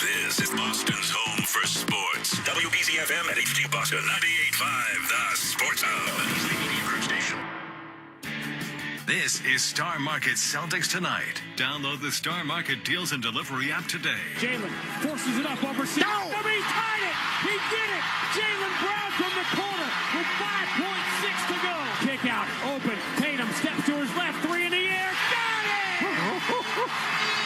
This is Boston's home for sports. WBZ-FM at HD Boston 98.5, the Sports Hub. Station. This is Star Market Celtics Tonight. Download the Star Market Deals and Delivery app today. Jalen forces it up over C. No! He tied it! He did it! Jalen Brown from the corner with 5.6 to go. Kick out, open. Tatum steps to his left, three in the air. Got it!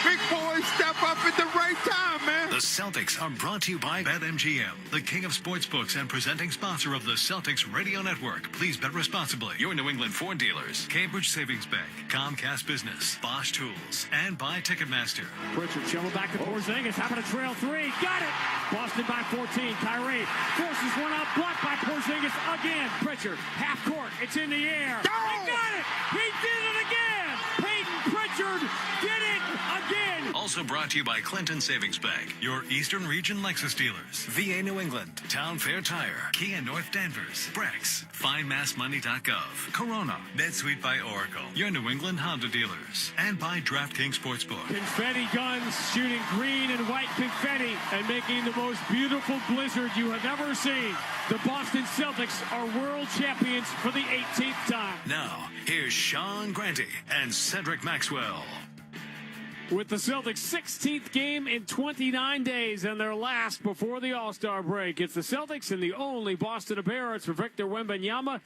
Big boys step up at the right time, man. The Celtics are brought to you by BetMGM, the king of sportsbooks and presenting sponsor of the Celtics Radio Network. Please bet responsibly. Your New England Ford dealers, Cambridge Savings Bank, Comcast Business, Bosch Tools, and by Ticketmaster. Pritchard shovel back to Porzingis, having a trail three. Got it! Boston by 14. Kyrie forces one out, blocked by Porzingis again. Pritchard, half court, it's in the air. Go! He got it! He did it again! Peyton Pritchard did it again! Also brought to you by Clinton Savings Bank, your Eastern Region Lexus dealers, VA New England, Town Fair Tire, Kia North Danvers, Brex, FindMassMoney.gov, Corona, NetSuite by Oracle, your New England Honda dealers, and by DraftKings Sportsbook. Confetti guns shooting green and white confetti and making the most beautiful blizzard you have ever seen. The Boston Celtics are world champions for the 18th time. Now, here's Sean Grante and Cedric Maxwell. With the Celtics' 16th game in 29 days and their last before the All-Star break. It's the Celtics and the only Boston appearance for Victor Wembanyama,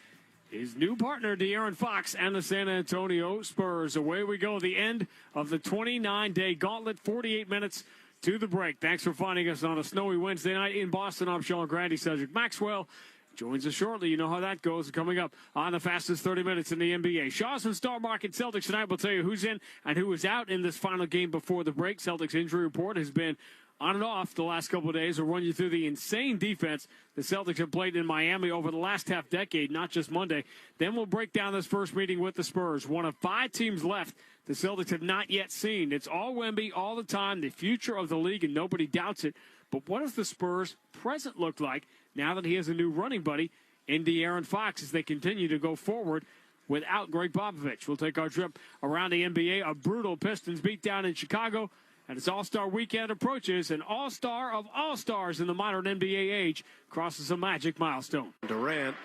his new partner De'Aaron Fox, and the San Antonio Spurs. Away we go, the end of the 29-day gauntlet, 48 minutes to the break. Thanks for finding us on a snowy Wednesday night in Boston. I'm Sean Grande. Cedric Maxwell joins us shortly. You know how that goes. Coming up on the fastest 30 minutes in the NBA. Shaw's and Star Market Celtics tonight will tell you who's in and who is out in this final game before the break. Celtics injury report has been on and off the last couple of days. We'll run you through the insane defense the Celtics have played in Miami over the last half decade, not just Monday. Then we'll break down this first meeting with the Spurs. One of 5 teams left the Celtics have not yet seen. It's all Wemby all the time, the future of the league, and nobody doubts it. But what does the Spurs' present look like now that he has a new running buddy in De'Aaron Fox as they continue to go forward without Greg Popovich? We'll take our trip around the NBA. A brutal Pistons beatdown in Chicago. And as All-Star Weekend approaches, an all-star of all-stars in the modern NBA age crosses a magic milestone. Durant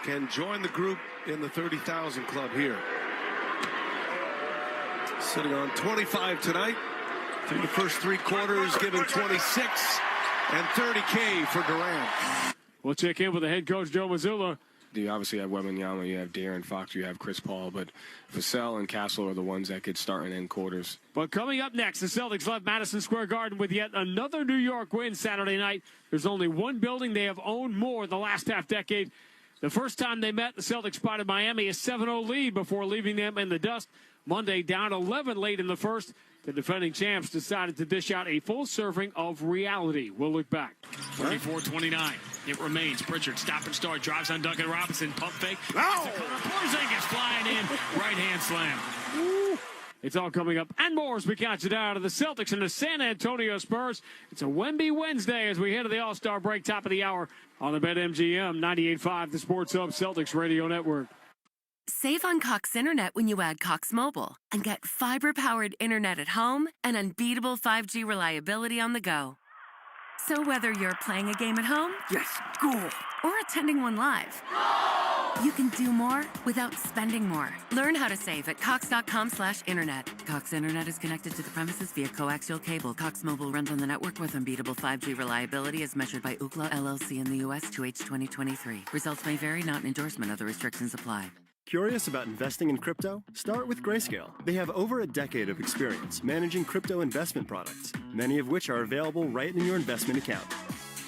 can join the group in the 30,000 club here. Sitting on 25 tonight. Through the first 3 quarters, given 26 and 30K for Durant. We'll check in with the head coach, Joe Mazzulla. You obviously have Wembanyama, you have De'Aaron Fox, you have Chris Paul, but Vassell and Castle are the ones that could start and end quarters. But coming up next, the Celtics left Madison Square Garden with yet another New York win Saturday night. There's only one building they have owned more the last half-decade. The first time they met, the Celtics spotted Miami a 7-0 lead before leaving them in the dust. Monday, down 11 late in the first. The defending champs decided to dish out a full serving of reality. We'll look back. 34-29. It remains. Pritchard, stop and start, drives on Duncan Robinson, pump fake. Porzingis flying in, right-hand slam. Woo. It's all coming up and more as we count you down to the Celtics and the San Antonio Spurs. It's a Wemby Wednesday as we head to the All-Star break, top of the hour on the BetMGM 98.5, the Sports Hub Celtics Radio Network. Save on Cox Internet when you add Cox Mobile and get fiber-powered internet at home and unbeatable 5G reliability on the go. So whether you're playing a game at home, Yes, cool. or attending one live, you can do more without spending more. Learn how to save at cox.com/internet. Cox Internet is connected to the premises via coaxial cable. Cox Mobile runs on the network with unbeatable 5G reliability as measured by Ookla LLC in the U.S. 2H 2023. Results may vary, not an endorsement. Other restrictions apply. Curious about investing in crypto? Start with Grayscale. They have over a decade of experience managing crypto investment products, many of which are available right in your investment account.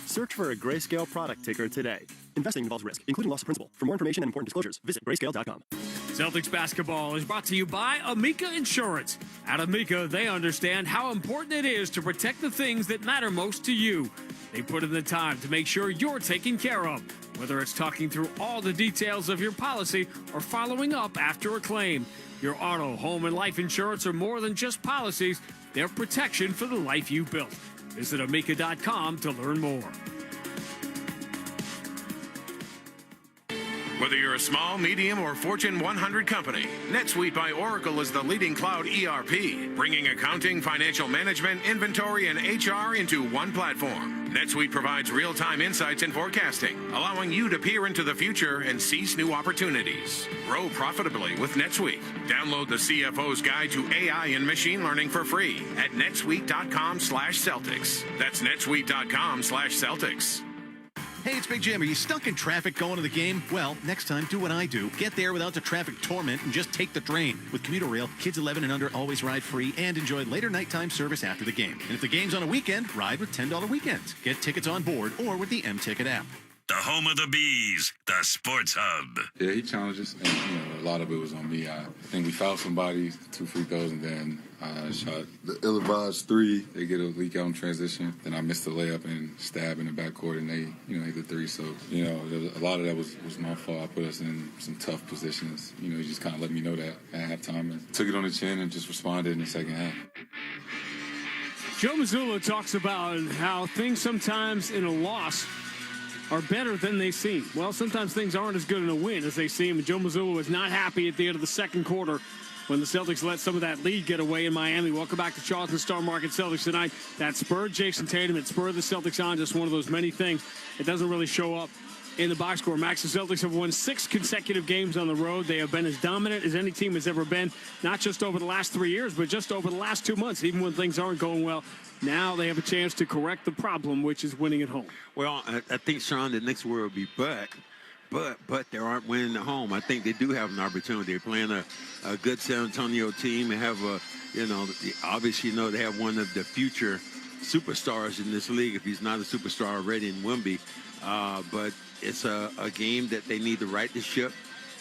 Search for a Grayscale product ticker today. Investing involves risk, including loss of principal. For more information and important disclosures, visit grayscale.com. Celtics basketball is brought to you by Amica Insurance. At Amica, they understand how important it is to protect the things that matter most to you. They put in the time to make sure you're taken care of. Whether it's talking through all the details of your policy or following up after a claim. Your auto, home, and life insurance are more than just policies. They're protection for the life you built. Visit Amica.com to learn more. Whether you're a small, medium, or Fortune 100 company, NetSuite by Oracle is the leading cloud ERP, bringing accounting, financial management, inventory, and HR into one platform. NetSuite provides real-time insights and forecasting, allowing you to peer into the future and seize new opportunities. Grow profitably with NetSuite. Download the CFO's Guide to AI and Machine Learning for free at netsuite.com/Celtics. That's netsuite.com/Celtics. Hey, it's Big Jim. Are you stuck in traffic going to the game? Well, next time, do what I do. Get there without the traffic torment and just take the train. With Commuter Rail, kids 11 and under always ride free and enjoy later nighttime service after the game. And if the game's on a weekend, ride with $10 weekends. Get tickets on board or with the M-Ticket app. The home of the Bees, the Sports Hub. Yeah, he challenged us, and a lot of it was on me. I think we fouled somebody, 2 free throws, and then I shot the ill-advised 3. They get a leak out in transition. Then I missed the layup and stab in the backcourt, and they, hit the 3. So, a lot of that was my fault. I put us in some tough positions. He just kind of let me know that at halftime and took it on the chin and just responded in the second half. Joe Mazzulla talks about how things sometimes in a loss are better than they seem. Well, sometimes things aren't as good in a win as they seem. And Joe Mazzulla was not happy at the end of the second quarter when the Celtics let some of that lead get away in Miami. Welcome back to Charleston Star Market Celtics tonight. That spurred Jason Tatum. It spurred the Celtics on. Just one of those many things. It doesn't really show up in the box score. Max, the Celtics have won 6 consecutive games on the road. They have been as dominant as any team has ever been, not just over the last 3 years, but just over the last 2 months, even when things aren't going well. Now they have a chance to correct the problem, which is winning at home. Well, I think, Sean, the next word would be but they aren't winning at home. I think they do have an opportunity. They're playing a good San Antonio team. They have obviously, they have one of the future superstars in this league, if he's not a superstar already, in Wemby. But it's a game that they need to right the ship,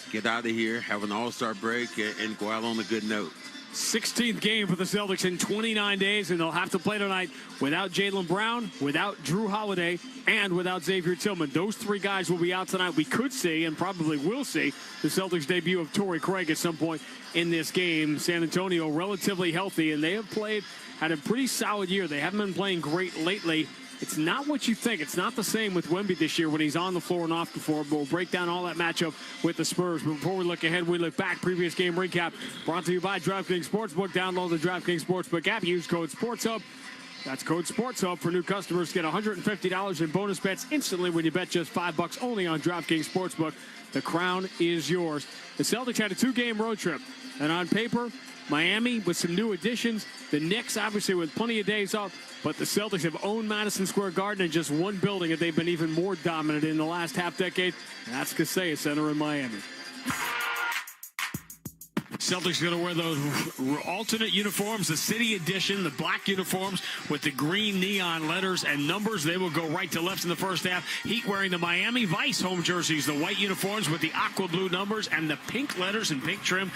get out of here, have an all-star break, and go out on a good note. 16th game for the Celtics in 29 days, and they'll have to play tonight without Jaylen Brown, without Drew Holiday, and without Xavier Tillman. Those 3 guys will be out tonight. We could see, and probably will see, the Celtics debut of Torrey Craig at some point in this game. San Antonio relatively healthy, and they have had a pretty solid year. They haven't been playing great lately. It's not what you think. It's not the same with Wemby this year when he's on the floor and off the floor. But we'll break down all that matchup with the Spurs. But before we look ahead, we look back. Previous game recap brought to you by DraftKings Sportsbook. Download the DraftKings Sportsbook app. Use code SportsHub. That's code SportsHub for new customers. Get $150 in bonus bets instantly when you bet just $5 only on DraftKings Sportsbook. The crown is yours. The Celtics had a 2-game road trip. And on paper, Miami with some new additions. The Knicks, obviously, with plenty of days off. But the Celtics have owned Madison Square Garden in just one building, and they've been even more dominant in the last half-decade. And that's Kaseya Center in Miami. Celtics going to wear those alternate uniforms, the city edition, the black uniforms with the green neon letters and numbers. They will go right to left in the first half. Heat wearing the Miami Vice home jerseys, the white uniforms with the aqua blue numbers and the pink letters and pink trim.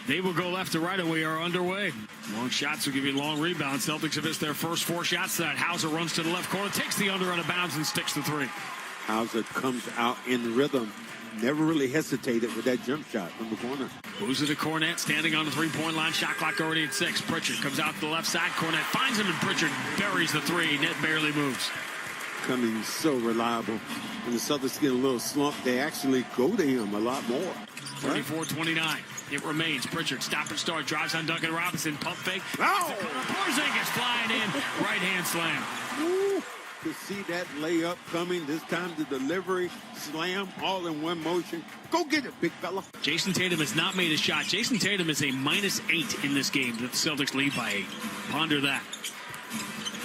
They will go left to right, and we are underway. Long shots will give you long rebounds. Celtics have missed their first 4 shots tonight. Hauser runs to the left corner, takes the under out of bounds, and sticks the 3. Hauser comes out in rhythm. Never really hesitated with that jump shot from the corner. Moves it to Cornette, standing on the 3-point line. Shot clock already at 6. Pritchard comes out to the left side. Cornette finds him, and Pritchard buries the 3. Net barely moves. Coming so reliable. When the Celtics get a little slump, they actually go to him a lot more. 34-29. It remains. Pritchard, stop and start. Drives on Duncan Robinson. Pump fake. Oh! Porzingis flying in. Right-hand slam. Woo. To see that layup coming, this time the delivery, slam, all in one motion. Go get it, big fella. Jason Tatum has not made a shot. Jason Tatum is a -8 in this game that the Celtics lead by 8. Ponder that.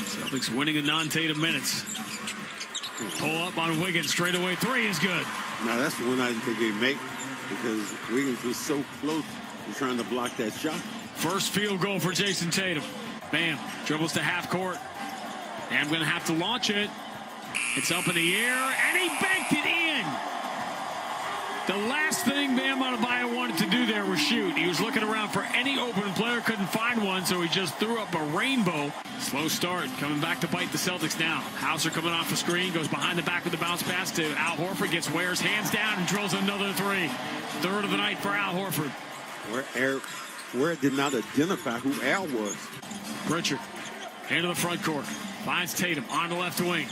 Celtics winning in non-Tatum minutes. Pull up on Wiggins. Straight away 3 is good. Now that's the one I didn't think they'd make because Wiggins was so close to trying to block that shot. First field goal for Jason Tatum. Bam. Dribbles to half court. I'm going to have to launch it. It's up in the air, and he banked it in. The last thing Bam Adebayo wanted to do there was shoot. He was looking around for any open player, couldn't find one, so he just threw up a rainbow. Slow start, coming back to bite the Celtics now. Hauser coming off the screen, goes behind the back with the bounce pass to Al Horford, gets Ware's hands down and drills another 3. Third of the night for Al Horford. Ware did not identify who Al was. Pritchard into the front court. Finds Tatum on the left wing.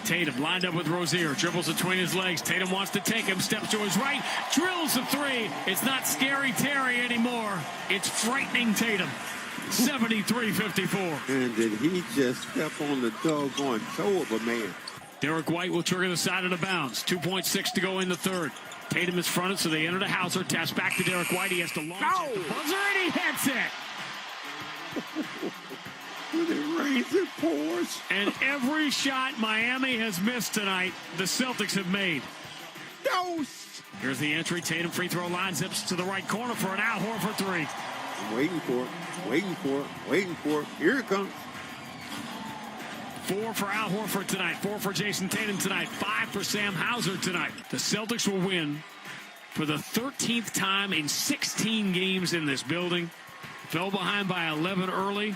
Tatum lined up with Rozier, dribbles between his legs. Tatum wants to take him, steps to his right, drills the three. It's not scary Terry anymore. It's frightening Tatum. 73-54. And did he just step on the doggone toe of a man? Derek White will trigger the side of the bounce. 2.6 to go in the third. Tatum is fronted, so they enter the Hauser. Pass back to Derek White. He has to launch at the buzzer, and he hits it. When it rains, it pours. And every shot Miami has missed tonight, the Celtics have made. Dose. Here's the entry. Tatum free throw line zips to the right corner for an Al Horford three. I'm waiting for it, waiting for it, waiting for it. Here it comes. 4 for Al Horford tonight. 4 for Jason Tatum tonight. 5 for Sam Hauser tonight. The Celtics will win for the 13th time in 16 games in this building. Fell behind by 11 early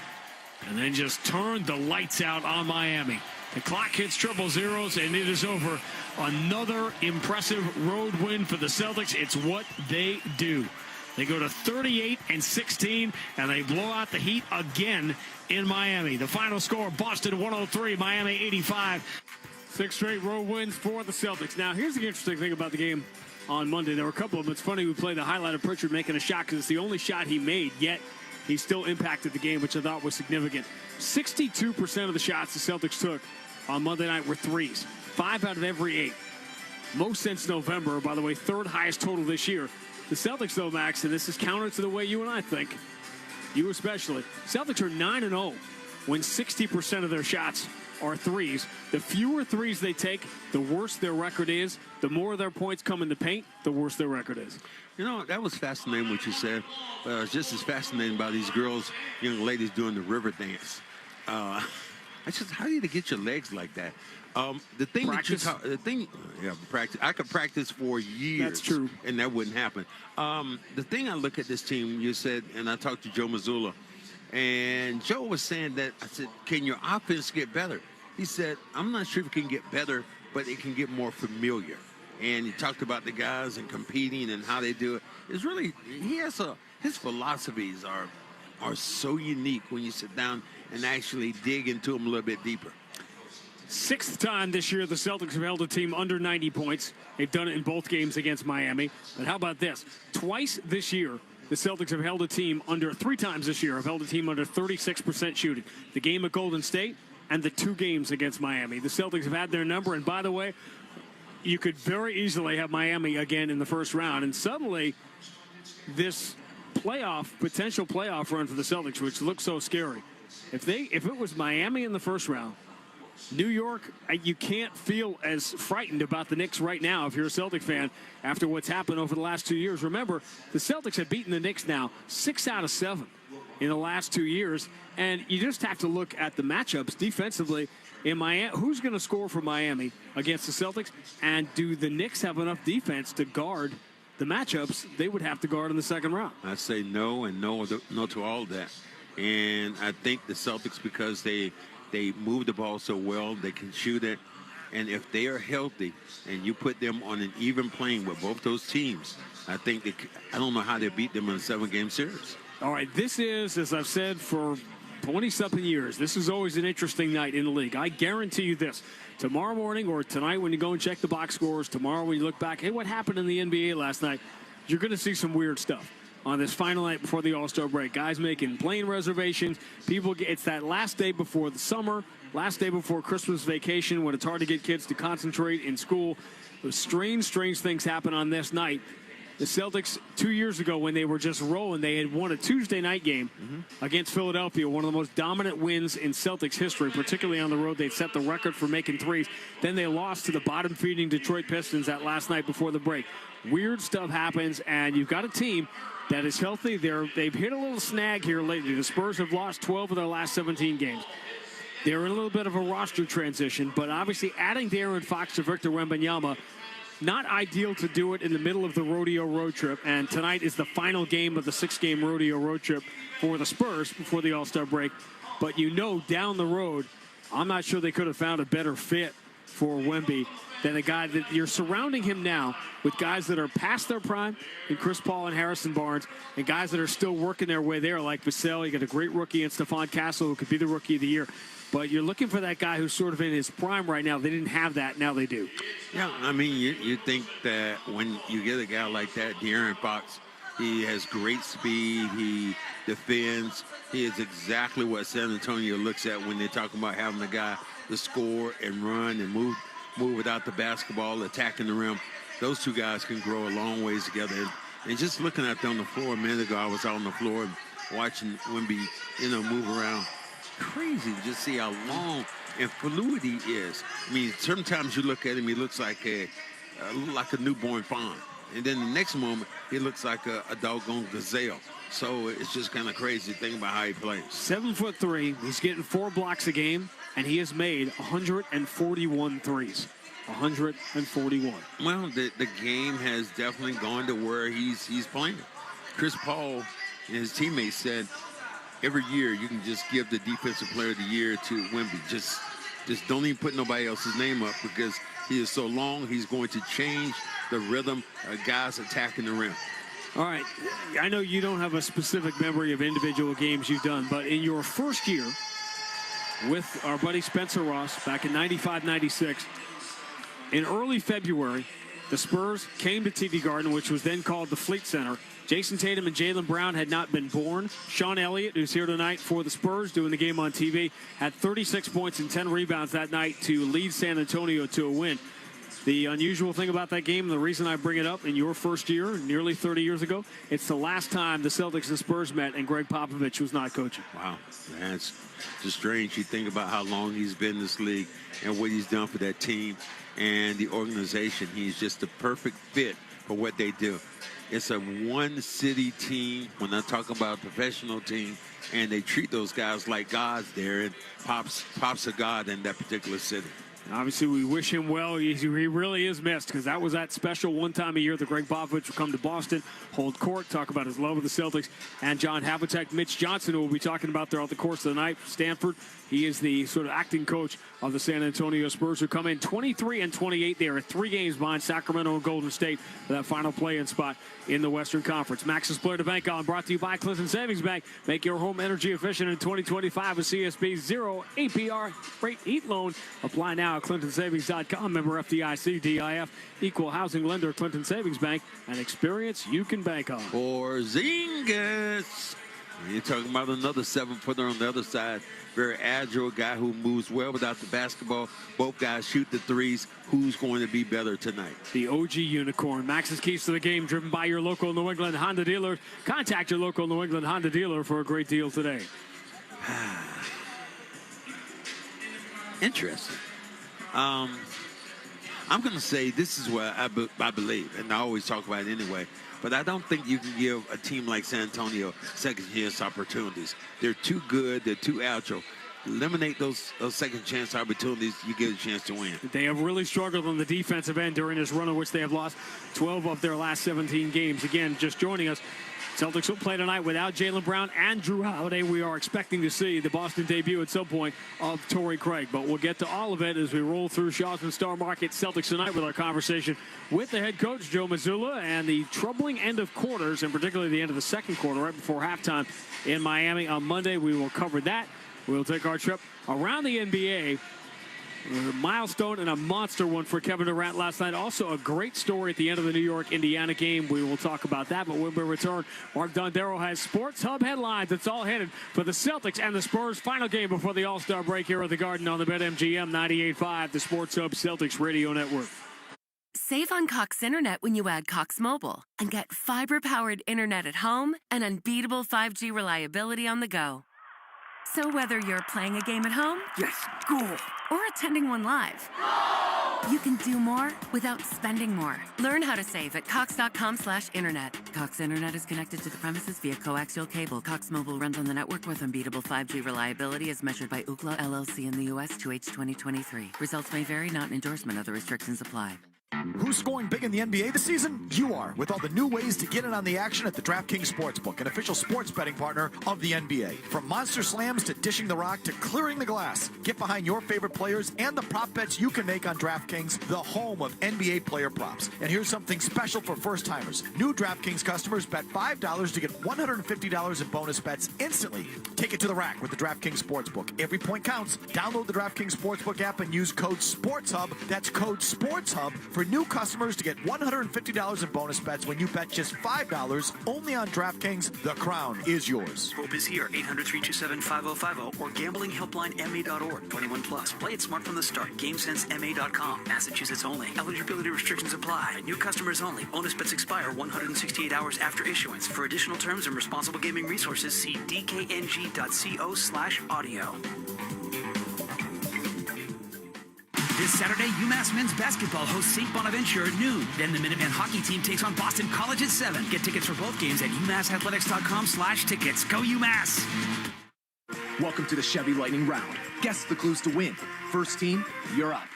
and then just turned the lights out on Miami. The clock hits triple zeros and it is over. Another impressive road win for the Celtics. It's what they do. They go to 38-16, and they blow out the Heat again in Miami. The final score, Boston 103, Miami 85. 6 straight road wins for the Celtics. Now, here's the interesting thing about the game on Monday. There were a couple of them. It's funny we played the highlight of Pritchard making a shot because it's the only shot he made, yet he still impacted the game, which I thought was significant. 62% of the shots the Celtics took on Monday night were threes. 5 out of every 8. Most since November, by the way, 3rd highest total this year. The Celtics, though, Max, and this is counter to the way you and I think, you especially, Celtics are 9-0 when 60% of their shots are threes. The fewer threes they take, the worse their record is. The more their points come in the paint, the worse their record is. You know, that was fascinating what you said. It's just as fascinating about these girls, young ladies doing the river dance. How do you get your legs like that? The thing practice. Practice. I could practice for years. That's true. And that wouldn't happen. The thing I look at this team, you said, and I talked to Joe Mazzulla, and Joe was saying that, I said, can your offense get better? He said, I'm not sure if it can get better, but it can get more familiar. And he talked about the guys and competing and how they do it. It's really, his philosophies are so unique when you sit down and actually dig into them a little bit deeper. 6th time this year the Celtics have held a team under 90 points. They've done it in both games against Miami. But how about this? Twice this year, the Celtics have held a team under, 3 times this year, have held a team under 36% shooting. The game at Golden State and the 2 games against Miami. The Celtics have had their number, and by the way, you could very easily have Miami again in the first round. And suddenly, this potential playoff run for the Celtics, which looks so scary, if it was Miami in the first round, New York, you can't feel as frightened about the Knicks right now if you're a Celtic fan after what's happened over the last 2 years. Remember, the Celtics have beaten the Knicks now 6 out of 7 in the last 2 years, and you just have to look at the matchups defensively in Miami. Who's going to score for Miami against the Celtics, and do the Knicks have enough defense to guard the matchups they would have to guard in the second round? I say no and no to all of that. And I think the Celtics, because they move the ball so well, they can shoot it. And if they are healthy and you put them on an even plane with both those teams, I don't know how they beat them in a 7-game series. All right, this is, as I've said for 20-something years, this is always an interesting night in the league. I guarantee you this. Tomorrow morning or tonight when you go and check the box scores, tomorrow when you look back, hey, what happened in the NBA last night? You're going to see some weird stuff on this final night before the All-Star break. Guys making plane reservations. It's that last day before the summer, last day before Christmas vacation when it's hard to get kids to concentrate in school. Those strange things happen on this night. The Celtics, 2 years ago when they were just rolling, they had won a Tuesday night game against Philadelphia, one of the most dominant wins in Celtics history, particularly on the road. They'd set the record for making threes. Then they lost to the bottom-feeding Detroit Pistons that last night before the break. Weird stuff happens, and you've got a team that is healthy. They've hit a little snag here lately. The Spurs have lost 12 of their last 17 games. They're in a little bit of a roster transition, but obviously adding De'Aaron Fox to Victor Wembanyama, not ideal to do it in the middle of the rodeo road trip. And tonight is the final game of the 6-game rodeo road trip for the Spurs before the All-Star break. But down the road, I'm not sure they could have found a better fit for Wemby than a guy that you're surrounding him now with guys that are past their prime in Chris Paul and Harrison Barnes, and guys that are still working their way there like Vassell. You got a great rookie in Stephon Castle who could be the rookie of the year. but you're looking for that guy who's sort of in his prime right now. They didn't have that. Now they do. Yeah, I mean, you think that when you get a guy like that, De'Aaron Fox, he has great speed. He defends. He is exactly what San Antonio looks at when they're talking about having a guy to score and run and move without the basketball, attacking the rim. Those two guys can grow a long ways together. And just looking at them on the floor a minute ago, I was out on the floor and watching Wemby, move around. Crazy to just see how long and fluid he is. I mean, sometimes you look at him, he looks like a newborn fawn. And then the next moment, he looks like a doggone gazelle. So it's just kind of crazy to think about how he plays. 7'3", he's getting 4 blocks a game, and he has made 141 threes. 141. Well, the game has definitely gone to where he's playing. Chris Paul and his teammates said every year you can just give the Defensive Player of the Year to Wemby. Just don't even put nobody else's name up because he is so long. He's going to change the rhythm of guys attacking the rim. All right. I know you don't have a specific memory of individual games you've done, but in your first year with our buddy Spencer Ross back in 95-96, in early February, the Spurs came to TD Garden, which was then called the Fleet Center. Jason Tatum and Jaylen Brown had not been born. Sean Elliott, who's here tonight for the Spurs, doing the game on TV, had 36 points and 10 rebounds that night to lead San Antonio to a win. The unusual thing about that game, and the reason I bring it up, in your first year, nearly 30 years ago, it's the last time the Celtics and Spurs met, and Greg Popovich was not coaching. Wow, man, it's just strange. You think about how long he's been in this league and what he's done for that team and the organization. He's just the perfect fit for what they do. It's a one-city team. When I talk about a professional team, and they treat those guys like gods there, and Pop's a god in that particular city. Obviously, we wish him well. He really is missed because that was that special one time a year that Greg Popovich would come to Boston, hold court, talk about his love of the Celtics, and John Havlicek, Mitch Johnson, who we'll be talking about throughout the course of the night. Stanford, he is the sort of acting coach of the San Antonio Spurs, who come in 23-28. They are 3 games behind Sacramento and Golden State for that final play-in spot in the Western Conference. Max's Player to Bank on, brought to you by Clinton Savings Bank. Make your home energy efficient in 2025 with CSB's 0 APR rate heat loan. Apply now at ClintonSavings.com. Member FDIC, DIF, equal housing lender, Clinton Savings Bank, and experience you can bank on. Porzingis. You're talking about another 7-footer on the other side. Very agile guy who moves well without the basketball. Both guys shoot the threes. Who's going to be better tonight? The OG Unicorn. Max's Keys to the Game, driven by your local New England Honda dealer. Contact your local New England Honda dealer for a great deal today. Interesting. I'm going to say this is what I believe, and I always talk about it anyway, but I don't think you can give a team like San Antonio second chance opportunities. They're too good. They're too agile. Eliminate those second chance opportunities, you get a chance to win. They have really struggled on the defensive end during this run, in which they have lost 12 of their last 17 games. Again, just joining us, Celtics will play tonight without Jaylen Brown and Drew Holiday. We are expecting to see the Boston debut at some point of Torrey Craig, but we'll get to all of it as we roll through Shaw's and Star Market Celtics tonight with our conversation with the head coach, Joe Mazzulla, and the troubling end of quarters, and particularly the end of the second quarter right before halftime in Miami. On Monday, we will cover that. We'll take our trip around the NBA. A milestone and a monster one for Kevin Durant last night. Also a great story at the end of the New York-Indiana game. We will talk about that, but when we return, Mark Dondero has Sports Hub headlines. It's all headed for the Celtics and the Spurs' final game before the All-Star break here at the Garden on the BetMGM 98.5, the Sports Hub Celtics Radio Network. Save on Cox Internet when you add Cox Mobile and get fiber-powered internet at home and unbeatable 5G reliability on the go. So whether you're playing a game at home, Yes, cool. or attending one live, you can do more without spending more. Learn how to save at cox.com/internet. Cox Internet is connected to the premises via coaxial cable. Cox Mobile runs on the network with unbeatable 5G reliability as measured by Ookla LLC in the U.S. to H 2023. Results may vary, not an endorsement. Other restrictions apply. Who's scoring big in the NBA this season? You are, with all the new ways to get in on the action at the DraftKings Sportsbook, an official sports betting partner of the NBA. From monster slams to dishing the rock to clearing the glass, get behind your favorite players and the prop bets you can make on DraftKings, the home of NBA player props. And here's something special for first-timers. New DraftKings customers bet $5 to get $150 in bonus bets instantly. Take it to the rack with the DraftKings Sportsbook. Every point counts. Download the DraftKings Sportsbook app and use code SPORTSHUB. That's code SPORTSHUB for new customers to get $150 in bonus bets when you bet just $5 only on DraftKings. The crown is yours. Hope is here. 800-327-5050 or gamblinghelplinema.org. 21 plus. Play it smart from the start. GameSenseMA.com. Massachusetts only. Eligibility restrictions apply. New customers only. Bonus bets expire 168 hours after issuance. For additional terms and responsible gaming resources, see dkng.co/audio. This Saturday, UMass men's basketball hosts St. Bonaventure at noon. Then the Minuteman hockey team takes on Boston College at 7. Get tickets for both games at umassathletics.com/tickets. Go UMass! Welcome to the Chevy Lightning Round. Guess the clues to win. First team, you're up.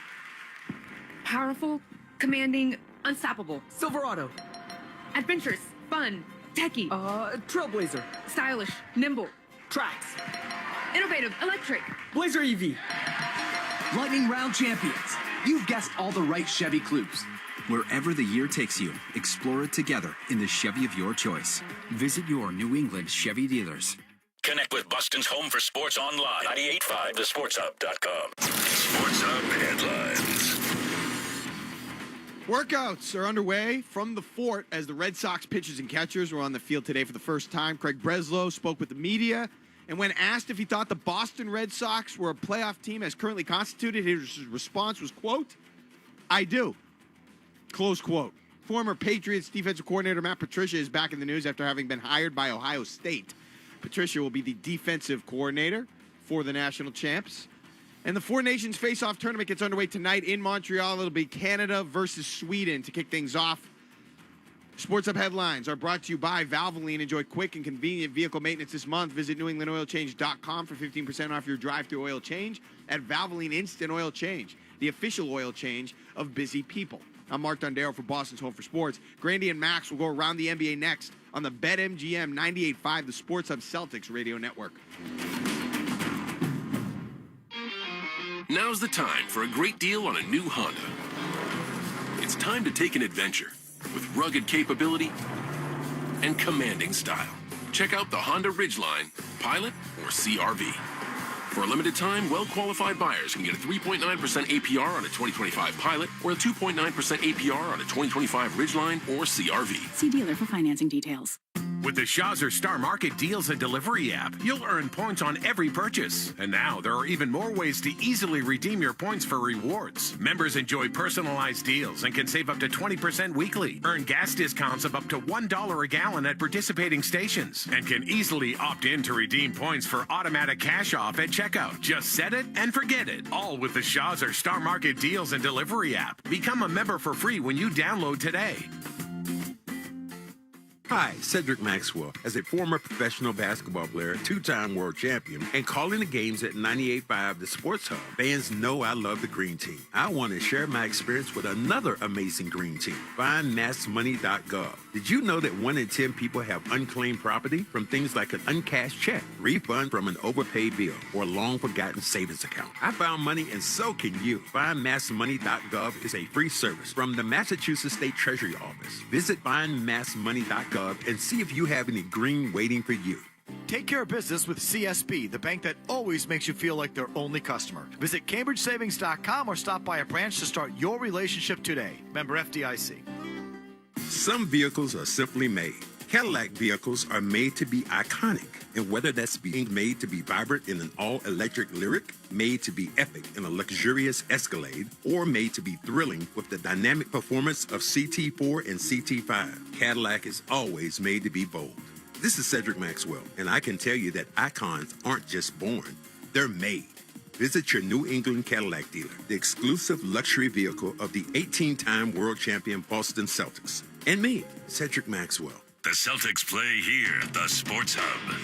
Powerful, commanding, unstoppable. Silverado. Adventurous, fun, techie. Trailblazer. Stylish, nimble. Tracks. Innovative, electric. Blazer EV. Lightning Round champions. You've guessed all the right Chevy clues. Wherever the year takes you, explore it together in the Chevy of your choice. Visit your New England Chevy dealers. Connect with Boston's home for sports online. 98.5 thesportshub.com. Sports Hub headlines. Workouts are underway from the fort as the Red Sox pitchers and catchers were on the field today for the first time. Craig Breslow spoke with the media, and when asked if he thought the Boston Red Sox were a playoff team as currently constituted, his response was, quote, "I do." Close quote. Former Patriots defensive coordinator Matt Patricia is back in the news after having been hired by Ohio State. Patricia will be the defensive coordinator for the national champs. And the Four Nations Face-Off tournament gets underway tonight in Montreal. It'll be Canada versus Sweden to kick things off. Sports Up headlines are brought to you by Valvoline. Enjoy quick and convenient vehicle maintenance this month. Visit NewEnglandOilChange.com for 15% off your drive-through oil change at Valvoline Instant Oil Change, the official oil change of busy people. I'm Mark Dondero for Boston's Home for Sports. Grandy and Max will go around the NBA next on the BetMGM 98.5, the Sports Hub Celtics radio network. Now's the time for a great deal on a new Honda. It's time to take an adventure with rugged capability and commanding style. Check out the Honda Ridgeline, Pilot, or CR-V. For a limited time, well-qualified buyers can get a 3.9% APR on a 2025 Pilot or a 2.9% APR on a 2025 Ridgeline or CR-V. See dealer for financing details. With the Shawzer Star Market Deals and Delivery app, you'll earn points on every purchase. And now there are even more ways to easily redeem your points for rewards. Members enjoy personalized deals and can save up to 20% weekly. Earn gas discounts of up to $1 a gallon at participating stations. And can easily opt in to redeem points for automatic cash off at checkout. Just set it and forget it. All with the Shawzer Star Market Deals and Delivery app. Become a member for free when you download today. Hi, Cedric Maxwell. As a former professional basketball player, two-time world champion, and calling the games at 98.5 The Sports Hub, fans know I love the Green Team. I want to share my experience with another amazing Green Team, FindMassMoney.gov. Did you know that 1 in 10 people have unclaimed property from things like an uncashed check, refund from an overpaid bill, or long-forgotten savings account? I found money, and so can you. FindMassMoney.gov is a free service from the Massachusetts State Treasury Office. Visit FindMassMoney.gov and see if you have any green waiting for you. Take care of business with CSB, the bank that always makes you feel like their only customer. Visit CambridgeSavings.com or stop by a branch to start your relationship today. Member FDIC. Some vehicles are simply made. Cadillac vehicles are made to be iconic, and whether that's being made to be vibrant in an all-electric Lyriq, made to be epic in a luxurious Escalade, or made to be thrilling with the dynamic performance of CT4 and CT5, Cadillac is always made to be bold. This is Cedric Maxwell, and I can tell you that icons aren't just born, they're made. Visit your New England Cadillac dealer, the exclusive luxury vehicle of the 18-time World Champion Boston Celtics. And me, Cedric Maxwell. The Celtics play here at the Sports Hub.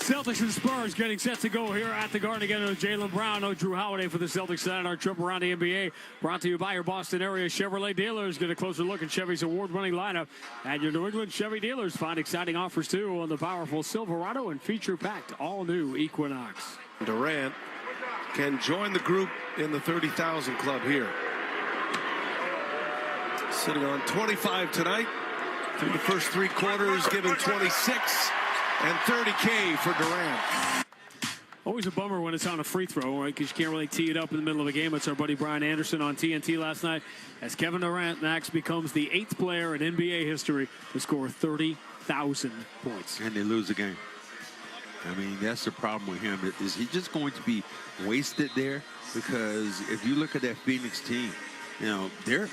Celtics and Spurs getting set to go here at the Garden again. No Jaylen Brown, no Drew Holiday for the Celtics tonight. Our trip around the NBA brought to you by your Boston area Chevrolet dealers. Get a closer look at Chevy's award-winning lineup at your New England Chevy dealers. Find exciting offers, too, on the powerful Silverado and feature-packed all-new Equinox. Durant can join the group in the 30,000 club here. Sitting on 25 tonight. Through the first three quarters, giving 26 and 30K for Durant. Always a bummer when it's on a free throw, right? Because you can't really tee it up in the middle of a game. It's our buddy Brian Anderson on TNT last night as Kevin Durant next becomes the 8th player in NBA history to score 30,000 points. And they lose the game. I mean, that's the problem with him. Is he just going to be wasted there? Because if you look at that Phoenix team, you know, they're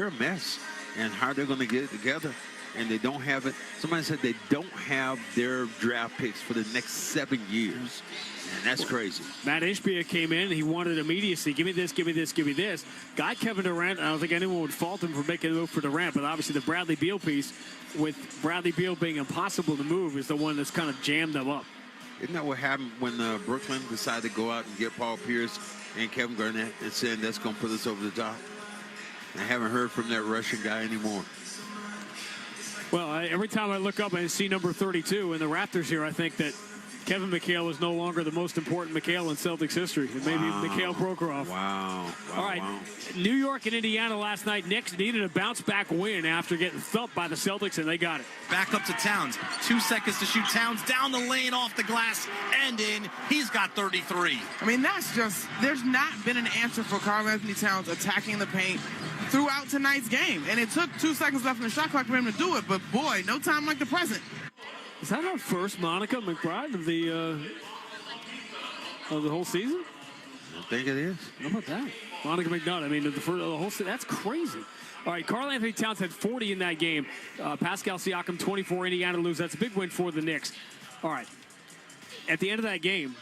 a mess. And how they're going to get it together. And they don't have it. Somebody said they don't have their draft picks for the next 7 years. And that's crazy. Matt Ishbia came in. He wanted immediacy. Give me this, give me this, give me this. Got Kevin Durant. I don't think anyone would fault him for making a move for Durant. But obviously the Bradley Beal piece, with Bradley Beal being impossible to move, is the one that's kind of jammed them up. Isn't that what happened when Brooklyn decided to go out and get Paul Pierce and Kevin Garnett and saying that's going to put us over the top? I haven't heard from that Russian guy anymore. Well, every time I look up and see number 32 in the Raptors here, I think that Kevin McHale is no longer the most important McHale in Celtics history. It may be Mikhail Prokhorov. Wow. All right. Wow. New York and Indiana last night. Knicks needed a bounce-back win after getting thumped by the Celtics, and they got it. Back up to Towns. 2 seconds to shoot. Towns down the lane, off the glass, and in. He's got 33. I mean, that's just, there's not been an answer for Karl Anthony Towns attacking the paint throughout tonight's game. And it took 2 seconds left in the shot clock for him to do it, but boy, no time like the present. Is that our first Monica McBride of the whole season? I think it is. How about that? Monica McNutt. I mean, the whole season. That's crazy. All right, Karl Anthony Towns had 40 in that game. Pascal Siakam, 24. Indiana lose. That's a big win for the Knicks. All right. At the end of that game,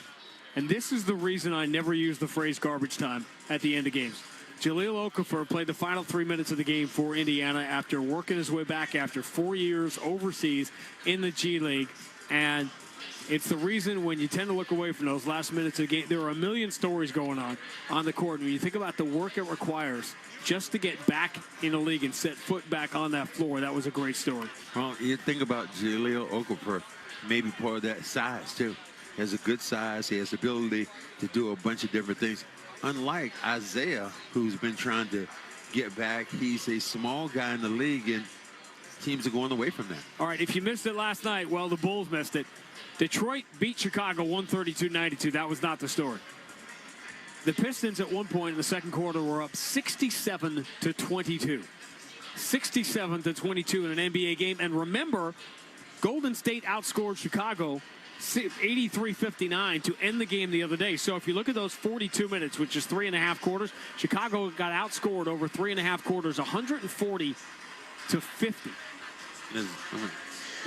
and this is the reason I never use the phrase garbage time at the end of games. Jahlil Okafor played the final 3 minutes of the game for Indiana after working his way back after 4 years overseas in the G League. And it's the reason when you tend to look away from those last minutes of the game, there are a million stories going on the court. And when you think about the work it requires just to get back in the league and set foot back on that floor, that was a great story. Well, you think about Jahlil Okafor, maybe part of that size, too. He has a good size. He has the ability to do a bunch of different things. Unlike Isaiah, who's been trying to get back, he's a small guy in the league, and teams are going away from that. All right, if you missed it last night, well, the Bulls missed it. Detroit beat Chicago 132-92. That was not the story. The Pistons at one point in the second quarter were up 67-22. 67-22 in an NBA game. And remember, Golden State outscored Chicago 83-59 to end the game the other day. So if you look at those 42 minutes, which is 3.5 quarters, Chicago got outscored over 3.5 quarters, 140-50.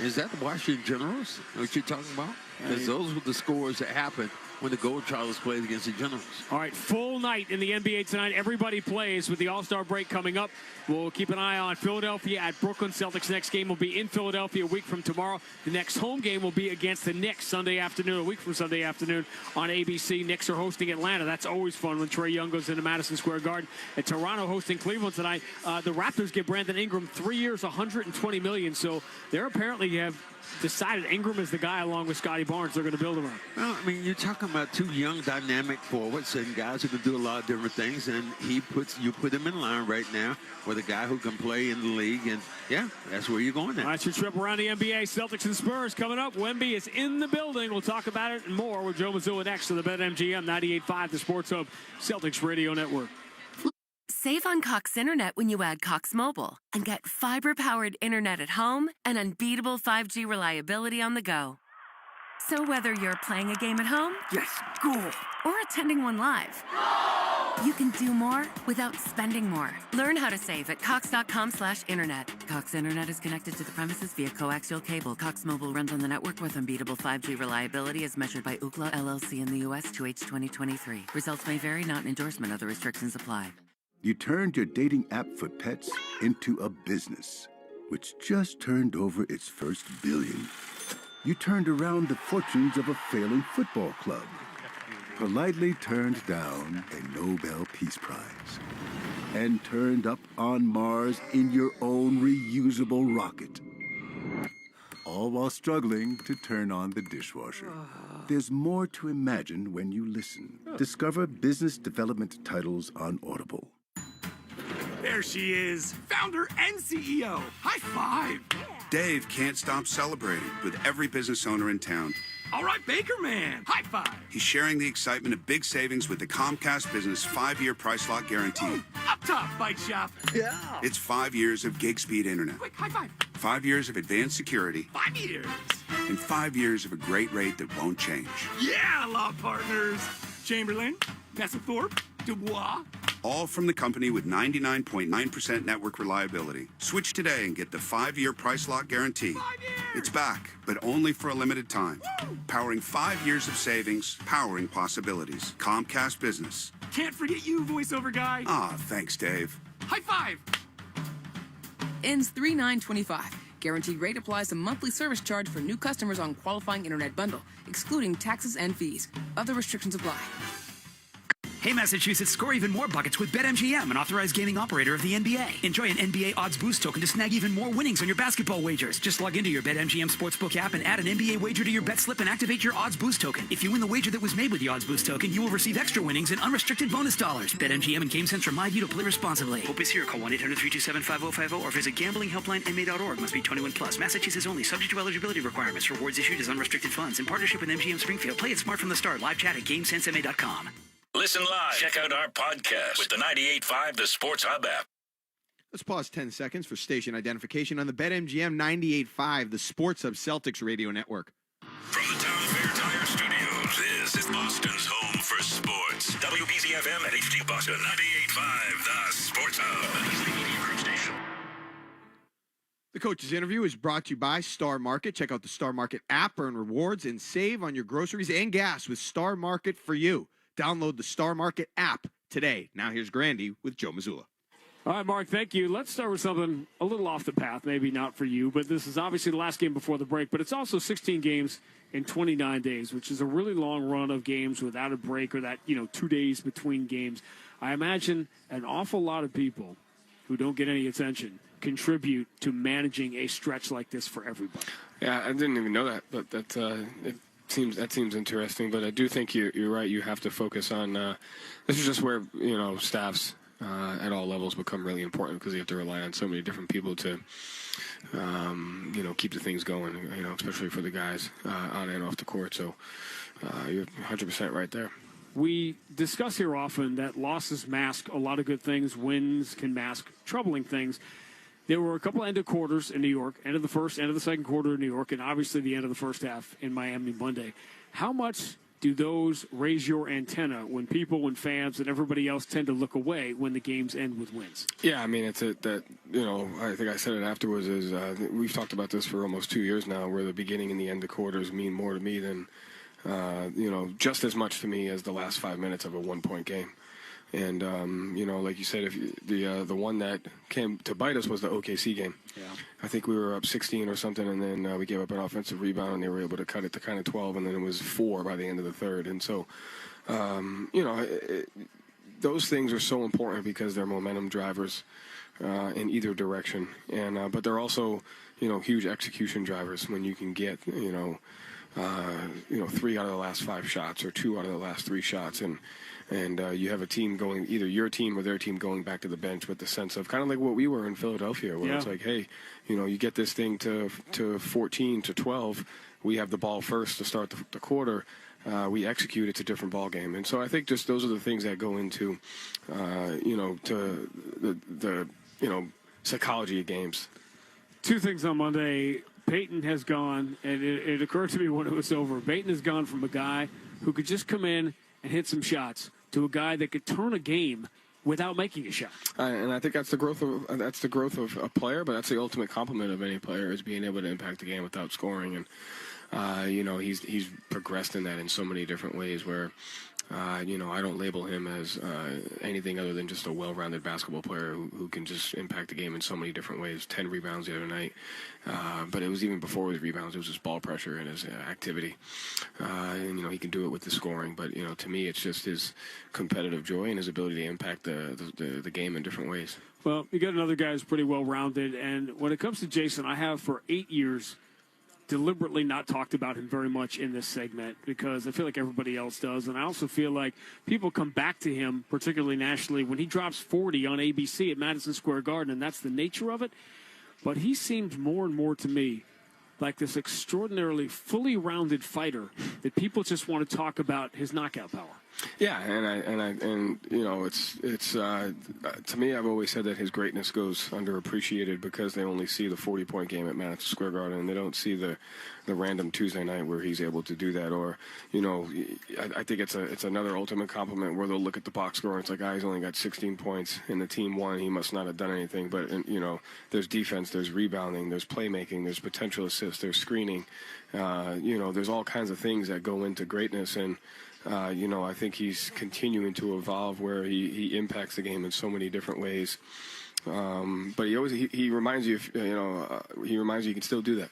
Is that the Washington Generals? What you're talking about? Because those were the scores that happened when the Gold Chargers played against the Generals. All right, full night in the NBA tonight. Everybody plays with the All-Star break coming up. We'll keep an eye on Philadelphia at Brooklyn. Celtics next game will be in Philadelphia a week from tomorrow. The next home game will be against the Knicks Sunday afternoon, a week from Sunday afternoon on ABC. Knicks are hosting Atlanta. That's always fun when Trae Young goes into Madison Square Garden. And Toronto hosting Cleveland tonight. The Raptors get Brandon Ingram 3 years, $120 million. So they're apparently have decided Ingram is the guy along with Scotty Barnes they're going to build around. Well, I mean, you're talking about two young, dynamic forwards and guys who can do a lot of different things, and you put him in line right now with a guy who can play in the league, and yeah, that's where you're going now. All right, your trip around the NBA. Celtics and Spurs coming up. Wemby is in the building. We'll talk about it and more with Joe Mazzulla next on the BetMGM 98.5, the Sports Hub Celtics Radio Network. Save on Cox Internet when you add Cox Mobile and get fiber-powered internet at home and unbeatable 5G reliability on the go. So whether you're playing a game at home, yes, cool, or attending one live, you can do more without spending more. Learn how to save at cox.com/internet. Cox Internet is connected to the premises via coaxial cable. Cox Mobile runs on the network with unbeatable 5G reliability as measured by Ookla LLC in the U.S. 2H 2023. Results may vary, not an endorsement. Other restrictions apply. You turned your dating app for pets into a business, which just turned over its first billion. You turned around the fortunes of a failing football club. Politely turned down a Nobel Peace Prize. And turned up on Mars in your own reusable rocket. All while struggling to turn on the dishwasher. There's more to imagine when you listen. Discover business development titles on Audible. There she is, founder and CEO. High five. Dave can't stop celebrating with every business owner in town. All right, Baker Man, high five. He's sharing the excitement of big savings with the Comcast Business 5-year price lock guarantee. Ooh, up top, bike shop. Yeah. It's 5 years of gig speed internet. Quick, high five. 5 years of advanced security. 5 years. And 5 years of a great rate that won't change. Yeah, law partners. Chamberlain, Messethorpe, Dubois. All from the company with 99.9% network reliability. Switch today and get the 5-year price lock guarantee. 5 years. It's back, but only for a limited time. Woo. Powering 5 years of savings, powering possibilities. Comcast Business. Can't forget you, voiceover guy. Ah, thanks, Dave. High five. Ends 3/9/25. Guaranteed rate applies to monthly service charge for new customers on qualifying internet bundle, excluding taxes and fees. Other restrictions apply. Hey, Massachusetts, score even more buckets with BetMGM, an authorized gaming operator of the NBA. Enjoy an NBA odds boost token to snag even more winnings on your basketball wagers. Just log into your BetMGM Sportsbook app and add an NBA wager to your bet slip and activate your odds boost token. If you win the wager that was made with the odds boost token, you will receive extra winnings and unrestricted bonus dollars. BetMGM and GameSense remind you to play responsibly. Hope is here. Call 1-800-327-5050 or visit gamblinghelplinema.org. Must be 21 plus. Massachusetts only. Subject to eligibility requirements. Rewards issued as unrestricted funds. In partnership with MGM Springfield. Play it smart from the start. Live chat at GameSenseMA.com. Listen live. Check out our podcast with the 98.5 The Sports Hub app. Let's pause 10 seconds for station identification on the BetMGM 98.5 The Sports Hub Celtics radio network. From the Town Fair Tire Studios, this is Boston's home for sports. WBZ-FM at HD Boston 98.5 The Sports Hub. The coach's interview is brought to you by Star Market. Check out the Star Market app, earn rewards, and save on your groceries and gas with Star Market for you. Download the Star Market app today. Now here's Grandy with Joe Mazzulla. All right, Mark, thank you. Let's start with something a little off the path, maybe not for you, but this is obviously the last game before the break, but it's also 16 games in 29 days, which is a really long run of games without a break or that, 2 days between games. I imagine an awful lot of people who don't get any attention contribute to managing a stretch like this for everybody. Yeah, I didn't even know that, but that seems interesting, but I do think you're right. You have to focus on this is just where staffs at all levels become really important because you have to rely on so many different people to keep the things going. Especially for the guys on and off the court. So you're 100% right there. We discuss here often that losses mask a lot of good things. Wins can mask troubling things. There were a couple end of quarters in New York, end of the first, end of the second quarter in New York, and obviously the end of the first half in Miami Monday. How much do those raise your antenna when fans, and everybody else tend to look away when the games end with wins? Yeah, I mean, I think I said it afterwards, is we've talked about this for almost 2 years now, where the beginning and the end of quarters mean more to me than, just as much to me as the last 5 minutes of a 1-point game. And, like you said, if the one that came to bite us was the OKC game. Yeah. I think we were up 16 or something, and then we gave up an offensive rebound, and they were able to cut it to kind of 12, and then it was 4 by the end of the third. And so, those things are so important because they're momentum drivers in either direction. And but they're also, huge execution drivers when you can get, 3 out of the last 5 shots or 2 out of the last 3 shots, and you have a team going, either your team or their team going back to the bench with the sense of kind of like what we were in Philadelphia, where it's like, hey, you get this thing to 14 to 12, we have the ball first to start the quarter, we execute, it's a different ball game. And so I think just those are the things that go into, to the psychology of games. 2 things on Monday. Peyton has gone, and it occurred to me when it was over. Peyton has gone from a guy who could just come in and hit some shots to a guy that could turn a game without making a shot. And I think that's the growth of a player, but that's the ultimate compliment of any player, is being able to impact the game without scoring. And he's progressed in that in so many different ways, where I don't label him as anything other than just a well-rounded basketball player who can just impact the game in so many different ways. 10 rebounds the other night. But it was even before his rebounds. It was his ball pressure and his activity. And, he can do it with the scoring. But, to me, it's just his competitive joy and his ability to impact the game in different ways. Well, you got another guy who's pretty well-rounded. And when it comes to Jason, I have for 8 years deliberately not talked about him very much in this segment because I feel like everybody else does. And I also feel like people come back to him, particularly nationally, when he drops 40 on ABC at Madison Square Garden, and that's the nature of it. But he seems more and more to me like this extraordinarily fully rounded fighter that people just want to talk about his knockout power. Yeah, and it's to me, I've always said that his greatness goes underappreciated because they only see the 40-point game at Madison Square Garden, and they don't see the random Tuesday night where he's able to do that. Or, I think it's another ultimate compliment where they'll look at the box score and it's like, he's only got 16 points and the team won. He must not have done anything. But there's defense, there's rebounding, there's playmaking, there's potential assists, there's screening. There's all kinds of things that go into greatness, and I think he's continuing to evolve where he impacts the game in so many different ways. But he reminds you, he reminds you can still do that.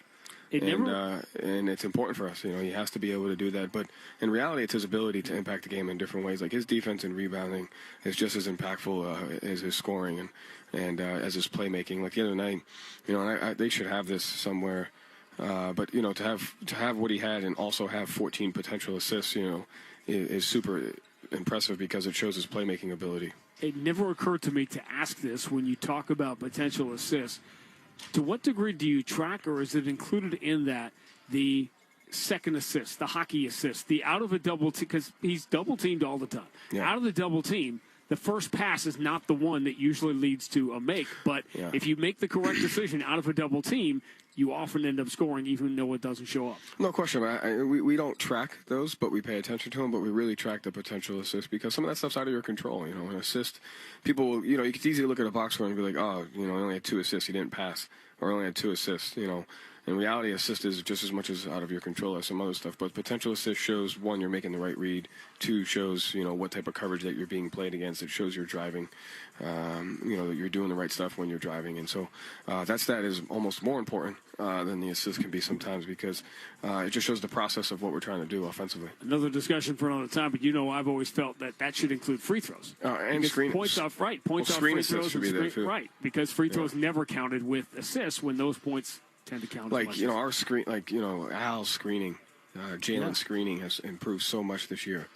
And it's important for us. He has to be able to do that. But in reality, it's his ability to impact the game in different ways. Like his defense and rebounding is just as impactful as his scoring and as his playmaking. Like the other night, they should have this somewhere. But to have what he had and also have 14 potential assists, is super impressive because it shows his playmaking ability. It never occurred to me to ask this when you talk about potential assists. To what degree do you track, or is it included in that, the second assist, the hockey assist, the out of a double team, because he's double teamed all the time. Yeah. Out of the double team, the first pass is not the one that usually leads to a make. But if you make the correct decision out of a double team, you often end up scoring even though it doesn't show up. No question. We don't track those, but we pay attention to them. But we really track the potential assist because some of that stuff's out of your control. An assist, people, it's easy to look at a box score and be like, he only had 2 assists, he didn't pass, or only had 2 assists, In reality, assist is just as much as out of your control as some other stuff. But potential assist shows, 1, you're making the right read. 2, shows, what type of coverage that you're being played against. It shows you're driving, that you're doing the right stuff when you're driving. And so that stat is almost more important than the assist can be sometimes because it just shows the process of what we're trying to do offensively. Another discussion for another time, but I've always felt that should include free throws. And screen. Points off, right. Points off free throws. Should be there too. Right, because free throws never counted with assists when those points tend to count. Like, our screen, Al's screening, Jalen's screening has improved so much this year.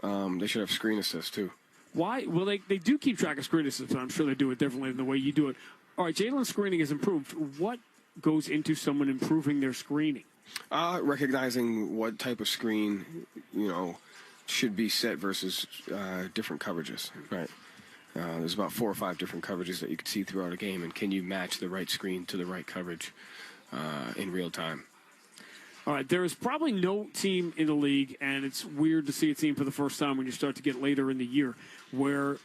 They should have screen assists too. Why? Well, they do keep track of screen assists, but I'm sure they do it differently than the way you do it. All right, Jalen's screening has improved. What goes into someone improving their screening? Recognizing what type of screen, should be set versus different coverages, right? There's about 4 or 5 different coverages that you can see throughout a game, and can you match the right screen to the right coverage in real time? All right, there is probably no team in the league, and it's weird to see a team for the first time when you start to get later in the year, where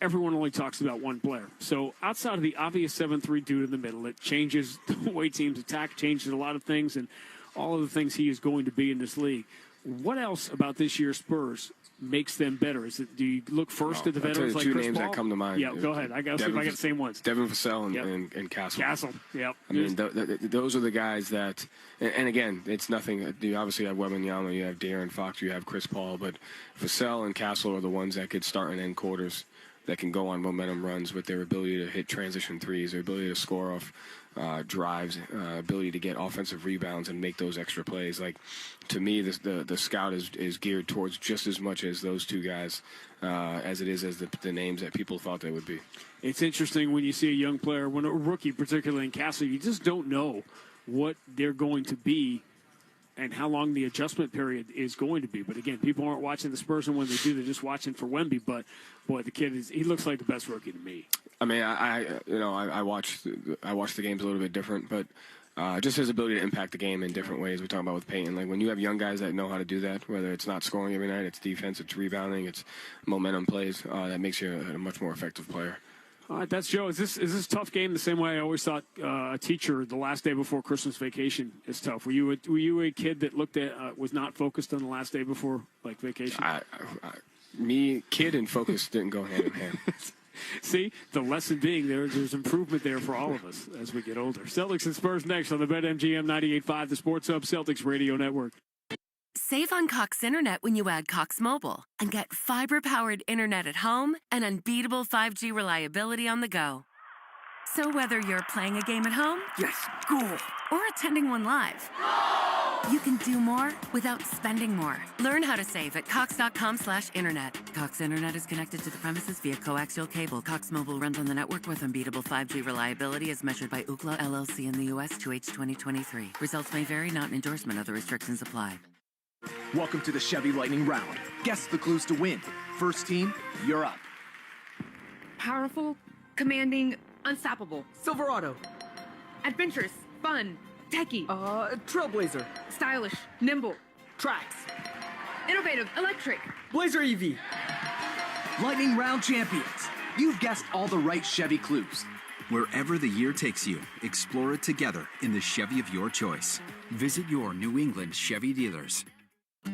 everyone only talks about one player. So outside of the obvious 7-3 dude in the middle, it changes the way teams attack, changes a lot of things, and all of the things he is going to be in this league. What else about this year's Spurs makes them better? Do you look first at the veterans like Chris Paul? 2 names that come to mind. Yeah, go ahead. I got to see if I get the same ones. Devin Vassell and Castle. Castle, yep. I mean, those are the guys that, and again, it's nothing. You obviously have Wembanyama, you have De'Aaron Fox, you have Chris Paul, but Vassell and Castle are the ones that could start and end quarters, that can go on momentum runs with their ability to hit transition threes, their ability to score off drives, ability to get offensive rebounds and make those extra plays. Like, to me, the scout is geared towards just as much as those 2 guys as it is as the names that people thought they would be. It's interesting when you see a young player, when a rookie, particularly in Castle, you just don't know what they're going to be and how long the adjustment period is going to be. But again, people aren't watching the Spurs, and when they do, they're just watching for Wemby. But boy, the kid he looks like the best rookie to me. I mean, I watch the games a little bit different, but just his ability to impact the game in different ways. We're talking about with Peyton. Like, when you have young guys that know how to do that, whether it's not scoring every night, it's defense, it's rebounding, it's momentum plays, that makes you a much more effective player. All right, that's Joe. Is this a tough game the same way I always thought a teacher the last day before Christmas vacation is tough? Were you a kid that looked at was not focused on the last day before like vacation? Kid and focus didn't go hand in hand. See, the lesson being there's improvement there for all of us as we get older. Celtics and Spurs next on the BetMGM 98.5, the Sports Hub Celtics Radio Network. Save on Cox Internet when you add Cox Mobile and get fiber-powered internet at home and unbeatable 5G reliability on the go. So whether you're playing a game at home, yes, cool, or attending one live, you can do more without spending more. Learn how to save at cox.com/internet. Cox Internet is connected to the premises via coaxial cable. Cox Mobile runs on the network with unbeatable 5G reliability as measured by Ookla LLC in the U.S. 2H 2023. Results may vary, not an endorsement. Other restrictions apply. Welcome to the Chevy Lightning Round. Guess the clues to win. First team, you're up. Powerful, commanding, unstoppable. Silverado. Adventurous, fun, techie. Trailblazer. Stylish, nimble. Trax. Innovative, electric. Blazer EV. Lightning Round champions. You've guessed all the right Chevy clues. Wherever the year takes you, explore it together in the Chevy of your choice. Visit your New England Chevy dealers.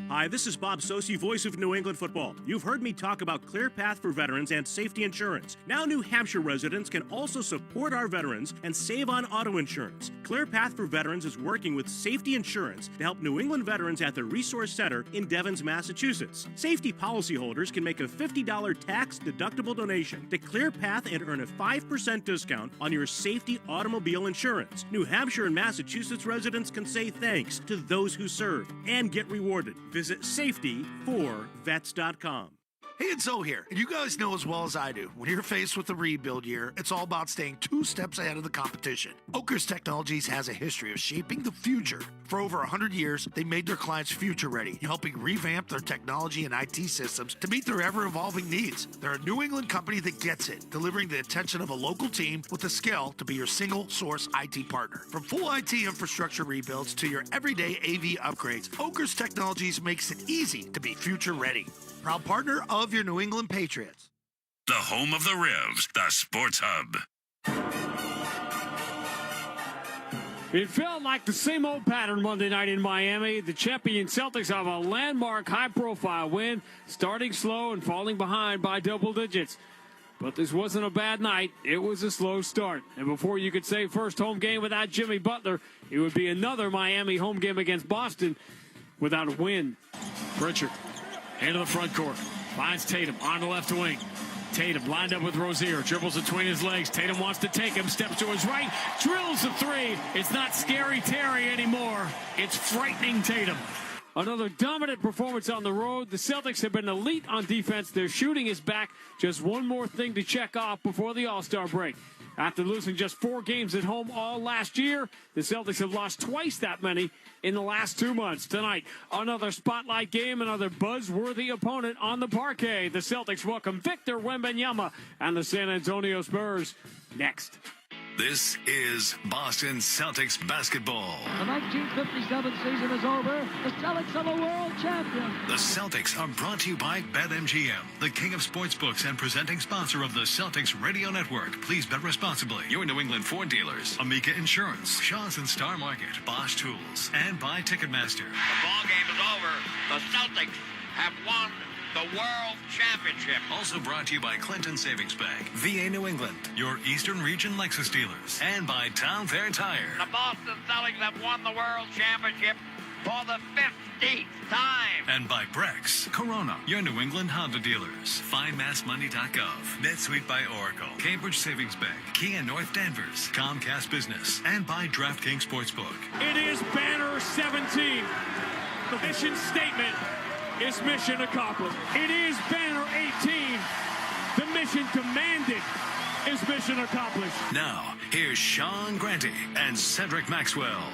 Hi, this is Bob Sosi, voice of New England football. You've heard me talk about ClearPath for veterans and safety insurance. Now New Hampshire residents can also support our veterans and save on auto insurance. ClearPath for Veterans is working with Safety Insurance to help New England veterans at the Resource Center in Devens, Massachusetts. Safety policyholders can make a $50 tax-deductible donation to ClearPath and earn a 5% discount on your safety automobile insurance. New Hampshire and Massachusetts residents can say thanks to those who serve and get rewarded. Visit safetyforvets.com. Hey, it's Zoe here, and you guys know as well as I do, when you're faced with a rebuild year, it's all about staying 2 steps ahead of the competition. Oakers Technologies has a history of shaping the future. For over 100 years, they made their clients future-ready, helping revamp their technology and IT systems to meet their ever-evolving needs. They're a New England company that gets it, delivering the attention of a local team with the skill to be your single-source IT partner. From full IT infrastructure rebuilds to your everyday AV upgrades, Oakers Technologies makes it easy to be future-ready. Proud partner of your New England Patriots. The home of the Revs, the Sports Hub. It felt like the same old pattern Monday night in Miami. The champion Celtics have a landmark high-profile win, starting slow and falling behind by double digits. But this wasn't a bad night. It was a slow start. And before you could say first home game without Jimmy Butler, it would be another Miami home game against Boston without a win. Pritchard into the front court. Finds Tatum on the left wing. Tatum lined up with Rozier. Dribbles between his legs. Tatum wants to take him. Steps to his right. Drills the three. It's not scary Terry anymore. It's frightening Tatum. Another dominant performance on the road. The Celtics have been elite on defense. Their shooting is back. Just one more thing to check off before the All-Star break. After losing just 4 games at home all last year, the Celtics have lost twice that many in the last 2 months. Tonight, another spotlight game, another buzz-worthy opponent on the parquet. The Celtics welcome Victor Wembanyama and the San Antonio Spurs next. This is Boston Celtics basketball. The 1957 season is over. The Celtics are the world champion. The Celtics are brought to you by BetMGM, the king of sportsbooks and presenting sponsor of the Celtics Radio Network. Please bet responsibly. Your New England Ford dealers, Amica Insurance, Shaw's and Star Market, Bosch Tools, and by Ticketmaster. The ball game is over. The Celtics have won the World Championship. Also brought to you by Clinton Savings Bank, VA New England, your Eastern Region Lexus dealers, and by Town Fair Tire. The Boston Celtics have won the World Championship for the 15th time. And by Brex, Corona, your New England Honda dealers, FindMassMoney.gov, NetSuite by Oracle, Cambridge Savings Bank, Kia North Danvers, Comcast Business, and by DraftKings Sportsbook. It is Banner 17. The mission statement is mission accomplished. It is Banner 18. The mission demanded is mission accomplished. Now, here's Sean Granty and Cedric Maxwell.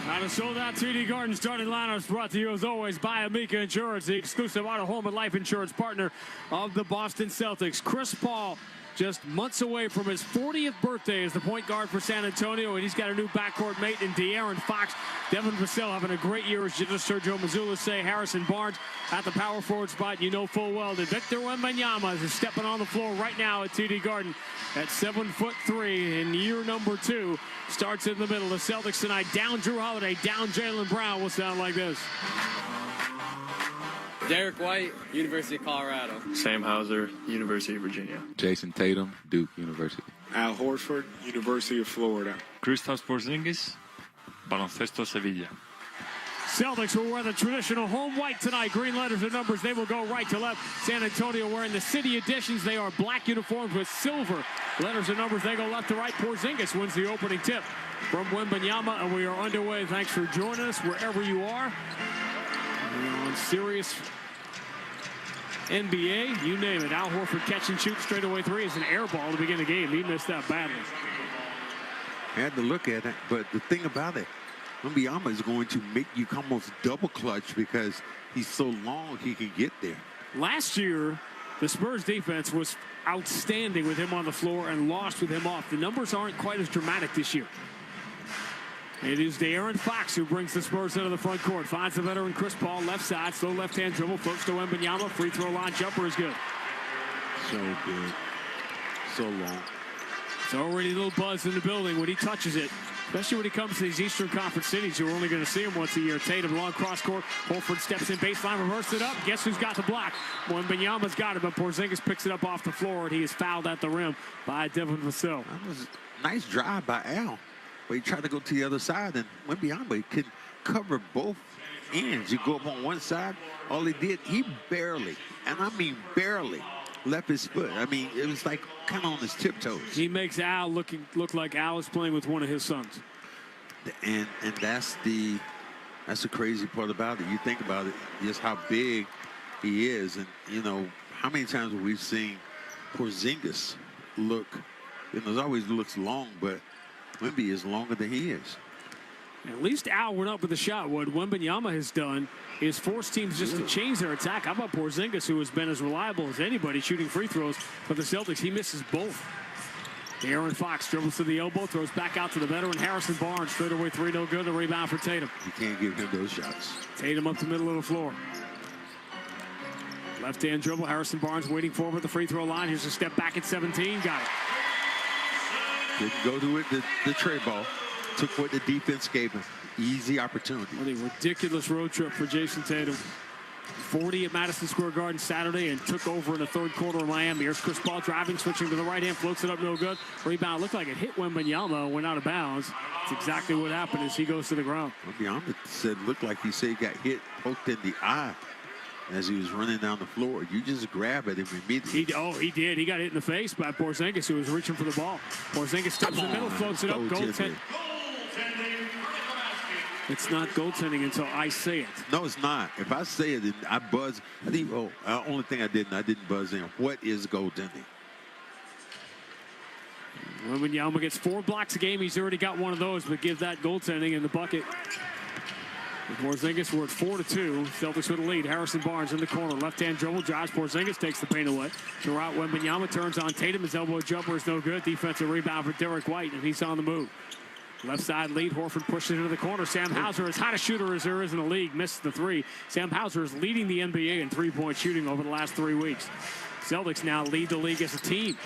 Out of sold-out TD Garden starting lineups brought to you as always by Amica Insurance, the exclusive auto, home, and life insurance partner of the Boston Celtics. Chris Paul just months away from his 40th birthday as the point guard for San Antonio, and he's got a new backcourt mate in De'Aaron Fox. Devin Vassell having a great year, as you just heard Joe Mazzulla say. Harrison Barnes at the power forward spot. You know full well that Victor Wembanyama is stepping on the floor right now at TD Garden at 7'3" in year number 2. Starts in the middle. The Celtics tonight down Drew Holiday, down Jaylen Brown will sound like this. Derek White, University of Colorado. Sam Hauser, University of Virginia. Jason Tatum, Duke University. Al Horford, University of Florida. Kristaps Porzingis, Baloncesto Sevilla. Celtics will wear the traditional home white tonight. Green letters and numbers. They will go right to left. San Antonio wearing the city editions. They are black uniforms with silver letters and numbers. They go left to right. Porzingis wins the opening tip from Wembanyama, and we are underway. Thanks for joining us wherever you are. We're on Sirius NBA, you name it. Al Horford catch and shoot straightaway 3 is an air ball to begin the game. He missed that badly. I had to look at it, but the thing about it, Wembanyama is going to make you almost double clutch because he's so long he can get there. Last year, the Spurs defense was outstanding with him on the floor and lost with him off. The numbers aren't quite as dramatic this year. It is De'Aaron Fox who brings the Spurs into the front court. Finds the veteran Chris Paul left side. Slow left-hand dribble. Floats to Wembanyama. Free throw line jumper is good. So good. So long. It's already a little buzz in the building when he touches it. Especially when he comes to these Eastern Conference cities. You're only going to see him once a year. Tatum long cross court. Horford steps in baseline. Reversed it up. Guess who's got the block? Wembanyama's got it, but Porzingis picks it up off the floor, and he is fouled at the rim by Devin Vassell. That was a nice drive by Al. But he tried to go to the other side, and Wembanyama can cover both ends. You go up on one side, all he did, he barely, and I mean barely, left his foot. I mean, it was like kind of on his tiptoes. He makes Al look like Al is playing with one of his sons. And that's the crazy part about it. You think about it, just how big he is, and you know how many times we've seen Porzingis look. You know, it always looks long, but Wemby is longer than he is. At least Al went up with a shot. What Wembanyama has done is force teams just to change their attack. How about Porzingis, who has been as reliable as anybody shooting free throws for the Celtics? He misses both. De'Aaron Fox dribbles to the elbow, throws back out to the veteran Harrison Barnes. Straightaway 3, no good. The rebound for Tatum. You can't give him those shots. Tatum up the middle of the floor. Left-hand dribble. Harrison Barnes waiting forward at the free throw line. Here's a step back at 17. Got it. Didn't go to it, the tray ball. Took what the defense gave him. Easy opportunity. What a ridiculous road trip for Jason Tatum. 40 at Madison Square Garden Saturday and took over in the third quarter of Miami. Here's Chris Paul driving, switching to the right hand, floats it up, no good. Rebound looked like it hit Wembanyama, went out of bounds. That's exactly what happened as he goes to the ground. Wembanyama said, looked like he said he got hit, poked in the eye as he was running down the floor. You just grab at him immediately. He did. He got hit in the face by Porzingis, who was reaching for the ball. Porzingis steps in the middle, floats it up, goaltending. It's not goaltending until I say it. No, it's not. If I say it, I buzz. I think, only thing I didn't buzz in. What is goaltending? Wembanyama gets 4 blocks a game. He's already got one of those, but gives that goaltending in the bucket. With Porzingis, we're at 4-2. Celtics with a lead. Harrison Barnes in the corner. Left-hand dribble. Drives. Porzingis takes the paint away. Throughout, Wembanyama turns on Tatum. His elbow jumper is no good. Defensive rebound for Derek White, and he's on the move. Left side lead. Horford pushes into the corner. Sam Hauser, as hot a shooter as there is in the league, missed the 3. Sam Hauser is leading the NBA in three-point shooting over the last 3 weeks. Celtics now lead the league as a team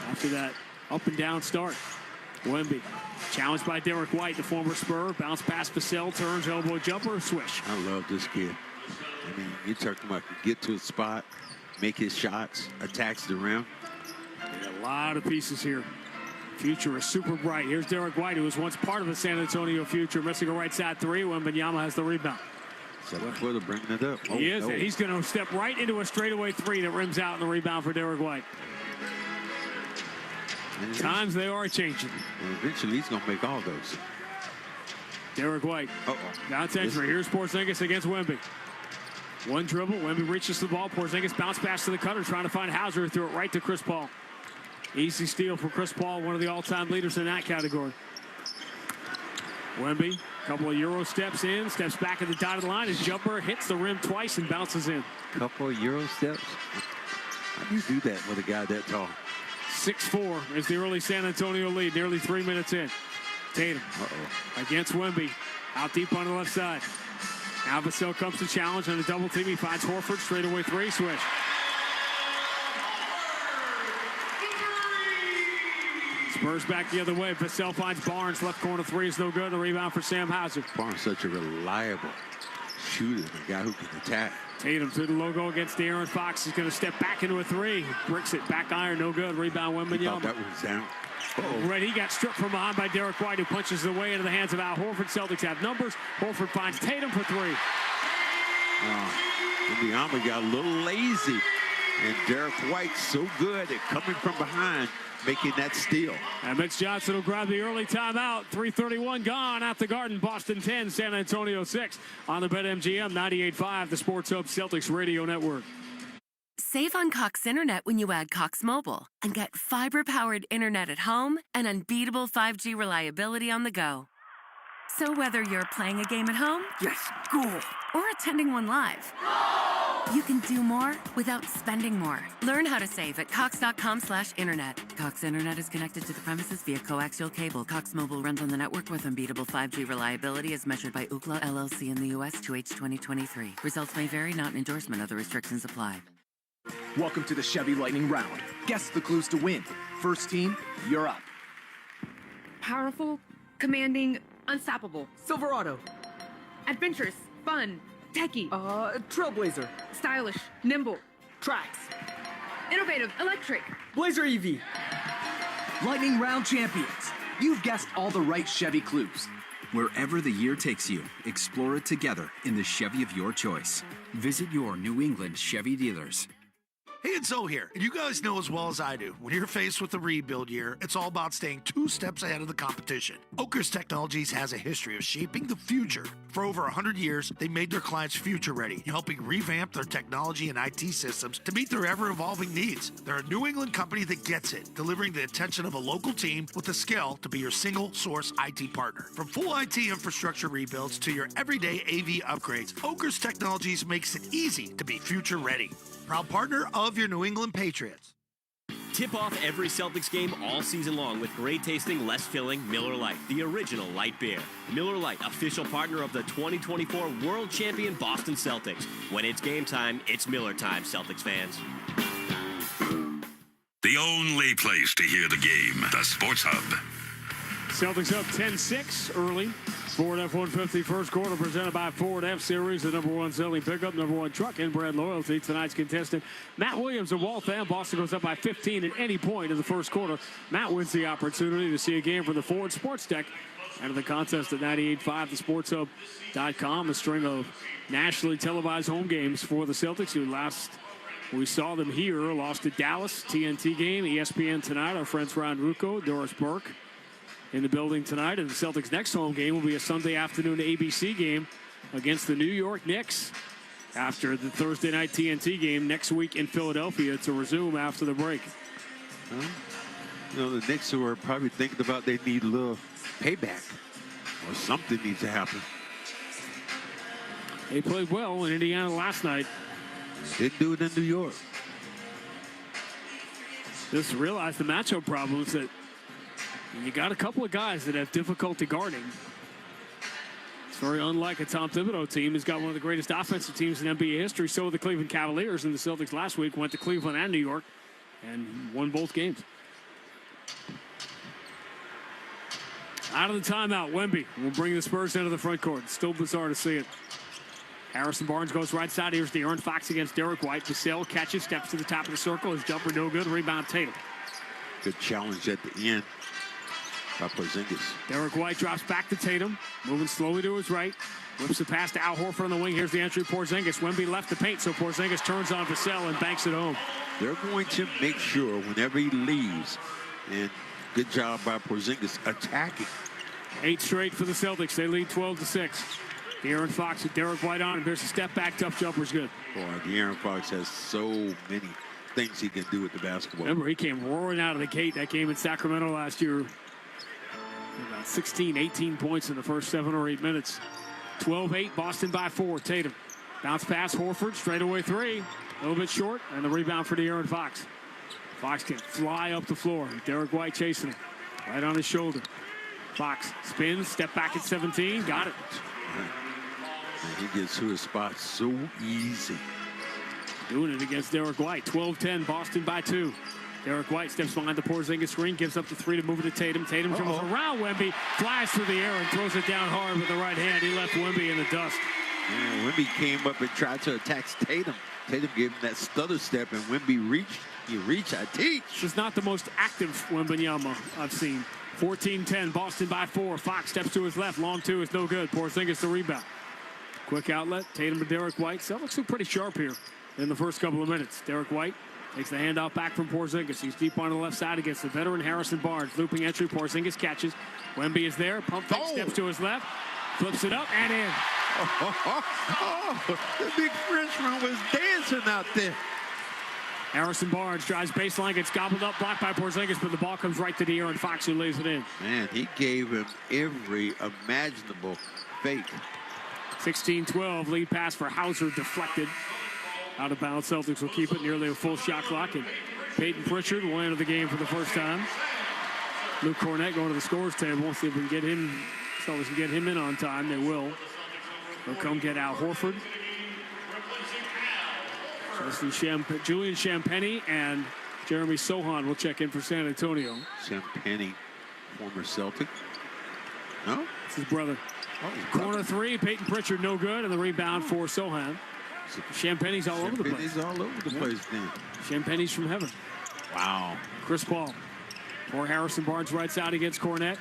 after that up-and-down start. Wemby challenged by Derek White, the former Spur. Bounce pass Vassell, turns, elbow jumper, swish. I love this kid. I mean, you're talking about get to a spot, make his shots, attacks the rim. Got a lot of pieces here. Future is super bright. Here's Derek White, who was once part of the San Antonio future, missing a right side 3. Wembanyama has the rebound. 7-footer bringing it up. He is. No. He's going to step right into a straightaway 3 that rims out in the rebound for Derek White. Times they are changing. And eventually he's going to make all those. Derek White. Bounce entry. Here's Porzingis against Wemby. One dribble. Wemby reaches the ball. Porzingis bounce pass to the cutter, trying to find Hauser. Threw it right to Chris Paul. Easy steal for Chris Paul, one of the all-time leaders in that category. Wemby, a couple of Euro steps in, steps back at the dotted line. His jumper hits the rim twice and bounces in. Couple of Euro steps? How do you do that with a guy that tall? 6-4 is the early San Antonio lead, nearly 3 minutes in. Tatum against Wemby, out deep on the left side. Now Vassell comes to challenge on a double team. He finds Horford, straightaway three, switch. Spurs back the other way. Vassell finds Barnes, left corner three is no good. A rebound for Sam Hauser. Barnes such a reliable shooter, a guy who can attack. Tatum through the logo against De'Aaron Fox. He's going to step back into a three. Bricks it, back iron, no good. Rebound, Wembanyama. That was down. Right, he got stripped from behind by Derek White, who punches it away into the hands of Al Horford. Celtics have numbers. Horford finds Tatum for three. Wembanyama got a little lazy, and Derek White so good at coming from behind, making that steal. And Mitch Johnson will grab the early timeout. 3:31 gone at the Garden. Boston 10, San Antonio 6 on the BetMGM 98.5, the Sports Hub Celtics Radio Network. Save on Cox Internet when you add Cox Mobile and get fiber-powered internet at home and unbeatable 5G reliability on the go. So whether you're playing a game at home, Yes, goal. or attending one live, you can do more without spending more. Learn how to save at cox.com/internet. Cox Internet is connected to the premises via coaxial cable. Cox Mobile runs on the network with unbeatable 5G reliability as measured by Ookla LLC in the U.S. 2H 2023. Results may vary, not an endorsement. Other restrictions apply. Welcome to the Chevy Lightning Round. Guess the clues to win. First team, you're up. Powerful, commanding, unstoppable. Silverado. Adventurous, fun, techie. Trailblazer. Stylish, nimble. Trax. Innovative, electric. Blazer EV. Lightning Round champions. You've guessed all the right Chevy clues. Wherever the year takes you, explore it together in the Chevy of your choice. Visit your New England Chevy dealers. Hey, it's Zoe here, and you guys know as well as I do, when you're faced with a rebuild year, it's all about staying 2 steps ahead of the competition. Oakers Technologies has a history of shaping the future. For over 100 years, they made their clients future ready, helping revamp their technology and IT systems to meet their ever-evolving needs. They're a New England company that gets it, delivering the attention of a local team with the skill to be your single-source IT partner. From full IT infrastructure rebuilds to your everyday AV upgrades, Oakers Technologies makes it easy to be future ready. Proud partner of your New England Patriots. Tip off every Celtics game all season long with great tasting, less filling Miller Lite, the original light beer. Miller Lite, official partner of the 2024 World Champion Boston Celtics. When it's game time, it's Miller time, Celtics fans. The only place to hear the game, the Sports Hub. Celtics up 10-6 early. Ford F-150 first quarter presented by Ford F-Series, the #1 selling pickup, #1 truck and brand loyalty. Tonight's contestant, Matt Williams of Waltham. Boston goes up by 15 at any point in the first quarter. Matt wins the opportunity to see a game from the Ford Sports Deck. Enter the contest at 98.5, thesportshub.com. A string of nationally televised home games for the Celtics, who last we saw them here, lost to Dallas, TNT game, ESPN tonight. Our friends Ron Rucco, Doris Burke in the building tonight, and the Celtics' next home game will be a Sunday afternoon ABC game against the New York Knicks after the Thursday night TNT game next week in Philadelphia to resume after the break. You know, the Knicks were probably thinking about they need a little payback or something needs to happen. They played well in Indiana last night. Didn't do it in New York. Just realized the matchup problems that you got a couple of guys that have difficulty guarding. It's very unlike a Tom Thibodeau team. He's got one of the greatest offensive teams in NBA history. So the Cleveland Cavaliers, and the Celtics last week went to Cleveland and New York and won both games. Out of the timeout, Wemby will bring the Spurs into the front court. It's still bizarre to see it. Harrison Barnes goes right side. Here's De'Aaron Fox against Derek White. Vassell catches, steps to the top of the circle. His jumper no good. Rebound Tatum. Good challenge at the end by Porzingis. Derek White drops back to Tatum, moving slowly to his right. Whips the pass to Al Horford on the wing. Here's the entry, Porzingis. Wemby left the paint, so Porzingis turns on Vassell and banks it home. They're going to make sure whenever he leaves, and good job by Porzingis attacking. 8 straight for the Celtics. They lead 12-6. De'Aaron Fox with Derek White on him. Here's a step back, tough jumper's good. Boy, De'Aaron Fox has so many things he can do with the basketball. Remember, he came roaring out of the gate that game in Sacramento last year. About 16, 18 points in the first 7 or 8 minutes. 12-8, Boston by 4. Tatum. Bounce pass, Horford, straightaway three. A little bit short, and the rebound for De'Aaron Fox. Fox can fly up the floor. Derek White chasing him. Right on his shoulder. Fox spins, step back at 17. Got it. And he gets to his spot so easy. Doing it against Derek White. 12-10, Boston by 2. Derek White steps behind the Porzingis screen, gives up the 3 to move it to Tatum. Tatum dribbles around Wemby, flies through the air and throws it down hard with the right hand. He left Wemby in the dust. And Wemby came up and tried to attack Tatum. Tatum gave him that stutter step, and Wemby reached. He reached, I teach. This is not the most active Wembanyama I've seen. 14-10, Boston by 4. Fox steps to his left. Long 2 is no good. Porzingis the rebound. Quick outlet. Tatum to Derek White. Celtics look pretty sharp here in the first couple of minutes. Derek White takes the handoff back from Porzingis. He's deep on the left side against the veteran Harrison Barnes. Looping entry. Porzingis catches. Wemby is there. Pump fake, steps to his left. Flips it up and in. The big Frenchman was dancing out there. Harrison Barnes drives baseline, gets gobbled up, blocked by Porzingis, but the ball comes right to De'Aaron Fox, who lays it in. Man, he gave him every imaginable fake. 16-12, lead pass for Hauser, deflected. Out of bounds, Celtics will keep it nearly a full shot clock, and Peyton Pritchard will enter the game for the first time. Luke Cornett going to the scores table. We'll see if we can get him, Celtics can get him in on time. They will. They'll come get Al Horford. Julian Champagnie and Jeremy Sohan will check in for San Antonio. Champagnie, former Celtic. No? It's his brother. Corner 3, Peyton Pritchard no good, and the rebound for Sohan. Champagnie's all over the place. Champagnie's all over the place then. Champagnie's from heaven. Wow. Chris Paul. For Harrison Barnes right side against Cornett.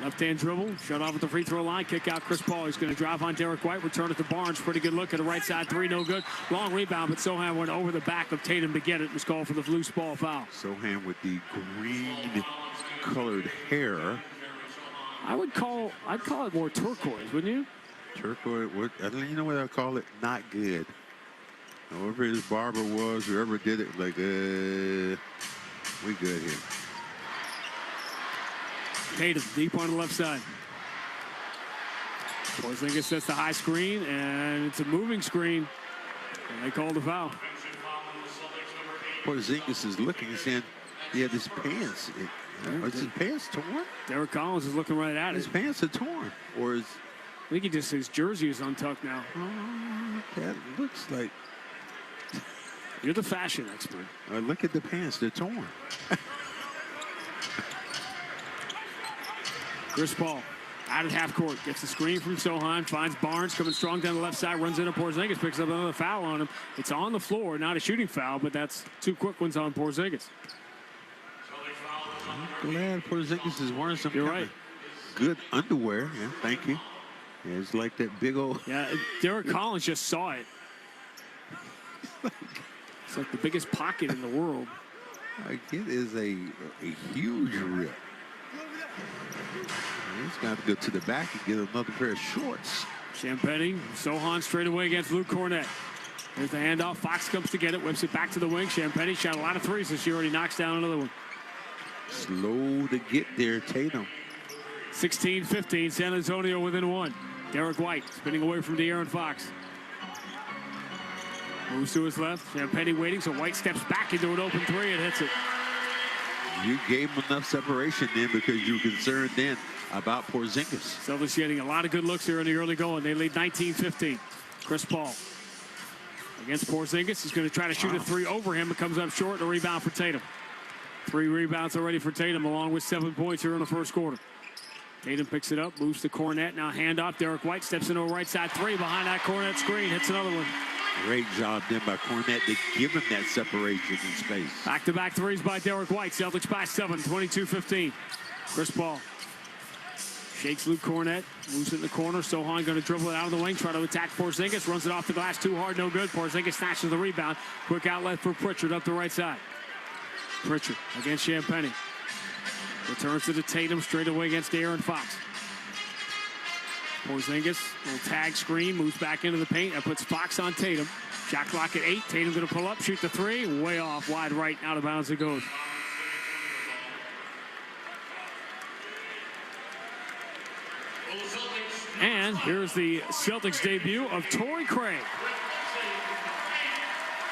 Left-hand dribble, shut off at the free throw line, kick out Chris Paul. He's going to drive on Derek White, return it to Barnes. Pretty good look at the right side, 3, no good. Long rebound, but Sohan went over the back of Tatum to get it. Was called for the loose ball foul. Sohan with the green-colored hair. I'd call it more turquoise, wouldn't you? Turquoise, you know what I call it? Not good. Whoever his barber was, whoever did it, like, we good here. Tatum deep on the left side. Porzingis sets the high screen, and it's a moving screen. And they called the foul. Porzingis is looking and saying, yeah, his pants. Is his pants torn? Derek Collins is looking right at it. His pants are torn. Or is... I think his jersey is untucked now. That looks like... You're the fashion expert. Look at the pants. They're torn. Chris Paul out at half court, gets the screen from Sohan, finds Barnes coming strong down the left side, runs into Porzingis, picks up another foul on him. It's on the floor, not a shooting foul, but that's 2 quick ones on Porzingis. I'm glad Porzingis is wearing some good underwear. Yeah, thank you. Yeah, it's like that big old... Yeah, Derek Collins just saw it. It's like the biggest pocket in the world. Like it is a huge rip. He's got to go to the back and get another pair of shorts. Champagnie, Sohan straight away against Luke Cornett. There's the handoff. Fox comes to get it, whips it back to the wing. Champagnie shot a lot of threes this year, and he knocks down another one. Slow to get there, Tatum. 16-15, San Antonio within 1. Derek White spinning away from De'Aaron Fox. Moves to his left. Champagnie waiting, so White steps back into an open 3 and hits it. You gave him enough separation then because you were concerned then about Porzingis. Celtics getting a lot of good looks here in the early going. They lead 19-15. Chris Paul against Porzingis. He's going to try to shoot a 3 over him. It comes up short. A rebound for Tatum. 3 rebounds already for Tatum, along with 7 points here in the first quarter. Tatum picks it up, moves to Cornett. Now handoff. Derek White steps into a right side 3 behind that Cornett screen. Hits another one. Great job then by Cornett to give him that separation in space. Back-to-back threes by Derek White. Celtics by 7, 22-15. Chris Paul shakes Luke Cornett, moves it in the corner. Sohan going to dribble it out of the wing, try to attack Porzingis, runs it off the glass too hard, no good. Porzingis snatches the rebound. Quick outlet for Pritchard up the right side. Pritchard against Champagnie. Returns to the Tatum straight away against De'Aaron Fox. Porzingis, little tag screen, moves back into the paint. That puts Fox on Tatum. Shot clock at 8. Tatum going to pull up, shoot the 3. Way off, wide right, out of bounds it goes. And here's the Celtics debut of Torrey Craig.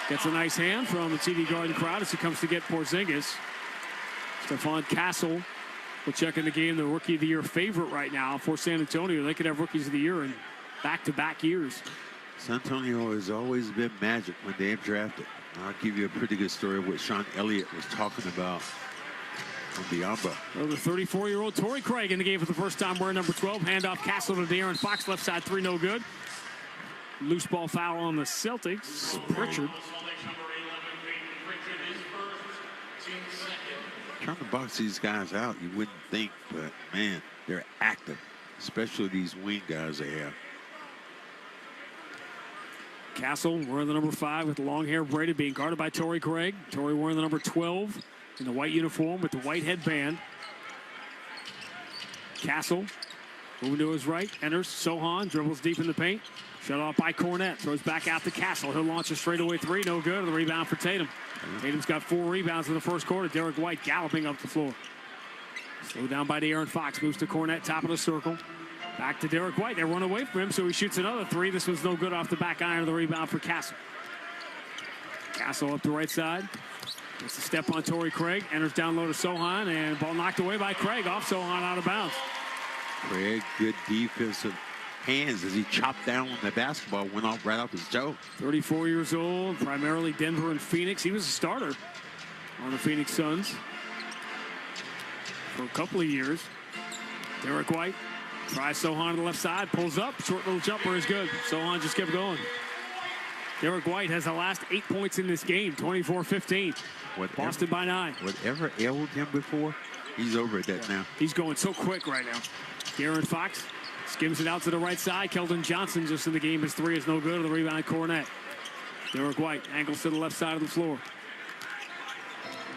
Gets a nice hand from the TD Garden crowd as he comes to get Porzingis. Stephon Castle will check in the game, the Rookie of the Year favorite right now for San Antonio. They could have Rookies of the Year in back-to-back years. San Antonio has always been magic when they've drafted. I'll give you a pretty good story of what Sean Elliott was talking about on Biamba. Well, the 34-year-old Torrey Craig in the game for the first time wearing number 12. Handoff Castle to De'Aaron Fox, left side three, no good. Loose ball foul on the Celtics. Pritchard. Trying to box these guys out, you wouldn't think, but man, they're active, especially these wing guys they have. Castle wearing the number 5 with the long hair braided, being guarded by Torrey Craig. Torrey wearing the number 12 in the white uniform with the white headband. Castle moving to his right, enters. Sohan dribbles deep in the paint. Shut off by Cornette. Throws back out to Castle. He'll launch a straightaway three. No good. The rebound for Tatum. Tatum's got 4 rebounds in the first quarter. Derek White galloping up the floor. Slowed down by De'Aaron Fox. Moves to Cornette, top of the circle. Back to Derek White. They run away from him, so he shoots another three. This one's no good off the back iron of the rebound for Castle. Castle up the right side. Gets a step on Torrey Craig. Enters down low to Sohan, and ball knocked away by Craig. Off Sohan, out of bounds. Craig, good defensive hands as he chopped down when the basketball went off right off his toe. 34 years old, primarily Denver and Phoenix. He was a starter on the Phoenix Suns for a couple of years. Derek White tries Sohan to the left side, pulls up, short little jumper is good. Sohan just kept going. Derek White has the last 8 points in this game, 24-15. Boston by 9. Whatever ailed him before, he's over at that now. He's going so quick right now. De'Aaron Fox skims it out to the right side. Keldon Johnson just in the game. His three is no good. The rebound, Cornette. Derek White angles to the left side of the floor.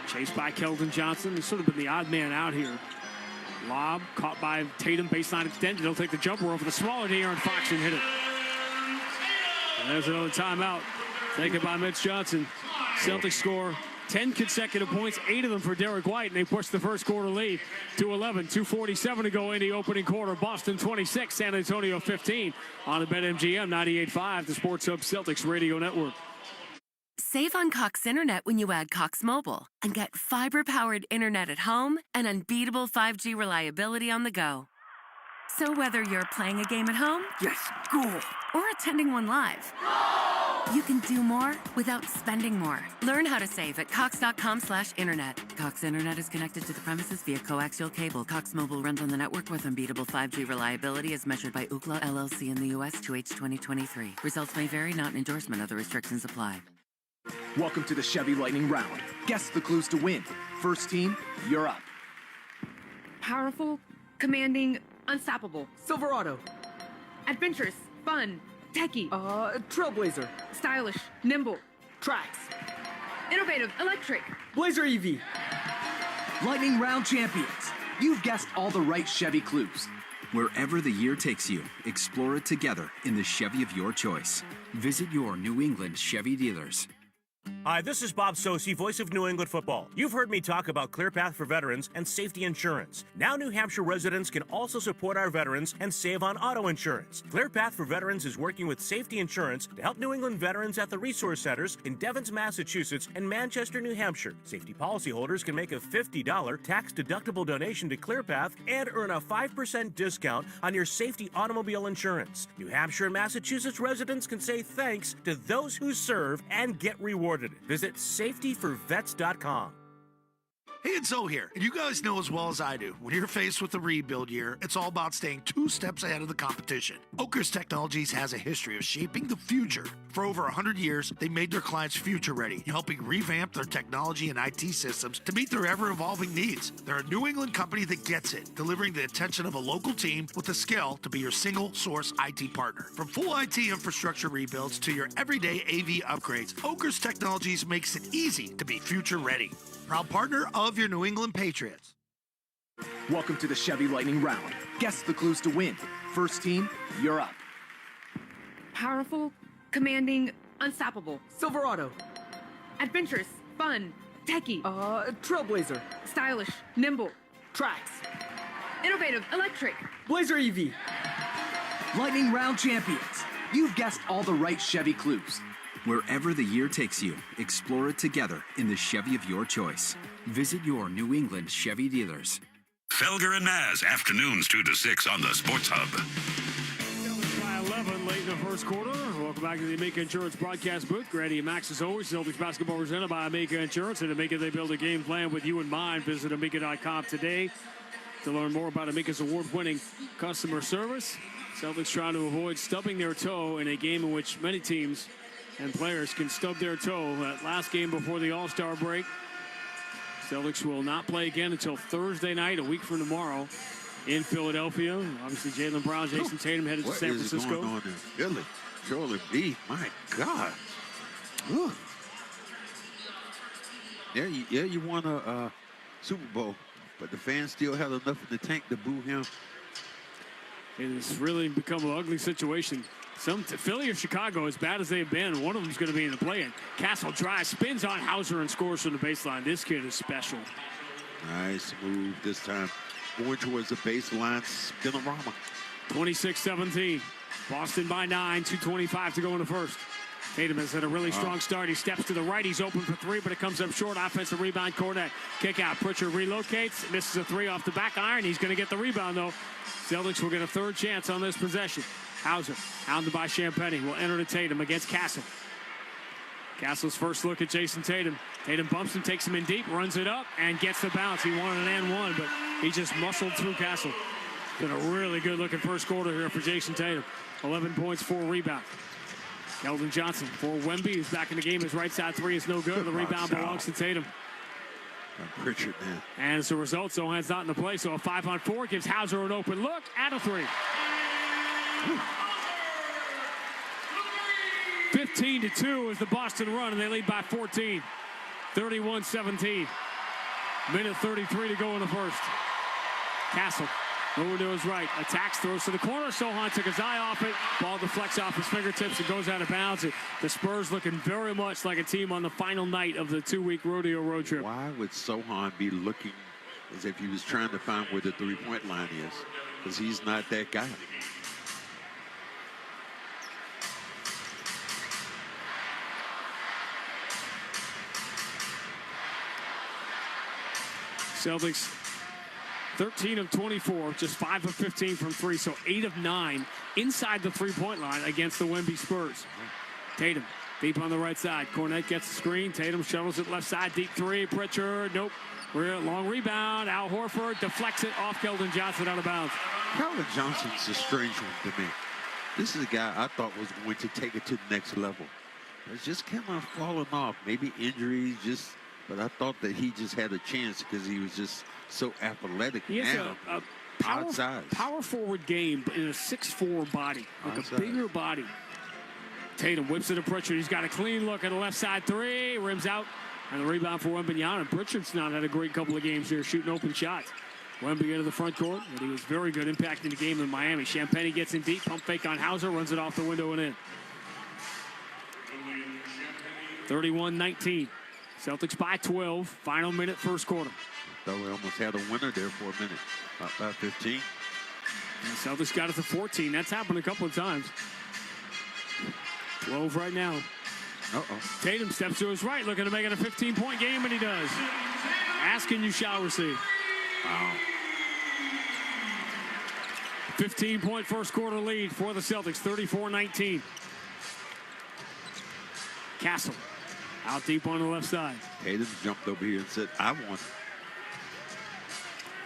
Chased by Keldon Johnson. He's sort of been the odd man out here. Lob caught by Tatum, baseline extended. He'll take the jumper over the smaller De'Aaron Fox and hit it. And there's another timeout taken by Mitch Johnson. Celtics score 10 consecutive points, 8 of them for Derek White, and they push the first quarter lead to 11. 2:47 to go in the opening quarter. Boston 26, San Antonio 15 on the BetMGM 98.5, the Sports Hub Celtics Radio Network. Save on Cox Internet when you add Cox Mobile and get fiber-powered internet at home and unbeatable 5G reliability on the go. So whether you're playing a game at home, yes, cool, or attending one live, you can do more without spending more. Learn how to save at cox.com/internet. Cox Internet is connected to the premises via coaxial cable. Cox Mobile runs on the network with unbeatable 5G reliability as measured by Ookla LLC in the U.S. 2H 2023. Results may vary, not an endorsement. Other restrictions apply. Welcome to the Chevy Lightning Round. Guess the clues to win. First team, you're up. Powerful, commanding, unstoppable. Silverado. Adventurous, fun, techie. Trailblazer. Stylish, nimble. Trax. Innovative, electric. Blazer EV. Lightning Round champions. You've guessed all the right Chevy clues. Wherever the year takes you, explore it together in the Chevy of your choice. Visit your New England Chevy dealers. Hi, this is Bob Sosi, voice of New England football. You've heard me talk about ClearPath for veterans and safety insurance. Now New Hampshire residents can also support our veterans and save on auto insurance. ClearPath for Veterans is working with safety insurance to help New England veterans at the resource centers in Devens, Massachusetts and Manchester, New Hampshire. Safety policyholders can make a $50 tax-deductible donation to ClearPath and earn a 5% discount on your safety automobile insurance. New Hampshire and Massachusetts residents can say thanks to those who serve and get rewarded. Visit safetyforvets.com. Hey, it's Zoe here, and you guys know as well as I do, when you're faced with a rebuild year, it's all about staying 2 steps ahead of the competition. Oakers Technologies has a history of shaping the future. For over 100 years, they made their clients future ready, helping revamp their technology and IT systems to meet their ever-evolving needs. They're a New England company that gets it, delivering the attention of a local team with the skill to be your single-source IT partner. From full IT infrastructure rebuilds to your everyday AV upgrades, Oakers Technologies makes it easy to be future ready. Proud partner of your New England Patriots. Welcome to the Chevy Lightning Round. Guess the clues to win. First team, you're up. Powerful, commanding, unstoppable. Silverado. Adventurous, fun, techie. Trailblazer. Stylish, nimble. Trax. Innovative, electric. Blazer EV. Lightning Round champions. You've guessed all the right Chevy clues. Wherever the year takes you, explore it together in the Chevy of your choice. Visit your New England Chevy dealers. Felger and Maz, afternoons 2 to 6 on the Sports Hub. By 11 late in the first quarter. Welcome back to the Amica Insurance broadcast booth. Grady and Max, as always. Celtics basketball presented by Amica Insurance. And Amica, they build a game plan with you in mind. Visit Amica.com today to learn more about Amica's award-winning customer service. Celtics trying to avoid stubbing their toe in a game in which many teams and players can stub their toe. That last game before the All-Star break. Celtics will not play again until Thursday night, a week from tomorrow, in Philadelphia. Obviously, Jaylen Brown, Jason Tatum headed to San Francisco. What is going on in Philly? Surely B, my God. Ooh. Yeah, you won a Super Bowl, but the fans still had enough in the tank to boo him. It has really become an ugly situation. Philly or Chicago, as bad as they've been, one of them is going to be in the play-in. Castle drives, spins on Hauser, and scores from the baseline. This kid is special. Nice move this time. Going towards the baseline, spinorama. 26-17. Boston by 9, 2:25 to go in the first. Tatum has had a really strong start. He steps to the right. He's open for three, but it comes up short. Offensive rebound, Cornet. Kick out. Pritchard relocates. Misses a three off the back iron. He's going to get the rebound, though. Celtics will get a third chance on this possession. Hauser, hounded by Champagnie, will enter to Tatum against Castle. Castle's first look at Jason Tatum. Tatum bumps him, takes him in deep, runs it up, and gets the bounce. He wanted an and one, but he just muscled through Castle. Been a really good-looking first quarter here for Jason Tatum. 11 points, 4 rebounds. Keldon Johnson for Wemby, who's back in the game. His right side three is no good. The rebound belongs to Tatum. Pritchard, man. And as a result, Sohan's not in the play, so a 5-on-4 gives Hauser an open look at a three. 15-2 is the Boston run, and they lead by 14. 31-17. Minute 33 to go in the first. Castle over to his right. Attacks, throws to the corner. Sohan took his eye off it. Ball deflects off his fingertips and goes out of bounds. The Spurs looking very much like a team on the final night of the 2-week rodeo road trip. Why would Sohan be looking as if he was trying to find where the three-point line is? Because he's not that guy. Celtics 13 of 24, just 5 of 15 from three, so 8 of 9 inside the three-point line against the Wemby Spurs. Tatum deep on the right side. Cornet gets the screen. Tatum shovels it left side, deep three. Pritchard, nope. Long rebound. Al Horford deflects it off Keldon Johnson out of bounds. Keldon Johnson's a strange one to me. This is a guy I thought was going to take it to the next level. It's just kind of falling off. Maybe injuries, but I thought that he just had a chance because he was just so athletic. He has a power forward game in a 6'4" body, like a bigger body. Tatum whips it to Pritchard. He's got a clean look at the left side three. Rims out. And the rebound for Wembanyama. Pritchard's not had a great couple of games here shooting open shots. Wemby into the front court, and he was very good impacting the game in Miami. Champagnie gets in deep. Pump fake on Hauser. Runs it off the window and in. 31-19. Celtics by 12. Final minute, first quarter. Thought we almost had a winner there for a minute. About 15. And Celtics got it to 14. That's happened a couple of times. 12 right now. Tatum steps to his right, looking to make it a 15-point game, and he does. Asking you shall receive. Wow. 15-point first quarter lead for the Celtics, 34-19. Castle out deep on the left side. Tatum jumped over here and said, I want it.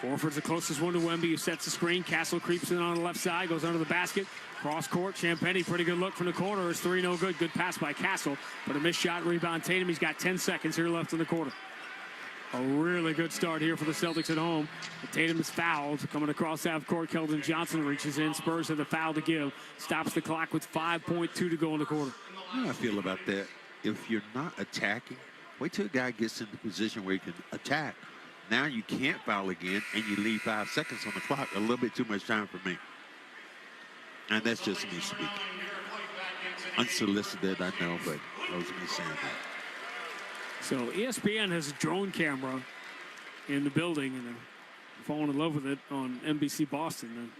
Horford's the closest one to Wemby, who sets the screen. Castle creeps in on the left side, goes under the basket. Cross court, Champagnie, pretty good look from the corner. His three no good. Good pass by Castle, but a missed shot, rebound Tatum. He's got 10 seconds here left in the quarter. A really good start here for the Celtics at home. But Tatum is fouled. Coming across half court, Keldon Johnson reaches in. Spurs have the foul to give. Stops the clock with 5.2 to go in the quarter. How do I feel about that? If you're not attacking, wait till a guy gets into position where he can attack. Now you can't foul again, and you leave 5 seconds on the clock. A little bit too much time for me. And that's just me speaking. Unsolicited, I know, but that was me saying that. So ESPN has a drone camera in the building, and they're falling in love with it on NBC Boston.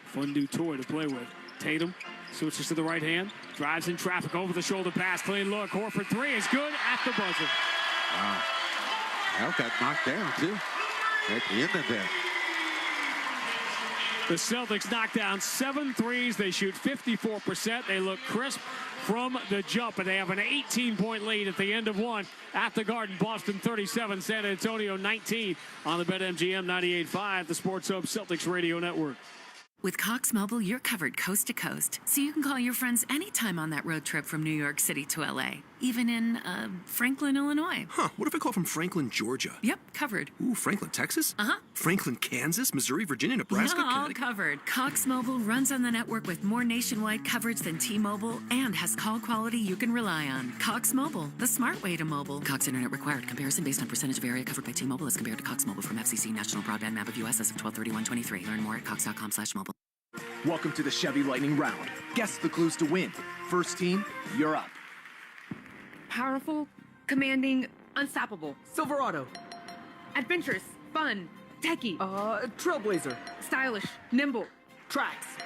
A fun new toy to play with. Tatum switches to the right hand. Drives in traffic, over the shoulder pass, clean look. Horford three is good at the buzzer. Wow. Al got knocked down, too, at the end of that. The Celtics knock down 7 threes. They shoot 54%. They look crisp from the jump, and they have an 18-point lead at the end of one at the Garden. Boston 37, San Antonio 19 on the BetMGM 98.5, the Sports Hub Celtics Radio Network. With Cox Mobile, you're covered coast to coast, so you can call your friends anytime on that road trip from New York City to L.A., even in, Franklin, Illinois. Huh, what if I call from Franklin, Georgia? Yep, covered. Ooh, Franklin, Texas? Uh-huh. Franklin, Kansas, Missouri, Virginia, Nebraska, all Connecticut. covered. Cox Mobile runs on the network with more nationwide coverage than T-Mobile and has call quality you can rely on. Cox Mobile, the smart way to mobile. Cox Internet required. Comparison based on percentage of area covered by T-Mobile as compared to Cox Mobile from FCC National Broadband Map of U.S. as of 12/31/23. Learn more at cox.com/mobile. Welcome to the Chevy Lightning Round. Guess the clues to win. First team, you're up. Powerful, commanding, unstoppable. Silverado. Adventurous, fun, techie. Trailblazer. Stylish, nimble. Trax.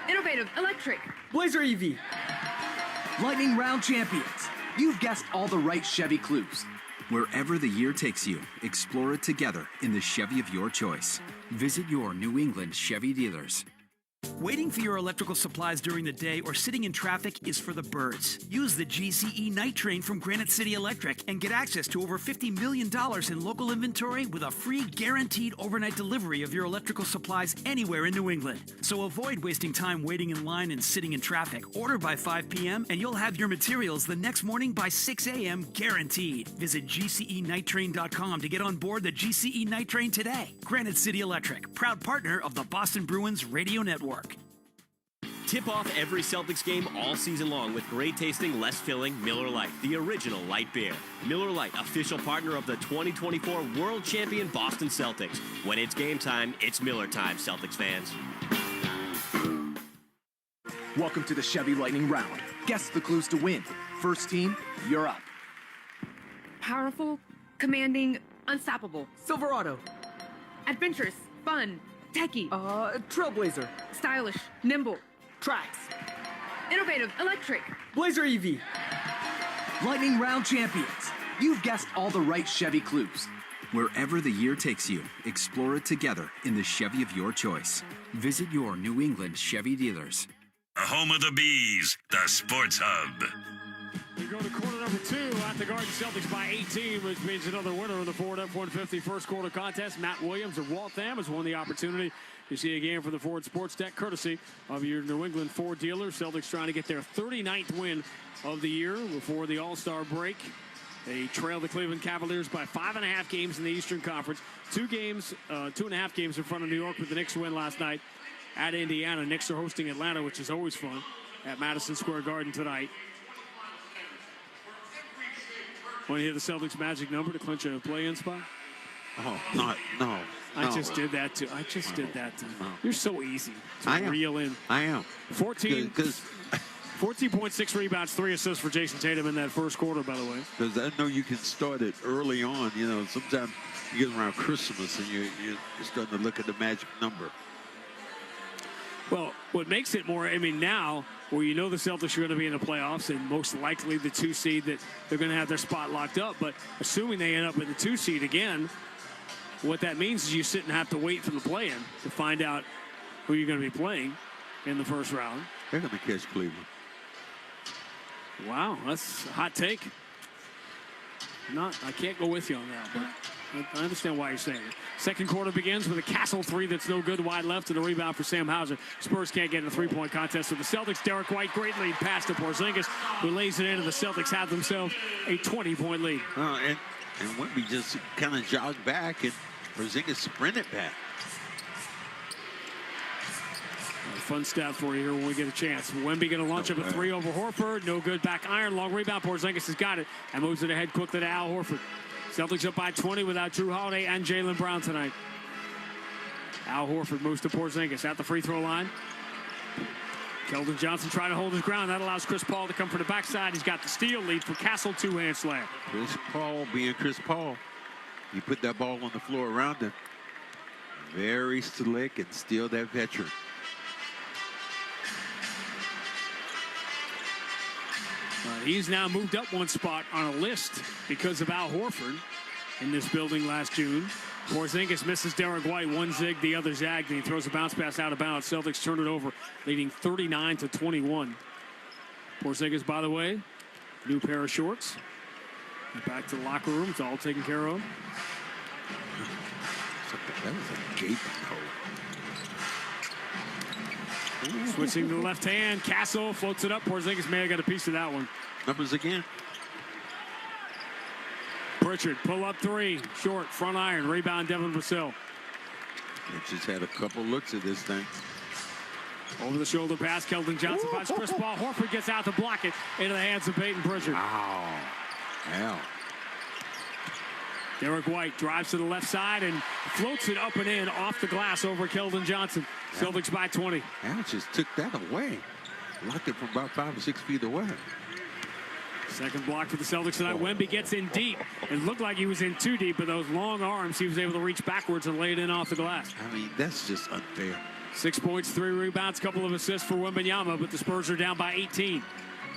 Innovative, electric. Blazer EV. Lightning Round champions. You've guessed all the right Chevy clues. Wherever the year takes you, explore it together in the Chevy of your choice. Visit your New England Chevy dealers. Waiting for your electrical supplies during the day or sitting in traffic is for the birds. Use the GCE Night Train from Granite City Electric and get access to over $50 million in local inventory with a free guaranteed overnight delivery of your electrical supplies anywhere in New England. So avoid wasting time waiting in line and sitting in traffic. Order by 5 p.m. and you'll have your materials the next morning by 6 a.m. guaranteed. Visit GCENightTrain.com to get on board the GCE Night Train today. Granite City Electric, proud partner of the Boston Bruins Radio Network. Tip off every Celtics game all season long with great tasting, less filling Miller Lite, the original light beer. Miller Lite, official partner of the 2024 World Champion Boston Celtics. When it's game time, it's Miller time, Celtics fans. Welcome to the Chevy Lightning Round. Guess the clues to win. First team, you're up. Powerful, commanding, unstoppable. Silverado. Adventurous, fun, techie. Trailblazer. Stylish, nimble. Trax. Innovative, electric. Blazer EV. Lightning Round champions. You've guessed all the right Chevy clues. Wherever the year takes you, explore it together in the Chevy of your choice. Visit your New England Chevy dealers. The home of the Bees, the Sports Hub. We go to quarter number 2 at the Garden. Celtics by 18, which means another winner in the Ford F-150 first quarter contest. Matt Williams of Waltham has won the opportunity to see a game for the Ford Sports Tech, courtesy of your New England Ford dealer. Celtics trying to get their 39th win of the year before the All-Star break. They trail the Cleveland Cavaliers by 5.5 games in the Eastern Conference. 2.5 games in front of New York with the Knicks win last night at Indiana. Knicks are hosting Atlanta, which is always fun, at Madison Square Garden tonight. Want to hear the Celtics magic number to clinch a play-in spot? Oh, no. I just did that too. No. You're so easy to reel in. I am. 14.6 rebounds, 3 assists for Jason Tatum in that first quarter, by the way. Because I know you can start it early on. You know, sometimes you get around Christmas and you're starting to look at the magic number. Well, what makes it more, now, where you know the Celtics are going to be in the playoffs and most likely the 2 seed, that they're going to have their spot locked up. But assuming they end up with the 2 seed again, what that means is you sit and have to wait for the play-in to find out who you're going to be playing in the first round. They're going to catch Cleveland. Wow, that's a hot take. I can't go with you on that, but I understand why you're saying it. Second quarter begins with a Castle 3 that's no good, wide left, and a rebound for Sam Hauser. Spurs can't get in a three-point contest with the Celtics. Derek White, great lead pass to Porzingis, who lays it in, and the Celtics have themselves a 20-point lead. And Wemby just kind of jogged back, and Porzingis sprinted back. A fun stat for you here when we get a chance. Wemby going to launch up a 3 over Horford. No good, back iron, long rebound. Porzingis has got it and moves it ahead quickly to Al Horford. Celtics up by 20 without Drew Holiday and Jaylen Brown tonight. Al Horford moves to Porzingis at the free throw line. Keldon Johnson trying to hold his ground. That allows Chris Paul to come from the backside. He's got the steal, lead for Castle, 2-hand slam. Chris Paul being Chris Paul. You put that ball on the floor around him. Very slick and still that veteran. He's now moved up one spot on a list because of Al Horford in this building last June. Porzingis misses Derek White. One zig, the other zagged, and he throws a bounce pass out of bounds. Celtics turn it over, leading 39-21. Porzingis, by the way, new pair of shorts. Back to the locker room. It's all taken care of. That was a gaping hole. Switching to the left hand. Castle floats it up. Porzingis may have got a piece of that one. Numbers again. Pritchard, pull up three. Short, front iron. Rebound, Devin Vassell. They just had a couple looks at this thing. Over the shoulder pass. Keldon Johnson finds Chris Paul. Horford gets out to block it into the hands of Peyton Pritchard. Wow. Wow. Derek White drives to the left side and floats it up and in off the glass over Keldon Johnson. Celtics by 20. Al just took that away. Locked it from about 5 or 6 feet away. Second block for the Celtics tonight. Wemby gets in deep. It looked like he was in too deep, but those long arms, he was able to reach backwards and lay it in off the glass. I mean, that's just unfair. 6 points, 3 rebounds, couple of assists for Wembanyama, but the Spurs are down by 18.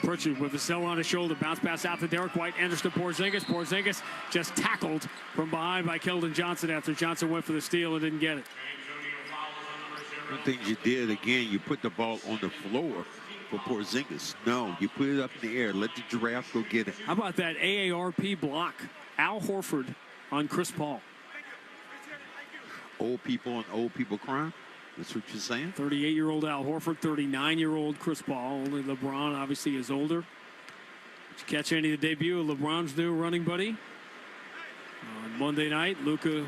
Pritchard with Vassell on his shoulder. Bounce pass out to Derek White. Enters to Porzingis. Porzingis just tackled from behind by Keldon Johnson after Johnson went for the steal and didn't get it. One thing you did, again, you put the ball on the floor for Porzingis. No, you put it up in the air. Let the giraffe go get it. How about that AARP block? Al Horford on Chris Paul. Old people and old people crying? That's what you're saying? 38-year-old Al Horford, 39-year-old Chris Paul. Only LeBron obviously is older. Did you catch any of the debut of LeBron's new running buddy? On Monday night, Luka's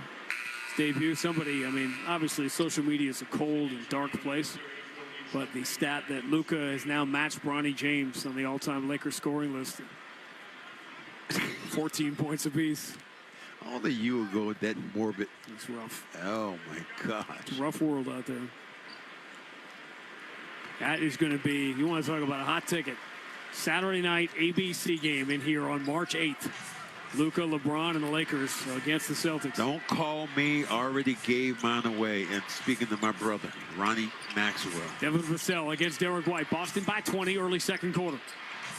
debut. Somebody, I mean, obviously social media is a cold and dark place. But the stat that Luka has now matched Bronny James on the all-time Lakers scoring list. 14 points apiece. Only you will go with that morbid. It's rough. Oh, my gosh. It's a rough world out there. That is going to be, you want to talk about a hot ticket. Saturday night ABC game in here on March 8th. Luka, LeBron, and the Lakers against the Celtics. Don't call me. Already gave mine away. And speaking to my brother, Ronnie Maxwell. Devin Vassell against Derek White. Boston by 20, early second quarter.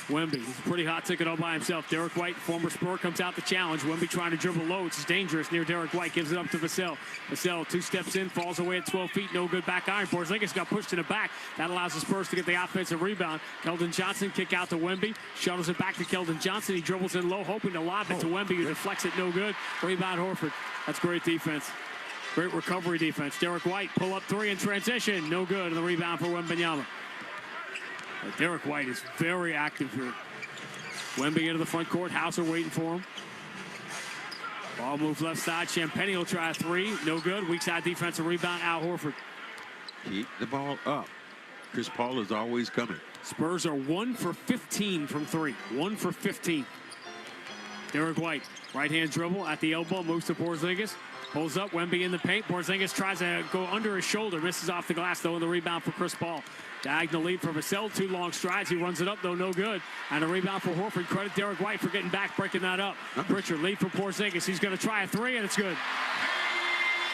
Wemby, he's a pretty hot ticket all by himself. Derek White, former Spur, comes out to challenge. Wemby trying to dribble low. It's dangerous near Derek White. Gives it up to Vassell. Vassell 2 steps in, falls away at 12 feet. No good back iron. Porzingis got pushed in the back. That allows the Spurs to get the offensive rebound. Keldon Johnson kick out to Wemby. Shuttles it back to Keldon Johnson. He dribbles in low, hoping to lob it to Wemby, who deflects it. No good. Rebound Horford. That's great defense. Great recovery defense. Derek White, pull up 3 in transition. No good. And the rebound for Wembanyama. Derek White is very active here. Wemby into the front court. Hauser waiting for him. Ball moves left side. Champagnie will try a 3. No good. Weak side defensive rebound. Al Horford. Keep the ball up. Chris Paul is always coming. Spurs are 1 for 15 from 3. 1 for 15. Derek White. Right hand dribble at the elbow. Moves to Porzingis. Pulls up. Wemby in the paint. Porzingis tries to go under his shoulder. Misses off the glass, though, in the rebound for Chris Paul. Diagonal lead for Vassell. 2 long strides. He runs it up, though, no good. And a rebound for Horford. Credit Derek White for getting back, breaking that up. Pritchard lead for Porzingis. He's going to try a 3, and it's good.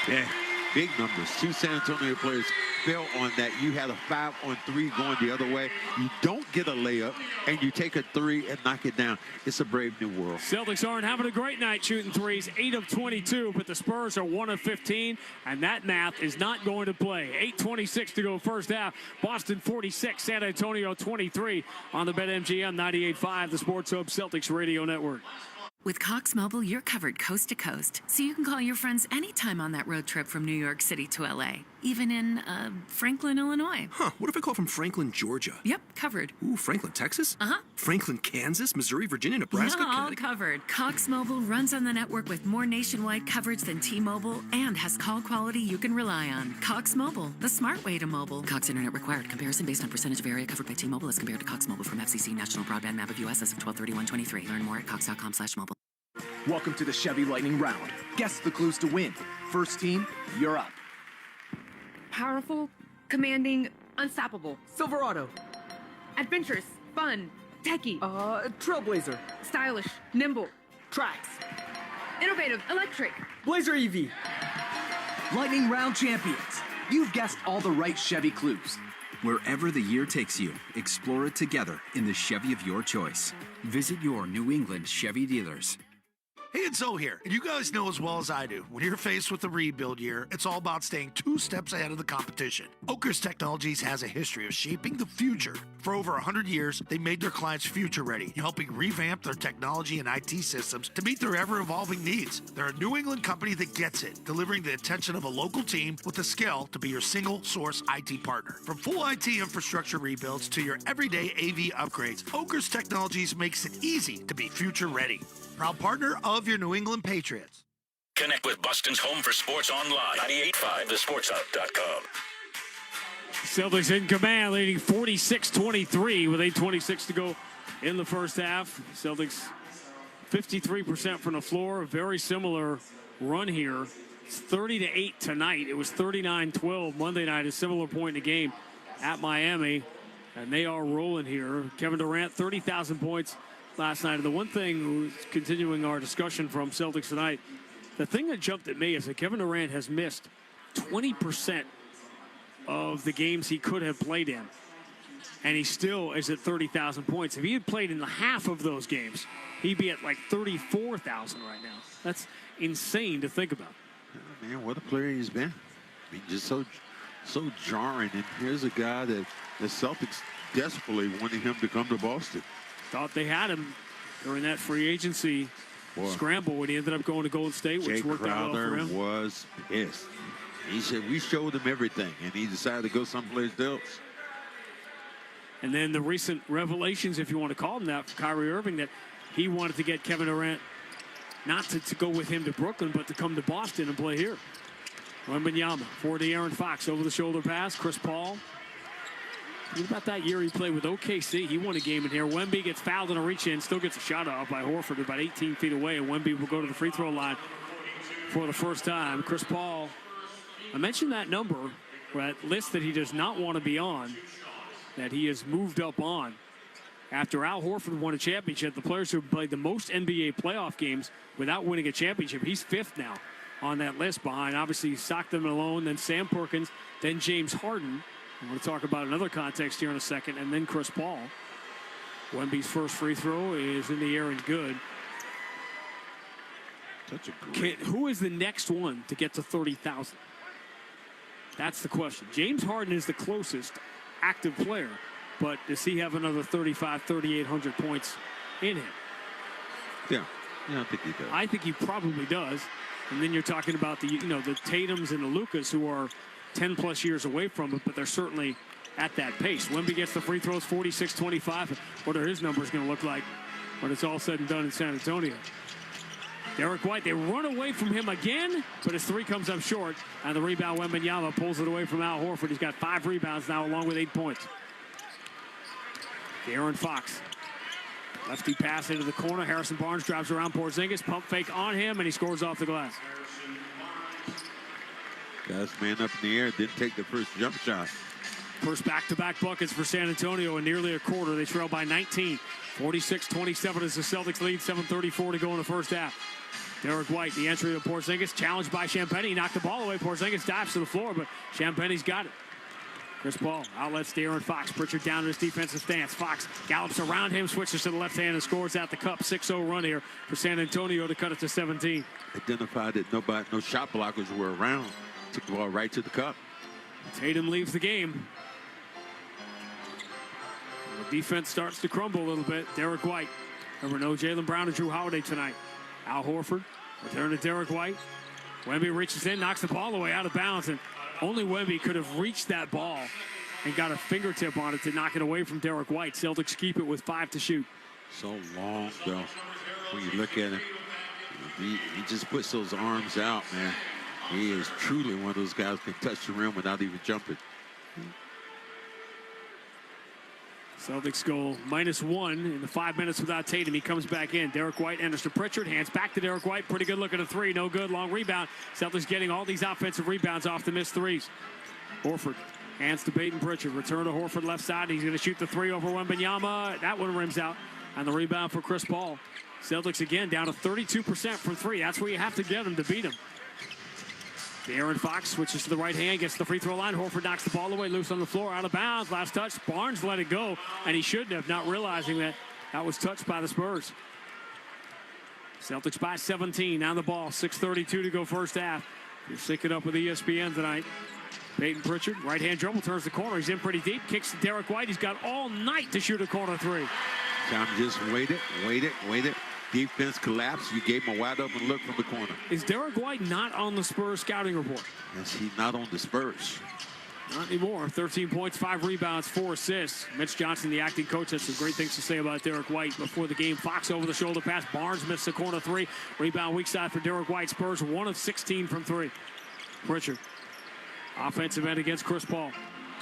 Yeah, big numbers. 2 San Antonio players fell on that. You had a 5-on-3 going the other way. You don't get a layup, and you take a 3 and knock it down. It's a brave new world. Celtics aren't having a great night shooting threes. 8 of 22, but the Spurs are 1 of 15, and that math is not going to play. 8:26 to go first half. Boston 46, San Antonio 23 on the BetMGM 98.5, the Sports Hub Celtics Radio Network. With Cox Mobile, you're covered coast to coast, so you can call your friends anytime on that road trip from New York City to L.A., even in, Franklin, Illinois. Huh, what if I call from Franklin, Georgia? Yep, covered. Ooh, Franklin, Texas? Uh-huh. Franklin, Kansas, Missouri, Virginia, Nebraska, all Connecticut. covered. Cox Mobile runs on the network with more nationwide coverage than T-Mobile and has call quality you can rely on. Cox Mobile, the smart way to mobile. Cox Internet required. Comparison based on percentage of area covered by T-Mobile as compared to Cox Mobile from FCC National Broadband Map of U.S. as of 12/31/23. Learn more at cox.com/mobile. Welcome to the Chevy Lightning Round. Guess the clues to win. First team, you're up. Powerful, commanding, unstoppable. Silverado. Adventurous, fun, techie. Trailblazer. Stylish, nimble. Trax. Innovative, electric. Blazer EV. Lightning Round champions. You've guessed all the right Chevy clues. Wherever the year takes you, explore it together in the Chevy of your choice. Visit your New England Chevy dealers. Hey, it's Zoe here, and you guys know as well as I do, when you're faced with a rebuild year, it's all about staying 2 steps ahead of the competition. Oakers Technologies has a history of shaping the future. For over 100 years, they made their clients future ready, helping revamp their technology and IT systems to meet their ever-evolving needs. They're a New England company that gets it, delivering the attention of a local team with the skill to be your single-source IT partner. From full IT infrastructure rebuilds to your everyday AV upgrades, Oakers Technologies makes it easy to be future ready. Proud partner of your New England Patriots. Connect with Boston's home for sports online. 98.5 thesportshub.com. Celtics in command, leading 46-23 with 8:26 to go in the first half. Celtics 53% from the floor. A very similar run here. It's 30-8 tonight. It was 39-12 Monday night, a similar point in the game at Miami. And they are rolling here. Kevin Durant, 30,000 points last night. And the one thing, continuing our discussion from Celtics tonight, the thing that jumped at me is that Kevin Durant has missed 20% of the games he could have played in. And he still is at 30,000 points. If he had played in half of those games, he'd be at like 34,000 right now. That's insane to think about. Man, what a player he's been. I mean, just so jarring. And here's a guy that the Celtics desperately wanted him to come to Boston. Thought they had him during that free agency scramble when he ended up going to Golden State, which worked out well for him. Crowder was pissed. He said, we showed him everything, and he decided to go someplace else. And then the recent revelations, if you want to call them that, from Kyrie Irving, that he wanted to get Kevin Durant not to go with him to Brooklyn, but to come to Boston and play here. Wembanyama for De'Aaron Fox, over-the-shoulder pass. Chris Paul. What about that year he played with OKC? He won a game in here. Wemby gets fouled in a reach-in, still gets a shot off by Horford about 18 feet away, and Wemby will go to the free throw line for the first time. Chris Paul, I mentioned that number, that list that he does not want to be on, that he has moved up on. After Al Horford won a championship, the players who have played the most NBA playoff games without winning a championship, he's 5th now on that list, behind obviously Stockton Malone, then Sam Perkins, then James Harden. I want to talk about another context here in a second, and then Chris Paul. Wemby's first free throw is in the air and good. Who is the next one to get to 30,000? That's the question. James Harden is the closest active player, but does he have another 3,800 points in him? Yeah, I think he does. I think he probably does. And then you're talking about the Tatums and the Lucas, who are 10-plus years away from it, but they're certainly at that pace. Wemby gets the free throws, 46-25. What are his numbers going to look like when it's all said and done in San Antonio? Derek White, they run away from him again, but his three comes up short. And the rebound, Wembanyama pulls it away from Al Horford. He's got 5 rebounds now, along with 8 points. De'Aaron Fox. Lefty pass into the corner. Harrison Barnes drives around Porzingis. Pump fake on him, and he scores off the glass. Guys, man up in the air, didn't take the first jump shot. First back-to-back buckets for San Antonio in nearly a quarter. They trail by 19. 46-27 as the Celtics lead. 7:34 to go in the first half. Derek White, the entry of Porzingis, challenged by Champagnie. He knocked the ball away. Porzingis dives to the floor, but Champagnie's got it. Chris Paul outlets De'Aaron Fox. Pritchard down in his defensive stance. Fox gallops around him, switches to the left hand, and scores at the cup. 6-0 run here for San Antonio to cut it to 17. Identified that no shot blockers were around. Took the ball right to the cup. Tatum leaves the game. The defense starts to crumble a little bit. Derek White. Remember, no Jaylen Brown and Drew Holiday tonight. Al Horford, return to Derek White. Wemby reaches in, knocks the ball away out of bounds, and only Wemby could have reached that ball and got a fingertip on it to knock it away from Derek White. Celtics keep it with 5 to shoot. So long, though. When you look at him, he just puts those arms out, man. He is truly one of those guys who can touch the rim without even jumping. Celtics go -1 in the 5 minutes without Tatum. He comes back in. Derek White enters to Pritchard. Hands back to Derek White. Pretty good look at a three. No good. Long rebound. Celtics getting all these offensive rebounds off the missed threes. Horford hands to Peyton Pritchard. Return to Horford left side. He's going to shoot the three over Wembanyama. That one rims out. And the rebound for Chris Paul. Celtics again down to 32% from 3. That's where you have to get them to beat them. De'Aaron Fox switches to the right hand, gets to the free throw line. Horford knocks the ball away, loose on the floor, out of bounds. Last touch, Barnes let it go, and he shouldn't have, not realizing that that was touched by the Spurs. Celtics by 17, on the ball, 6:32 to go first half. You're syncing up with ESPN tonight. Peyton Pritchard, right-hand dribble, turns the corner. He's in pretty deep, kicks to Derek White. He's got all night to shoot a corner three. Tom just waited. Defense collapsed. You gave him a wide-open look from the corner. Is Derek White not on the Spurs scouting report? Yes, he's not on the Spurs. Not anymore. 13 points, 5 rebounds, 4 assists. Mitch Johnson, the acting coach, has some great things to say about Derek White before the game. Fox over the shoulder pass. Barnes missed the corner three. Rebound weak side for Derek White. Spurs 1 of 16 from 3. Pritchard. Offensive end against Chris Paul.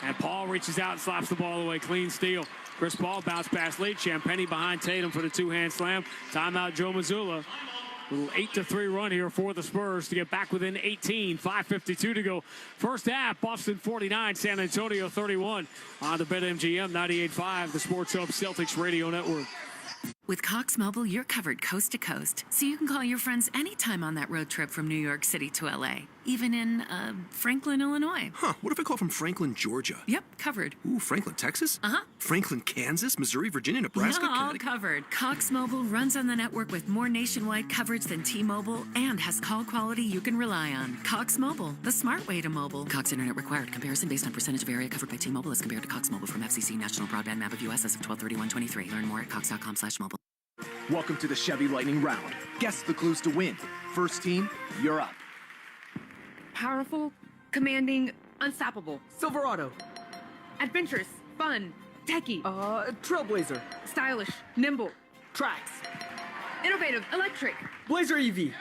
And Paul reaches out and slaps the ball away. Clean steal. Chris Paul bounce pass late. Champagnie behind Tatum for the two-hand slam. Timeout Joe Mazzulla. Little 8-3 run here for the Spurs to get back within 18. 5:52 to go. First half, Boston 49, San Antonio 31. On the BetMGM 98.5, the Sports Hub Celtics Radio Network. With Cox Mobile, you're covered coast to coast, so you can call your friends anytime on that road trip from New York City to L.A., even in, Franklin, Illinois. Huh, what if I call from Franklin, Georgia? Yep, covered. Ooh, Franklin, Texas? Uh-huh. Franklin, Kansas, Missouri, Virginia, Nebraska, all Connecticut? covered. Cox Mobile runs on the network with more nationwide coverage than T-Mobile and has call quality you can rely on. Cox Mobile, the smart way to mobile. Cox Internet required. Comparison based on percentage of area covered by T-Mobile as compared to Cox Mobile from FCC National Broadband Map of U.S. as of 12/31/23. Learn more at cox.com/mobile. Welcome to the Chevy Lightning Round. Guess the clues to win. First team, you're up. Powerful, commanding, unstoppable. Silverado. Adventurous, fun, techie. Trailblazer. Stylish, nimble. Tracks. Innovative, electric. Blazer EV.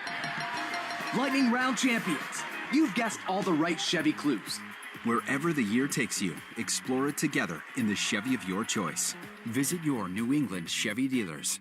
Lightning Round champions. You've guessed all the right Chevy clues. Wherever the year takes you, explore it together in the Chevy of your choice. Visit your New England Chevy dealers.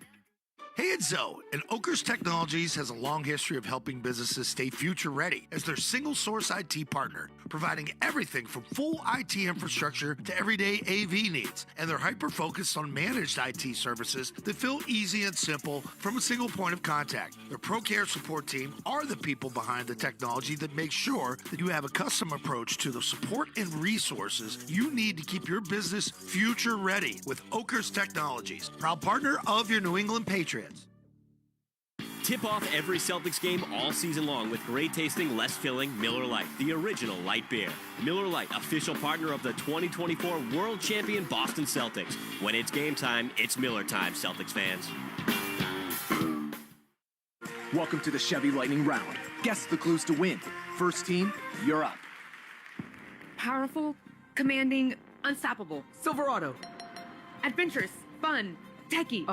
Hey, it's Zoe, and Oakers Technologies has a long history of helping businesses stay future-ready as their single-source IT partner, providing everything from full IT infrastructure to everyday AV needs. And they're hyper-focused on managed IT services that feel easy and simple from a single point of contact. Their ProCare support team are the people behind the technology that makes sure that you have a custom approach to the support and resources you need to keep your business future-ready with Oakers Technologies, proud partner of your New England Patriots. Tip off every Celtics game all season long with great tasting, less filling Miller Lite, the original light beer. Miller Lite, official partner of the 2024 World Champion Boston Celtics. When it's game time, it's Miller time, Celtics fans. Welcome to the Chevy Lightning Round. Guess the clues to win. First team, you're up. Powerful, commanding, unstoppable. Silverado. Adventurous, fun, techie.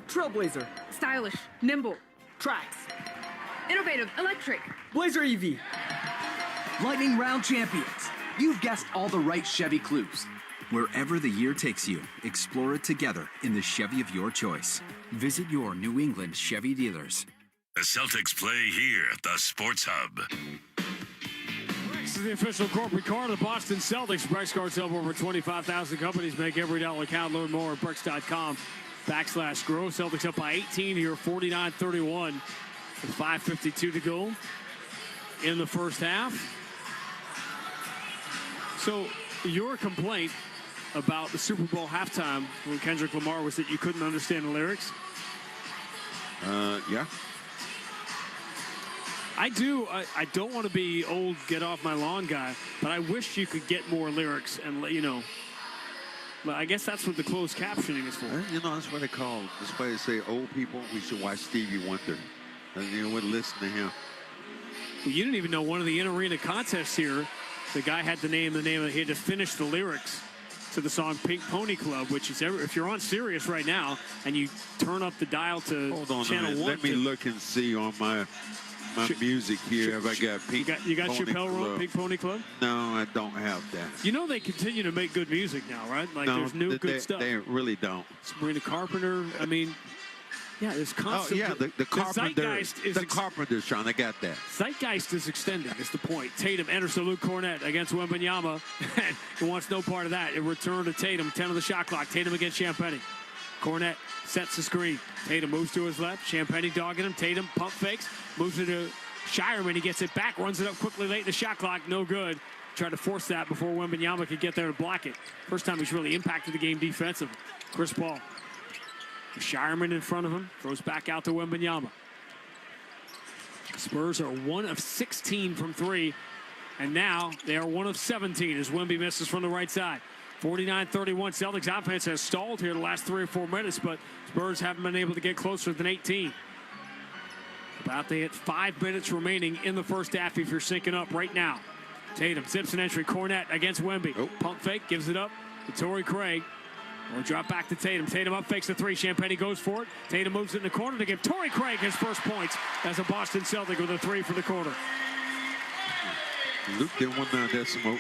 Trailblazer. Stylish, nimble. Tracks. Innovative, electric. Blazer EV. Lightning Round champions. You've guessed all the right Chevy clues. Wherever the year takes you, explore it together in the Chevy of your choice. Visit your New England Chevy dealers. The Celtics play here at the Sports Hub. This is the official corporate car of the Boston Celtics. Brex cards help over 25,000 companies make every dollar count. Learn more at Brex.com/grow. Celtics up by 18 here, 49-31. With 5:52 to go in the first half. So your complaint about the Super Bowl halftime when Kendrick Lamar was that you couldn't understand the lyrics? Yeah. I do. I don't want to be old, get off my lawn guy, but I wish you could get more lyrics and let you know. But I guess that's what the closed captioning is for. You know, that's what they call. That's why they say old people, we should watch Stevie Wonder. And you know, we'd listen to him. Well, you didn't even know one of the in-arena contests here. The guy had to name he had to finish the lyrics to the song Pink Pony Club, which is if you're on Sirius right now and you turn up the dial to Hold on channel a minute. 1. Let me look and see on my music here. Have I got Pink You got Pony Chappelle Roan, Club? Pink Pony Club? No, I don't have that. You know they continue to make good music now, right? Like No, there's new good stuff. They really don't. Sabrina Carpenter. I mean, yeah, there's constant. Oh, yeah, the Carpenter. Zeitgeist is The Carpenter, Sean. I got that. Zeitgeist is extending, is the point. Tatum enters to Luke Cornett against Wembanyama. And he wants no part of that. It returned to Tatum, 10 of the shot clock. Tatum against Champagnie. Cornett sets the screen. Tatum moves to his left. Champagnie dogging him. Tatum pump fakes. Moves it to Shireman, he gets it back, runs it up quickly late in the shot clock. No good. Tried to force that before Wembanyama could get there to block it. First time he's really impacted the game defensively. Chris Paul. Shireman in front of him. Throws back out to Wembanyama. Spurs are 1 of 16 from 3. And now they are 1 of 17 as Wemby misses from the right side. 49-31. Celtics offense has stalled here the last 3 or 4 minutes, but Spurs haven't been able to get closer than 18. About to hit 5 minutes remaining in the first half if you're syncing up right now. Tatum zips an entry. Cornette against Wemby. Pump fake, gives it up to Torrey Craig. Or drop back to Tatum. Tatum up fakes the 3. Champagnie goes for it. Tatum moves it in the corner to give Torrey Craig his first points as a Boston Celtic with a 3 for the quarter. Luke didn't want none of that smoke.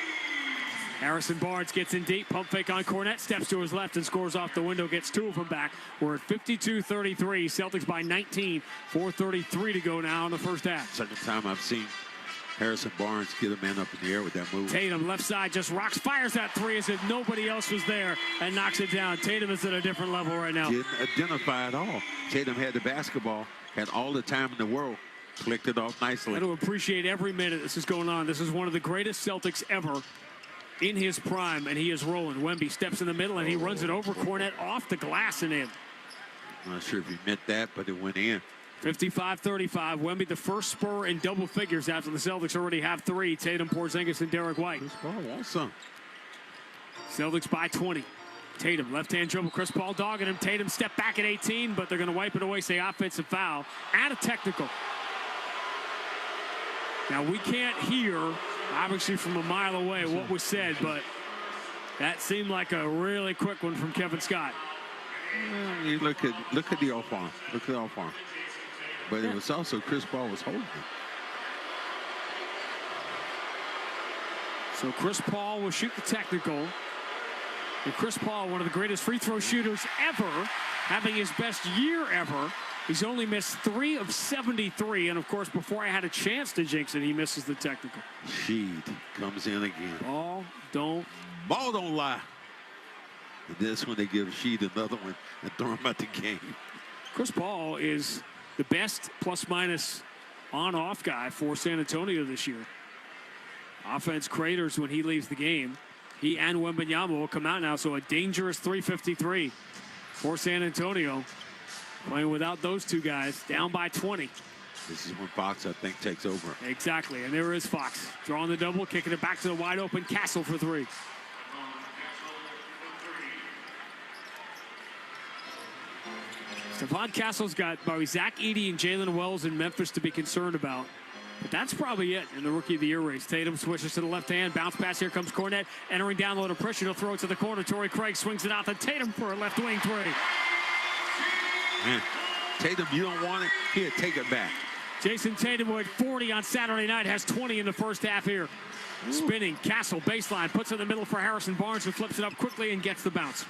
Harrison Barnes gets in deep. Pump fake on Cornette. Steps to his left and scores off the window. Gets 2 of them back. We're at 52-33. Celtics by 19. 4:33 to go now in the first half. Second time I've seen Harrison Barnes get a man up in the air with that move. Tatum left side just rocks, fires that 3 as if nobody else was there and knocks it down. Tatum is at a different level right now. Didn't identify at all. Tatum had the basketball, had all the time in the world, clicked it off nicely. I do appreciate every minute this is going on. This is one of the greatest Celtics ever in his prime, and he is rolling. Wemby steps in the middle, and he runs it over Cornette off the glass and in. I'm not sure if he meant that, but it went in. 55-35. Wemby the first Spur in double figures after the Celtics already have 3. Tatum, Porzingis, and Derek White. Awesome. Celtics by 20. Tatum, left-hand dribble. Chris Paul dogging him. Tatum step back at 18, but they're going to wipe it away, say offensive foul. And a technical. Now, we can't hear, obviously from a mile away, what was said, but that seemed like a really quick one from Kevin Scott. You look at the off arm. Look at the off arm. But it was also Chris Paul was holding it. So Chris Paul will shoot the technical. And Chris Paul, one of the greatest free throw shooters ever, having his best year ever. He's only missed 3 of 73. And, of course, before I had a chance to jinx it, he misses the technical. Sheed comes in again. Ball don't lie. And this one they give Sheed another one and throw him out the game. Chris Paul is the best plus-minus on-off guy for San Antonio this year. Offense craters when he leaves the game. He and Wembanyama will come out now, so a dangerous 3:53 for San Antonio. Playing without those 2 guys, down by 20. This is when Fox, I think, takes over. Exactly, and there is Fox. Drawing the double, kicking it back to the wide-open Castle for 3. Stephon Castle's got probably Zach Edey and Jalen Wells in Memphis to be concerned about. But that's probably it in the Rookie of the Year race. Tatum switches to the left hand. Bounce pass. Here comes Cornette. Entering down low to pressure. He'll throw it to the corner. Torrey Craig swings it out to Tatum for a left wing 3. Man, Tatum, you don't want it? Here, take it back. Jason Tatum, who had 40 on Saturday night, has 20 in the first half here. Ooh. Spinning. Castle baseline. Puts it in the middle for Harrison Barnes, who flips it up quickly and gets the bounce.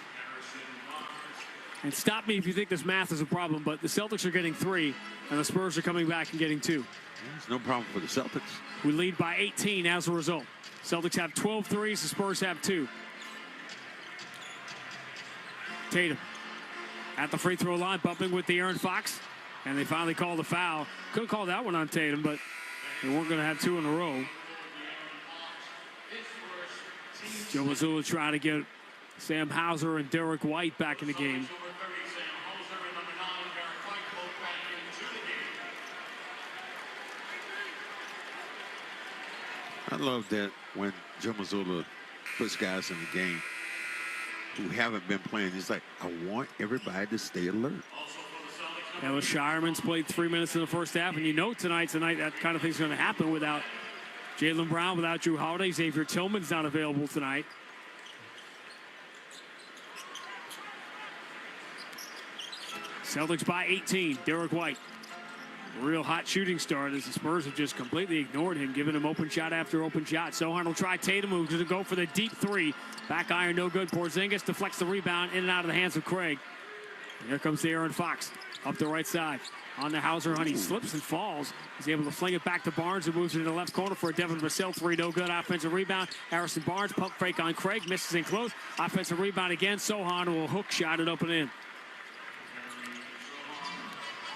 And stop me if you think this math is a problem, but the Celtics are getting 3, and the Spurs are coming back and getting 2. There's no problem for the Celtics. We lead by 18 as a result. Celtics have 12 threes, the Spurs have 2. Tatum at the free throw line, bumping with the Aaron Fox, and they finally called the foul. Could have called that one on Tatum, but they weren't going to have 2 in a row. Joe Mazzulla trying to get Sam Hauser and Derek White back in the game. I love that when Joe Mazzulla puts guys in the game who haven't been playing. He's like, I want everybody to stay alert. That was Shireman's played 3 minutes in the first half, and you know tonight that kind of thing's going to happen without Jaylen Brown, without Drew Holiday. Xavier Tillman's not available tonight. Celtics by 18. Derek White. Real hot shooting start as the Spurs have just completely ignored him, giving him open shot after open shot. Sohan will try Tatum, who's going to go for the deep 3. Back iron, no good. Porzingis deflects the rebound in and out of the hands of Craig. And here comes the Aaron Fox up the right side. On the Hauser Hunt, he slips and falls. He's able to fling it back to Barnes, who moves it in the left corner for a Devin Vassell 3. No good. Offensive rebound. Harrison Barnes, pump fake on Craig, misses in close. Offensive rebound again. Sohan will hook shot it up and in.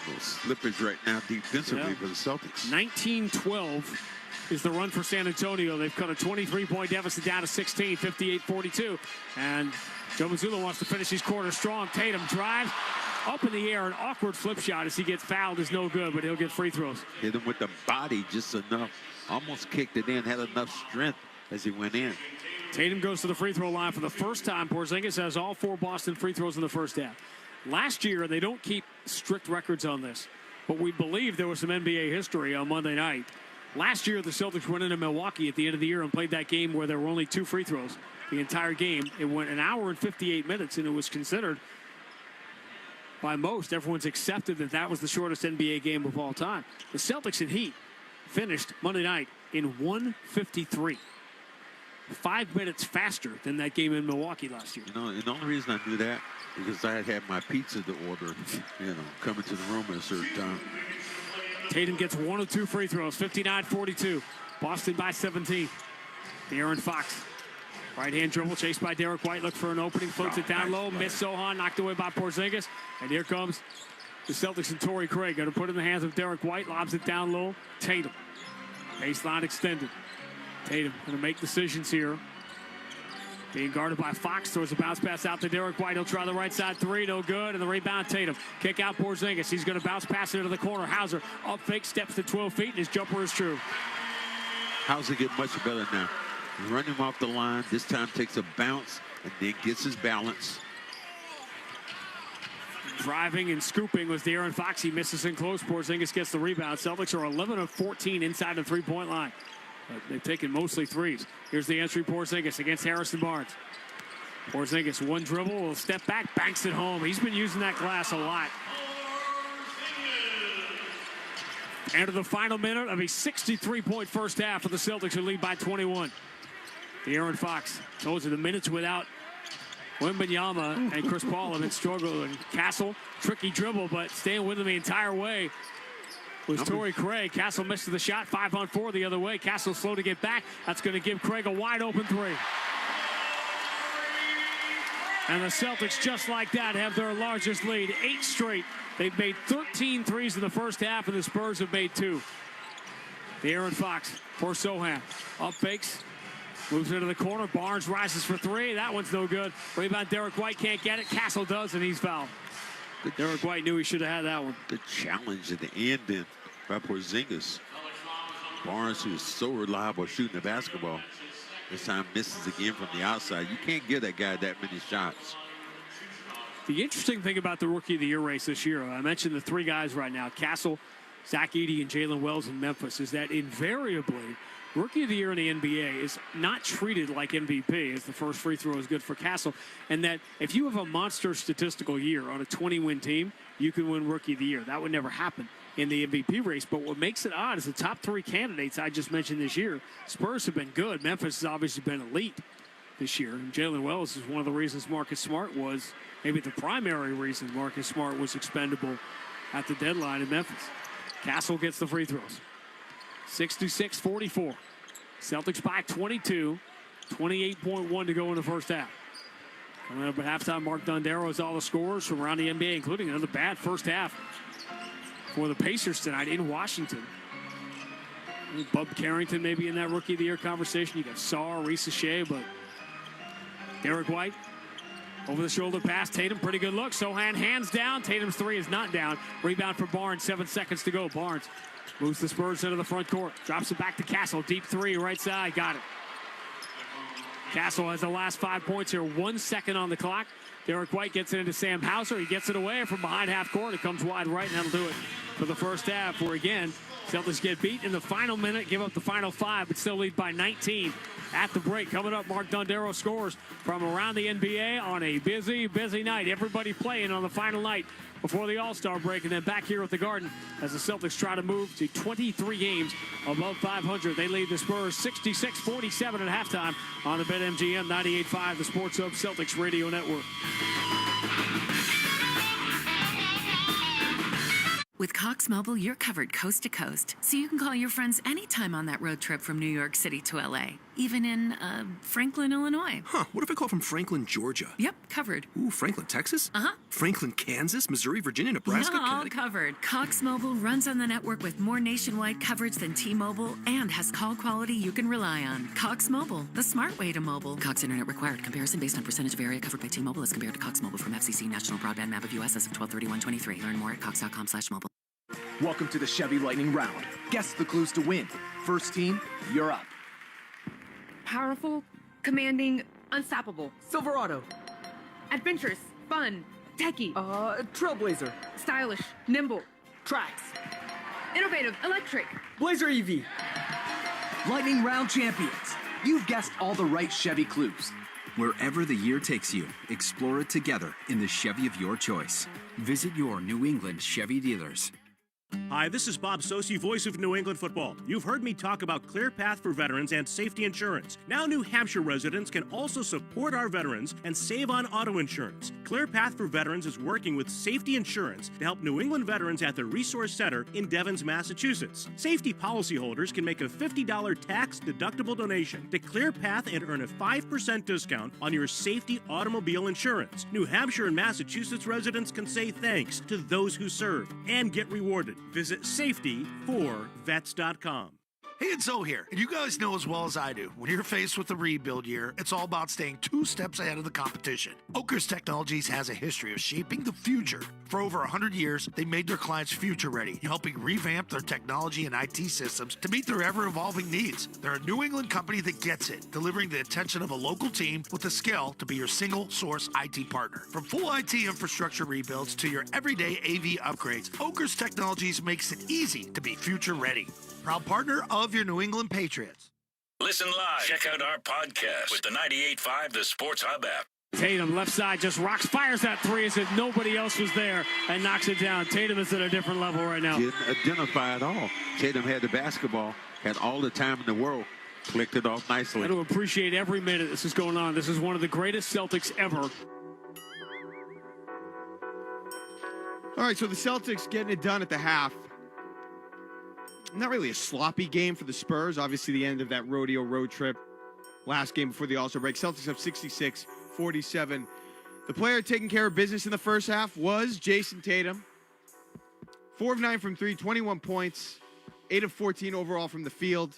little slippage right now defensively for the Celtics. 19-12 is the run for San Antonio. They've cut a 23-point deficit down to 16, 58-42. And Joe Mazzulla wants to finish his quarter strong. Tatum drives up in the air. An awkward flip shot as he gets fouled is no good, but he'll get free throws. Hit him with the body just enough. Almost kicked it in, had enough strength as he went in. Tatum goes to the free throw line for the first time. Porzingis has all 4 Boston free throws in the first half. Last year, they don't keep strict records on this, but we believe there was some NBA history on Monday night. Last year, the Celtics went into Milwaukee at the end of the year and played that game where there were only 2 free throws the entire game. It went an hour and 58 minutes, and it was considered by most, everyone's accepted that that was the shortest NBA game of all time. The Celtics and Heat finished Monday night in 1:53. 5 minutes faster than that game in Milwaukee last year. You know, and the only reason I knew that because I had my pizza to order, coming to the room at a certain time. Tatum gets 1 of 2 free throws, 59-42. Boston by 17. De'Aaron Fox. Right-hand dribble, chased by Derek White. Look for an opening, floats it down low. Missed Sohan, knocked away by Porzingis. And here comes the Celtics and Torrey Craig. Going to put it in the hands of Derek White. Lobs it down low. Tatum. Baseline extended. Tatum going to make decisions here. Being guarded by Fox. Throws a bounce pass out to Derek White. He'll try the right side 3. No good. And the rebound, Tatum. Kick out Porzingis. He's going to bounce pass it into the corner. Hauser up fake, steps to 12 feet, and his jumper is true. Hauser get much better now. Run him off the line. This time takes a bounce and then gets his balance. Driving and scooping was De'Aaron Fox. He misses in close. Porzingis gets the rebound. Celtics are 11 of 14 inside the three-point line. But they've taken mostly threes. Here's the entry, Porzingis against Harrison Barnes. Porzingis, one dribble, will step back, banks it home. He's been using that glass a lot. Enter the final minute of a 63-point first half for the Celtics, who lead by 21. De'Aaron Fox. Those are the minutes without Wembanyama and Chris Paul have been struggling. Castle, tricky dribble, but staying with him the entire way was Torrey Craig. Castle missed the shot, 5-on-4 the other way. Castle slow to get back. That's going to give Craig a wide open 3. And the Celtics, just like that, have their largest lead, 8 straight. They've made 13 threes in the first half, and the Spurs have made 2. De'Aaron Fox for Sohan. Up fakes. Moves into the corner. Barnes rises for 3. That one's no good. Rebound, Derek White can't get it. Castle does, and he's fouled. Derek White knew he should have had that one. The challenge at the end then by Porzingis. Barnes, who is so reliable shooting the basketball, this time misses again from the outside. You can't give that guy that many shots. The interesting thing about the Rookie of the Year race this year, I mentioned the 3 guys right now, Castle, Zach Edey, and Jalen Wells in Memphis, is that invariably Rookie of the Year in the NBA is not treated like MVP, as the first free throw is good for Castle, and that if you have a monster statistical year on a 20-win team, you can win Rookie of the Year. That would never happen in the MVP race, but what makes it odd is the top 3 candidates I just mentioned this year, Spurs have been good. Memphis has obviously been elite this year, and Jalen Wells is one of the reasons Marcus Smart was, maybe the primary reason Marcus Smart was expendable at the deadline in Memphis. Castle gets the free throws. 66-44. Celtics by 22. 28.1 to go in the first half. Coming up at halftime, Mark Dondero has all the scores from around the NBA, including another bad first half for the Pacers tonight in Washington. Bub Carrington maybe in that Rookie of the Year conversation. You got Sarr, Reese Shea, but Derek White. Over the shoulder pass, Tatum, pretty good look. Sohan hands down. Tatum's 3 is not down. Rebound for Barnes, 7 seconds to go. Barnes moves the Spurs into the front court. Drops it back to Castle. Deep 3, right side. Got it. Castle has the last 5 points here. 1 second on the clock. Derek White gets it into Sam Hauser. He gets it away from behind half court. It comes wide right, and that'll do it for the first half, where again, Celtics get beat in the final minute, give up the final 5, but still lead by 19 at the break. Coming up, Mark Dondero scores from around the NBA on a busy, busy night. Everybody playing on the final night before the All-Star break, and then back here at the Garden as the Celtics try to move to 23 games above 500. They lead the Spurs 66-47 at halftime on the BetMGM 98.5, the Sports Hub Celtics Radio Network. With Cox Mobile, you're covered coast to coast, so you can call your friends anytime on that road trip from New York City to LA. even in Franklin, Illinois. Huh, what if I call from Franklin, Georgia? Yep, covered. Ooh, Franklin, Texas? Uh-huh. Franklin, Kansas, Missouri, Virginia, Nebraska, Yeah, all Connecticut. covered. Cox Mobile runs on the network with more nationwide coverage than T-Mobile and has call quality you can rely on. Cox Mobile, the smart way to mobile. Cox Internet required. Comparison based on percentage of area covered by T-Mobile as compared to Cox Mobile from FCC National Broadband Map of U.S. as of 12/31/23. Learn more at cox.com/mobile. Welcome to the Chevy Lightning Round. Guess the clues to win. First team, you're up. Powerful, commanding, unstoppable. Silverado. Adventurous, fun, techie. Trailblazer. Stylish, nimble. Tracks. Innovative, electric. Blazer EV. Lightning Round champions. You've guessed all the right Chevy clues. Wherever the year takes you, explore it together in the Chevy of your choice. Visit your New England Chevy dealers. Hi, this is Bob Sosi, voice of New England football. You've heard me talk about Clear Path for veterans and safety insurance. Now New Hampshire residents can also support our veterans and save on auto insurance. Clear Path for Veterans is working with Safety Insurance to help New England veterans at the Resource Center in Devens, Massachusetts. Safety policyholders can make a $50 tax-deductible donation to Clear Path and earn a 5% discount on your safety automobile insurance. New Hampshire and Massachusetts residents can say thanks to those who serve and get rewarded. Visit safetyforvets.com. Hey, it's Zoe here, and you guys know as well as I do, when you're faced with a rebuild year, it's all about staying 2 steps ahead of the competition. Oakers Technologies has a history of shaping the future. For over 100 years, they made their clients future ready, helping revamp their technology and IT systems to meet their ever-evolving needs. They're a New England company that gets it, delivering the attention of a local team with the skill to be your single-source IT partner. From full IT infrastructure rebuilds to your everyday AV upgrades, Oakers Technologies makes it easy to be future ready. Proud partner of your New England Patriots. Listen live. Check out our podcast with the 98.5 The Sports Hub app. Tatum, left side, just rocks, fires that three as if nobody else was there and knocks it down. Tatum is at a different level right now. Didn't identify at all. Tatum had the basketball, had all the time in the world, clicked it off nicely. I do appreciate every minute this is going on. This is one of the greatest Celtics ever. All right, so the Celtics getting it done at the half. Not really a sloppy game for the Spurs. Obviously, the end of that rodeo road trip. Last game before the All-Star break. Celtics have 66-47. The player taking care of business in the first half was Jason Tatum. 4 of 9 from 3, 21 points. 8 of 14 overall from the field.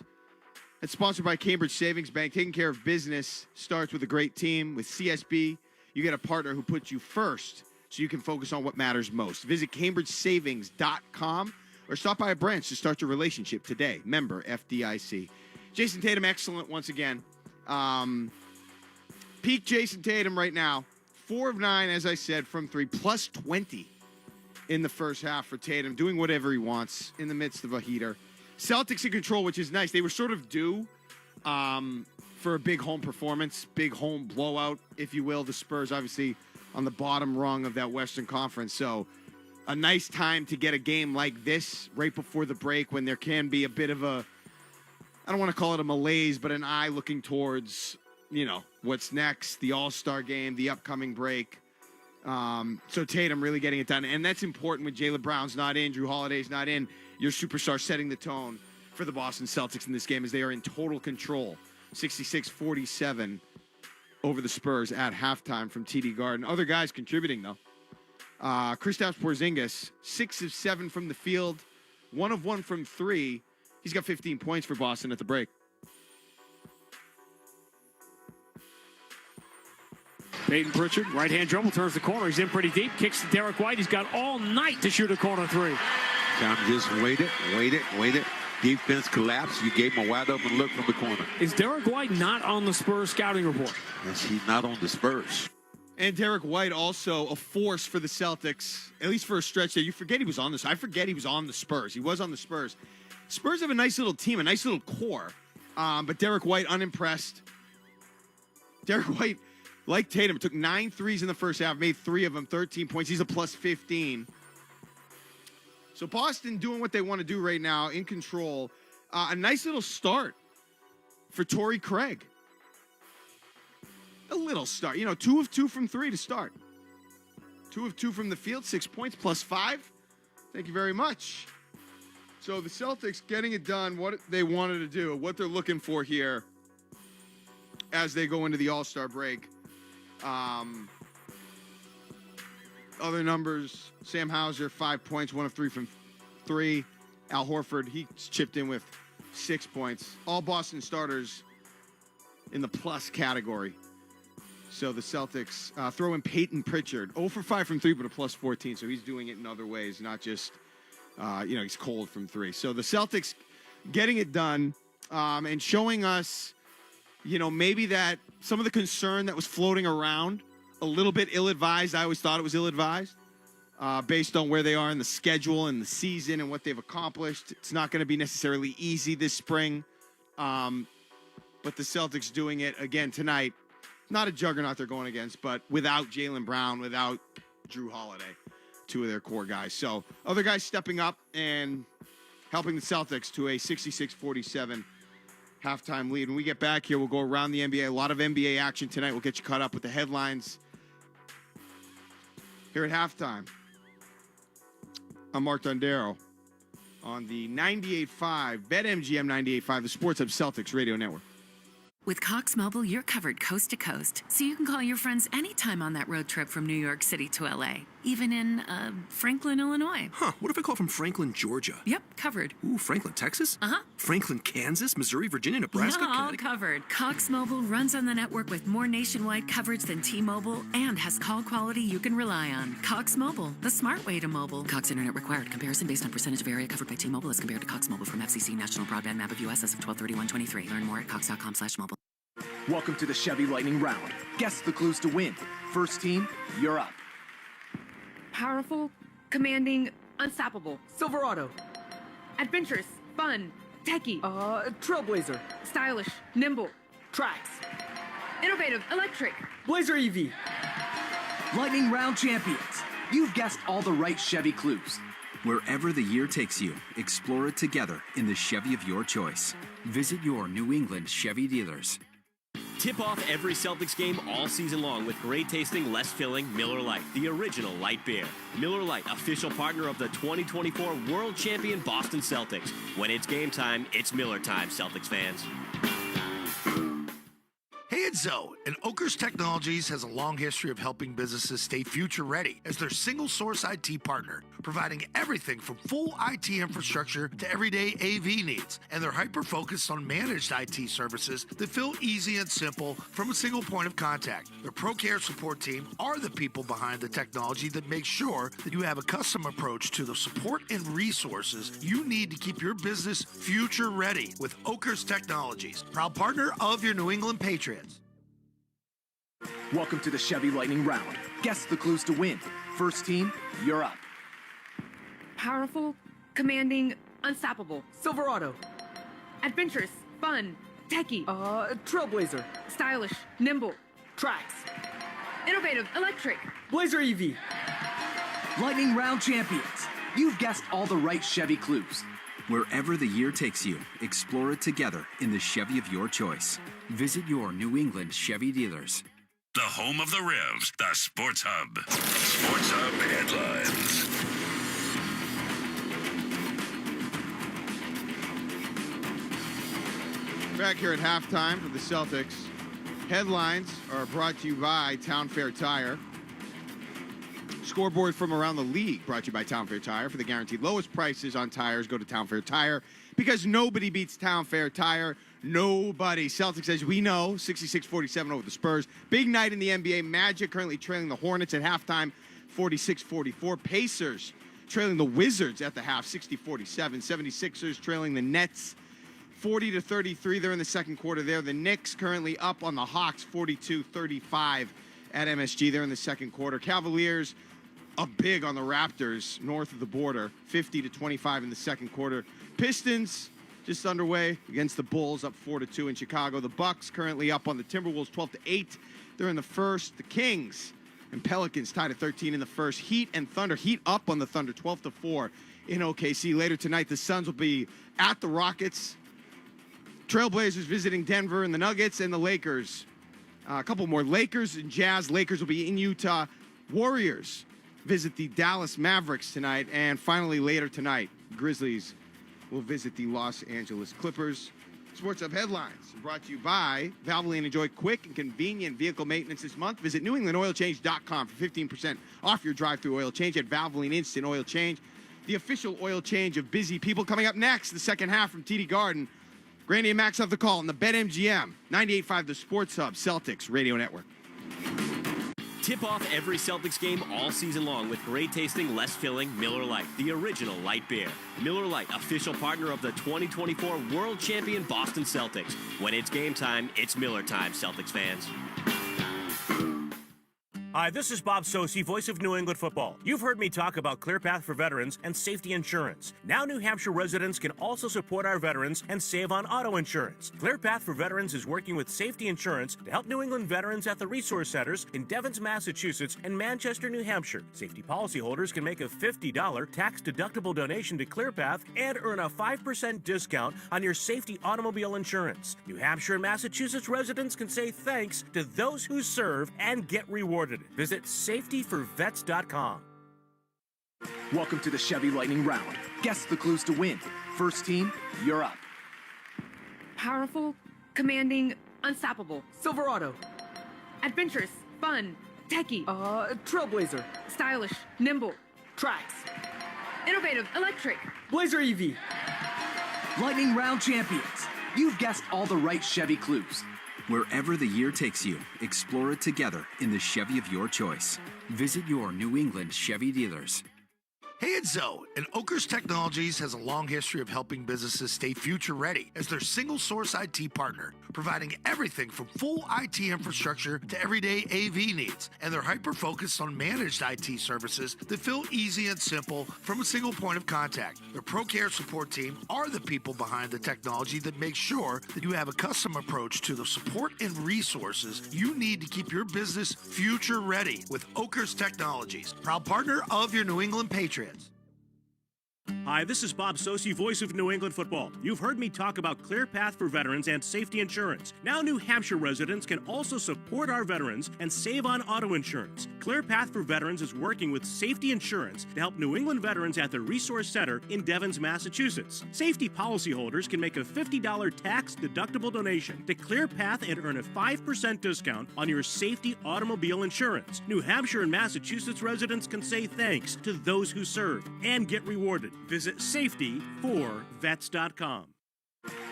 It's sponsored by Cambridge Savings Bank. Taking care of business starts with a great team. With CSB, you get a partner who puts you first so you can focus on what matters most. Visit CambridgeSavings.com. or stop by a branch to start your relationship today. Member FDIC. Jason Tatum, excellent once again. Peak Jason Tatum right now. 4 of 9, as I said, from 3, plus 20 in the first half for Tatum, doing whatever he wants in the midst of a heater. Celtics in control, which is nice. They were sort of due for a big home performance, big home blowout, if you will. The Spurs, obviously, on the bottom rung of that Western Conference. So, a nice time to get a game like this right before the break when there can be a bit of a, I don't want to call it a malaise, but an eye looking towards, what's next, the All-Star game, the upcoming break. So Tatum really getting it done. And that's important when Jaylen Brown's not in, Drew Holiday's not in. Your superstar setting the tone for the Boston Celtics in this game as they are in total control. 66-47 over the Spurs at halftime from TD Garden. Other guys contributing, though. Kristaps Porzingis, 6 of 7 from the field, 1 of 1 from 3. He's got 15 points for Boston at the break. Peyton Pritchard, right-hand dribble, turns the corner. He's in pretty deep, kicks to Derek White. He's got all night to shoot a corner three. Tom just waited. Defense collapsed. You gave him a wide-open look from the corner. Is Derek White not on the Spurs scouting report? Yes, he's not on the Spurs. And Derek White also a force for the Celtics, at least for a stretch there. You forget he was on this. I forget he was on the Spurs. He was on the Spurs. Spurs have a nice little team, a nice little core. But Derek White, unimpressed. Derek White, like Tatum, took 9 threes in the first half, made 3 of them, 13 points. He's a plus 15. So Boston doing what they want to do right now, in control. A nice little start for Torrey Craig. A little start. 2 of 2 from 3 to start. 2 of 2 from the field, 6 points, plus 5. Thank you very much. So the Celtics getting it done, what they wanted to do, what they're looking for here as they go into the All-Star break. Other numbers, Sam Hauser, 5 points, 1 of 3 from 3. Al Horford, he chipped in with 6 points. All Boston starters in the plus category. So the Celtics throw in Peyton Pritchard, 0 for 5 from 3, but a plus 14. So he's doing it in other ways, not just, he's cold from 3. So the Celtics getting it done and showing us, maybe that some of the concern that was floating around, a little bit ill-advised. I always thought it was ill-advised based on where they are in the schedule and the season and what they've accomplished. It's not going to be necessarily easy this spring, but the Celtics doing it again tonight. Not a juggernaut they're going against, but without Jaylen Brown, without Drew Holiday, 2 of their core guys. So other guys stepping up and helping the Celtics to a 66-47 halftime lead. When we get back here, we'll go around the NBA. A lot of NBA action tonight. We'll get you caught up with the headlines here at halftime. I'm Mark Dondero on the 98.5, BetMGM 98.5, the Sports Hub Celtics Radio Network. With Cox Mobile, you're covered coast to coast, so you can call your friends anytime on that road trip from New York City to L.A., even in, Franklin, Illinois. Huh, what if I call from Franklin, Georgia? Yep, covered. Ooh, Franklin, Texas? Uh-huh. Franklin, Kansas, Missouri, Virginia, Nebraska, Yeah, all Connecticut? covered. Cox Mobile runs on the network with more nationwide coverage than T-Mobile and has call quality you can rely on. Cox Mobile, the smart way to mobile. Cox Internet required. Comparison based on percentage of area covered by T-Mobile as compared to Cox Mobile from FCC National Broadband Map of U.S. as of 12/31/23. Learn more at cox.com/mobile. Welcome to the Chevy Lightning Round. Guess the clues to win. First team, you're up. Powerful, commanding, unstoppable. Silverado. Adventurous, fun, techie. Trailblazer. Stylish, nimble. Tracks. Innovative, electric. Blazer EV. Lightning Round champions. You've guessed all the right Chevy clues. Wherever the year takes you, explore it together in the Chevy of your choice. Visit your New England Chevy dealers. Tip off every Celtics game all season long with great tasting, less filling Miller Lite, the original light beer. Miller Lite, official partner of the 2024 World Champion Boston Celtics. When it's game time, it's Miller time, Celtics fans. Hey, it's Zoe, and Oakers Technologies has a long history of helping businesses stay future ready as their single source IT partner, providing everything from full IT infrastructure to everyday AV needs. And they're hyper-focused on managed IT services that feel easy and simple from a single point of contact. Their ProCare support team are the people behind the technology that make sure that you have a custom approach to the support and resources you need to keep your business future ready with Oakers Technologies, proud partner of your New England Patriots. Welcome to the Chevy Lightning Round. Guess the clues to win. First team, you're up. Powerful, commanding, unstoppable. Silverado. Adventurous, fun, techie. Trailblazer. Stylish, nimble. Tracks. Innovative, electric. Blazer EV. Lightning Round champions. You've guessed all the right Chevy clues. Wherever the year takes you, explore it together in the Chevy of your choice. Visit your New England Chevy dealers. The home of the Revs, the Sports Hub. Sports Hub headlines. Back here at halftime for the Celtics. Headlines are brought to you by Town Fair Tire. Scoreboard from around the league brought to you by Town Fair Tire. For the guaranteed lowest prices on tires, go to Town Fair Tire because nobody beats Town Fair Tire. Nobody. Celtics, as we know, 66-47 over the Spurs. Big night in the NBA. Magic currently trailing the Hornets at halftime, 46-44. Pacers trailing the Wizards at the half, 60-47. 76ers trailing the Nets, 40-33. They're in the second quarter there. The Knicks currently up on the Hawks, 42-35 at MSG. They're in the second quarter. Cavaliers up big on the Raptors north of the border, 50-25 in the second quarter. Pistons just underway against the Bulls, up 4-2 in Chicago. The Bucks currently up on the Timberwolves, 12-8. They're in the first. The Kings and Pelicans tied at 13 in the first. Heat and Thunder. Heat up on the Thunder, 12-4 in OKC. Later tonight, the Suns will be at the Rockets. Trailblazers visiting Denver, and the Nuggets and the Lakers. A couple more. Lakers and Jazz. Lakers will be in Utah. Warriors visit the Dallas Mavericks tonight. And finally, later tonight, Grizzlies will visit the Los Angeles Clippers. Sports Hub headlines brought to you by Valvoline. Enjoy quick and convenient vehicle maintenance this month. Visit NewEnglandOilChange.com for 15% off your drive-through oil change at Valvoline Instant Oil Change. The official oil change of busy people. Coming up next, the second half from TD Garden. Grandy and Max have the call on the BetMGM 98.5 The Sports Hub Celtics Radio Network. Tip off every Celtics game all season long with great tasting, less filling Miller Lite, the original light beer. Miller Lite, official partner of the 2024 World Champion Boston Celtics. When it's game time, it's Miller time, Celtics fans. Hi, this is Bob Sosi, voice of New England football. You've heard me talk about ClearPath for veterans and safety insurance. Now New Hampshire residents can also support our veterans and save on auto insurance. ClearPath for Veterans is working with safety insurance to help New England veterans at the resource centers in Devens, Massachusetts and Manchester, New Hampshire. Safety policyholders can make a $50 tax-deductible donation to ClearPath and earn a 5% discount on your safety automobile insurance. New Hampshire and Massachusetts residents can say thanks to those who serve and get rewarded. Visit safetyforvets.com. Welcome to the Chevy Lightning Round. Guess the clues to win. First team, you're up. Powerful, commanding, unstoppable. Silverado. Adventurous, fun, techie. Trailblazer. Stylish, nimble. Tracks. Innovative, electric. Blazer EV. Lightning Round champions. You've guessed all the right Chevy clues. Wherever the year takes you, explore it together in the Chevy of your choice. Visit your New England Chevy dealers. Hey, it's Zoe, and Oakers Technologies has a long history of helping businesses stay future-ready as their single-source IT partner, providing everything from full IT infrastructure to everyday AV needs. And they're hyper-focused on managed IT services that feel easy and simple from a single point of contact. Their ProCare support team are the people behind the technology that makes sure that you have a custom approach to the support and resources you need to keep your business future-ready with Oakers Technologies, proud partner of your New England Patriots. Hi, this is Bob Sosi, voice of New England football. You've heard me talk about ClearPath for veterans and safety insurance. Now New Hampshire residents can also support our veterans and save on auto insurance. ClearPath for Veterans is working with safety insurance to help New England veterans at the Resource Center in Devens, Massachusetts. Safety policyholders can make a $50 tax-deductible donation to ClearPath and earn a 5% discount on your safety automobile insurance. New Hampshire and Massachusetts residents can say thanks to those who serve and get rewarded. Visit safetyforvets.com.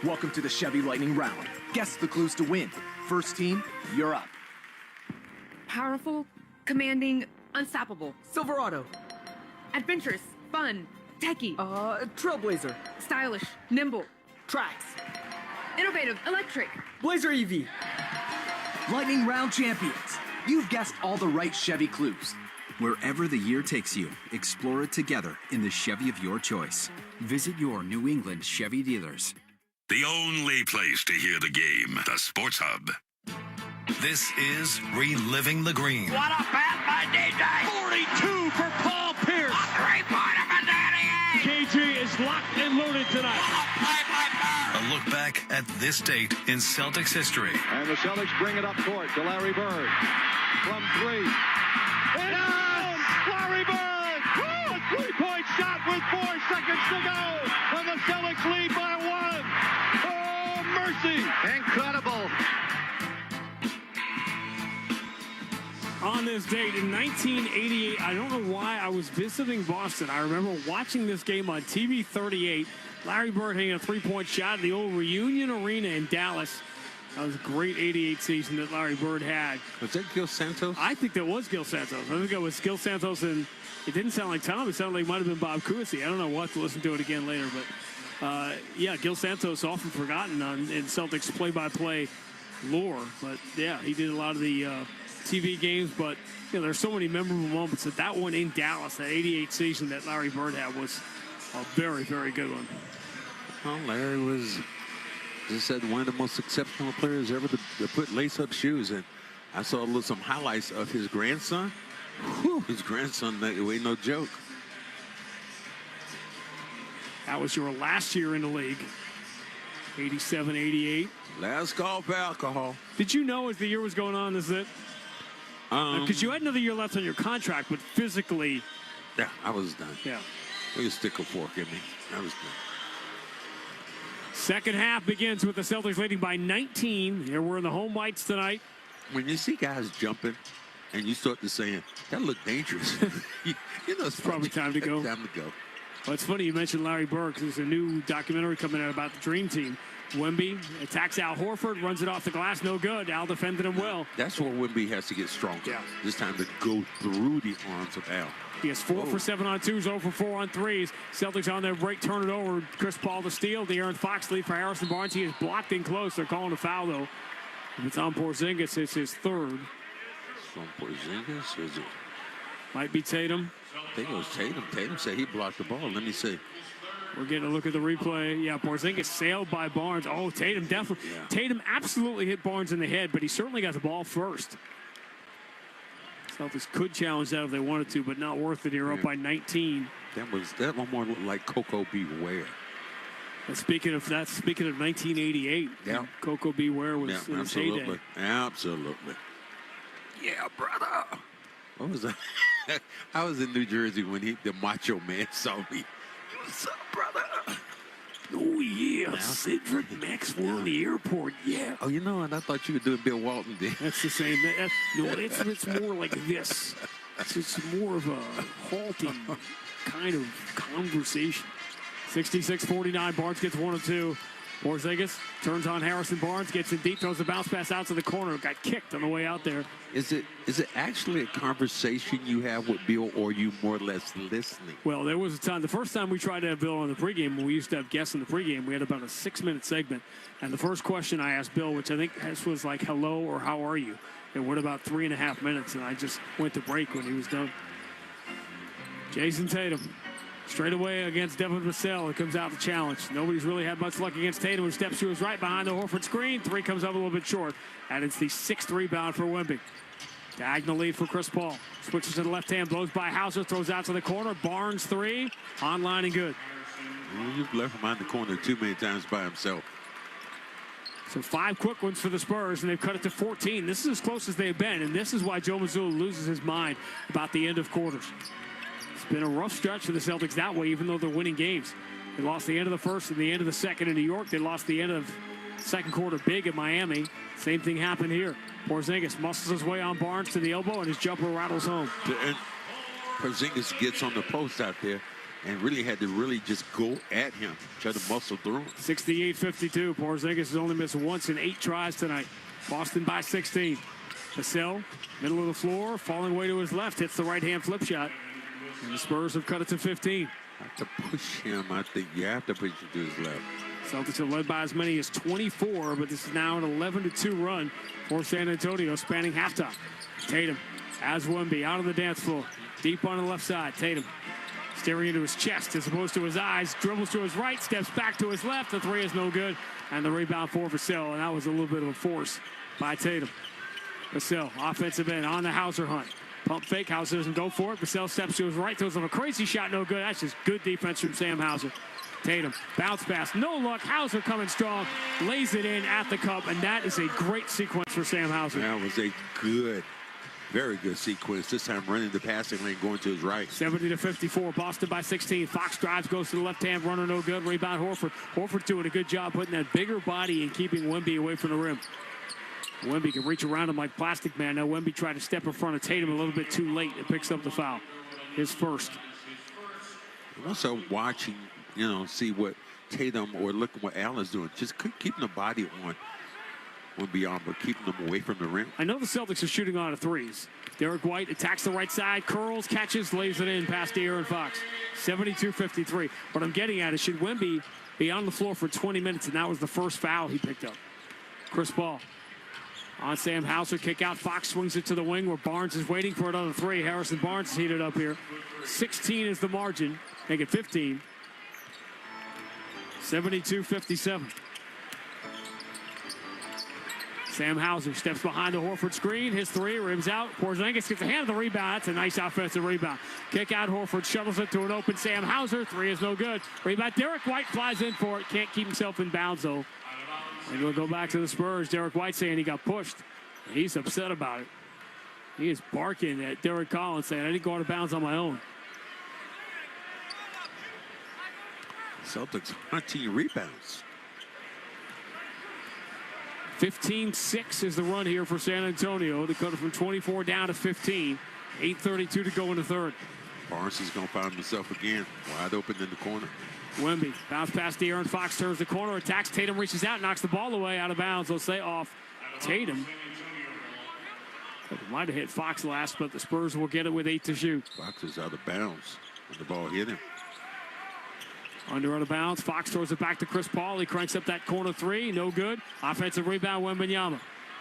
Welcome to the Chevy Lightning Round. Guess the clues to win. First team, you're up. Powerful, commanding, unstoppable. Silverado. Adventurous, fun, techie. Trailblazer. Stylish, nimble. Tracks. Innovative, electric. Blazer EV. Lightning Round champions. You've guessed all the right Chevy clues. Wherever the year takes you, explore it together in the Chevy of your choice. Visit your New England Chevy dealers. The only place to hear the game, the Sports Hub. This is Reliving the Green. What a pass by DJ! 42 for Paul Pierce. A three-pointer for Danny Ainge. KG is locked and loaded tonight. A look back at this date in Celtics history. And the Celtics bring it up court to Larry Bird. From three. Down! Larry Bird! A three-point shot with 4 seconds to go. And the Celtics lead by 1. Oh, mercy! Incredible. On this date in 1988, I don't know why I was visiting Boston. I remember watching this game on TV 38. Larry Bird hitting a three-point shot at the old Reunion Arena in Dallas. That was a great 88 season that Larry Bird had. Was that Gil Santos? I think that was Gil Santos. I think it was Gil Santos, and it didn't sound like Tom. It sounded like it might have been Bob Cousy. I don't know. We'll have to listen to it again later. But, yeah, Gil Santos often forgotten in Celtics play-by-play lore. But, yeah, he did a lot of the TV games. But, you know, there's so many memorable moments that one in Dallas, that 88 season that Larry Bird had, was a very, very good one. Well, Larry was... Just said one of the most exceptional players ever to put lace-up shoes. And I saw some highlights of his grandson. Whew, his grandson, ain't no joke. That was your last year in the league, 87, 88. Last call for alcohol. Did you know as the year was going on, this is it? Because you had another year left on your contract, but physically... Yeah, I was done. Yeah. They could stick a fork in me. I was done. Second half begins with the Celtics leading by 19. Here we're in the home whites tonight. When you see guys jumping and you start to saying, that look dangerous, you know, it's probably time to go. Time to go. Well, it's funny you mentioned Larry Bird. There's a new documentary coming out about the Dream Team. Wemby attacks Al Horford, runs it off the glass, no good. Al defended him well. That's where Wemby has to get stronger. Yeah. This time to go through the arms of Al. He has 4 for 7 on 2s, 0 for 4 on 3s. Celtics on their break, turn it over. Chris Paul to steal. De'Aaron Fox lead for Harrison Barnes. He is blocked in close. They're calling a foul, though. If it's on Porzingis, it's his third. So Porzingis, is it? Might be Tatum. I think it was Tatum. Tatum said he blocked the ball. Let me see. We're getting a look at the replay. Yeah, Porzingis sailed by Barnes. Oh, Tatum definitely. Yeah. Tatum absolutely hit Barnes in the head, but he certainly got the ball first. Celtics could challenge that if they wanted to, but not worth it here, up by 19. That one more looked like Coco Beware. And speaking of 1988, yeah. Coco Beware was in his heyday. Absolutely. Yeah, brother. What was that? I was in New Jersey when the Macho Man saw me. What's up, brother? Oh, yeah, Cedric Maxwell in the airport, yeah. Oh, you know, and I thought you were doing Bill Walton then. That's the same. It's more like this. It's more of a halting kind of conversation. 66-49, Barnes gets 1 of 2. Porzingis turns on Harrison Barnes, gets in deep, throws the bounce pass out to the corner. Got kicked on the way out there. Is it actually a conversation you have with Bill, or are you more or less listening? Well, there was a time. The first time we tried to have Bill on the pregame, when we used to have guests in the pregame, we had about a 6-minute segment. And the first question I asked Bill, which I think was like, hello or how are you? It went about 3.5 minutes, and I just went to break when he was done. Jason Tatum. Straight away against Devin Vassell. It comes out the challenge. Nobody's really had much luck against Tatum, who steps to his right behind the Horford screen. 3 comes up a little bit short. And it's the 6th rebound for Wemby. Diagonal lead for Chris Paul. Switches to the left hand, blows by Hauser, throws out to the corner. Barnes 3, online and good. You've left him on the corner too many times by himself. So 5 quick ones for the Spurs, and they've cut it to 14. This is as close as they've been, and this is why Joe Mazzulla loses his mind about the end of quarters. It's been a rough stretch for the Celtics that way, even though they're winning games. They lost the end of the first and the end of the second in New York. They lost the end of second quarter big at Miami. Same thing happened here. Porzingis muscles his way on Barnes to the elbow, and his jumper rattles home. And Porzingis gets on the post out there and really had to just go at him, try to muscle through him. 68-52. Porzingis has only missed once in 8 tries tonight. Boston by 16. Vassell, middle of the floor, falling way to his left, hits the right-hand flip shot. And the Spurs have cut it to 15. Have to push him. I think you have to push him to his left. Celtics have led by as many as 24, but this is now an 11-2 run for San Antonio, spanning halftime. Tatum has Wemby out of the dance floor. Deep on the left side. Tatum staring into his chest as opposed to his eyes. Dribbles to his right, steps back to his left. The 3 is no good. And the rebound for Vassell, and that was a little bit of a force by Tatum. Vassell, offensive end, on the Hauser hunt. Pump fake, Hauser doesn't go for it. Vassell steps to his right, throws him a crazy shot, no good. That's just good defense from Sam Hauser. Tatum, bounce pass, no luck. Hauser coming strong, lays it in at the cup, and that is a great sequence for Sam Hauser. That was a good, very good sequence. This time running the passing lane, going to his right. 70-54, Boston by 16. Fox drives, goes to the left-hand runner, no good. Rebound Horford. Horford doing a good job putting that bigger body and keeping Wemby away from the rim. Wemby can reach around him like Plastic Man. Now Wemby tried to step in front of Tatum a little bit too late and picks up the foul. His first. Also watching, see what Tatum or looking what Allen's doing. Just keeping the body on Wemby, but keeping them away from the rim. I know the Celtics are shooting on 3s. Derek White attacks the right side, curls, catches, lays it in past De'Aaron Fox. 72-53. What I'm getting at is, should Wemby be on the floor for 20 minutes, and that was the first foul he picked up. Chris Paul. On Sam Hauser, kick out. Fox swings it to the wing where Barnes is waiting for another 3. Harrison Barnes is heated up here. 16 is the margin. Make it 15. 72-57. Sam Hauser steps behind the Horford screen. His 3 rims out. Porzingis gets a hand of the rebound. That's a nice offensive rebound. Kick out. Horford shuttles it to an open Sam Hauser. 3 is no good. Rebound. Derek White flies in for it. Can't keep himself in bounds though. And we'll go back to the Spurs. Derek White saying he got pushed. He's upset about it. He is barking at Derek Collins saying, I didn't go out of bounds on my own. Celtics hunting rebounds. 15-6 is the run here for San Antonio. They cut it from 24 down to 15. 8:32 to go in the third. Barnes is going to find himself again wide open in the corner. Wemby, bounce past De'Aaron Fox, turns the corner, attacks. Tatum reaches out, knocks the ball away, out of bounds. They'll say off Tatum. Might have hit Fox last, but the Spurs will get it with 8 to shoot. Fox is out of bounds when the ball hit him. Under out of bounds. Fox throws it back to Chris Paul. He cranks up that corner three. No good. Offensive rebound, Wembanyama.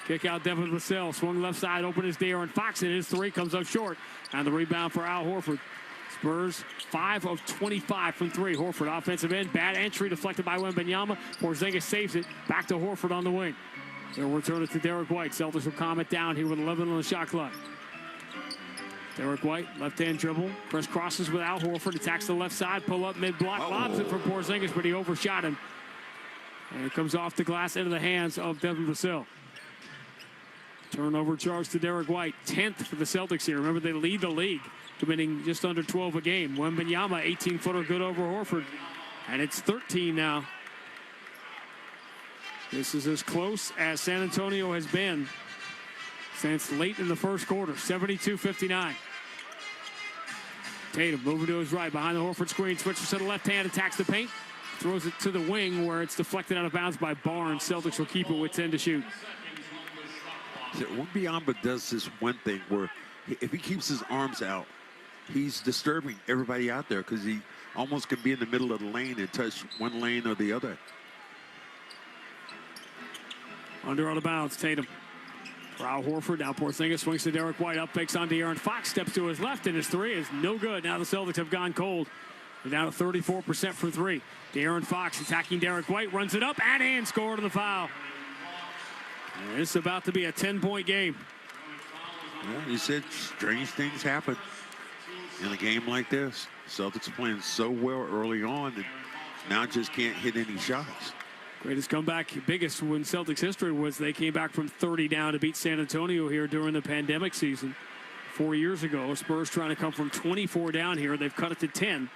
Kick out Devin Vassell. Swung left side. Open is De'Aaron Fox. And his three comes up short. And the rebound for Al Horford. Spurs 5 of 25 from three. Horford offensive end. Bad entry deflected by Wembanyama. Porzingis saves it. Back to Horford on the wing. They'll return it to Derek White. Celtics will calm it down here with 11 on the shot clock. Derek White, left-hand dribble. Crosses with Al Horford. Attacks the left side. Pull up mid-block. Lobs it from Porzingis, but he overshot him. And it comes off the glass into the hands of Devin Vassell. Turnover charge to Derek White. 10th for the Celtics here. Remember, they lead the league, committing just under 12 a game. Wembanyama, 18-footer, good over Horford. And it's 13 now. This is as close as San Antonio has been since late in the first quarter. 72-59. Tatum moving to his right behind the Horford screen. Switches to the left hand, attacks the paint. Throws it to the wing where it's deflected out of bounds by Barnes. Celtics will keep it with 10 to shoot. Wembanyama does this one thing where if he keeps his arms out, he's disturbing everybody out there because he almost can be in the middle of the lane and touch one lane or the other. Under out of bounds, Tatum. For Al Horford, now Porzingis swings to Derek White, up fakes on De'Aaron Fox, steps to his left, and his three is no good. Now the Celtics have gone cold. They're down to 34% from three. De'Aaron Fox attacking Derek White, runs it up and in, scored on the foul. And it's about to be a 10-point game. Well, you said strange things happen in a game like this. Celtics are playing so well early on and now just can't hit any shots. Greatest comeback, biggest in Celtics history, was they came back from 30 down to beat San Antonio here during the pandemic season 4 years ago. Spurs trying to come from 24 down here. They've cut it to 10.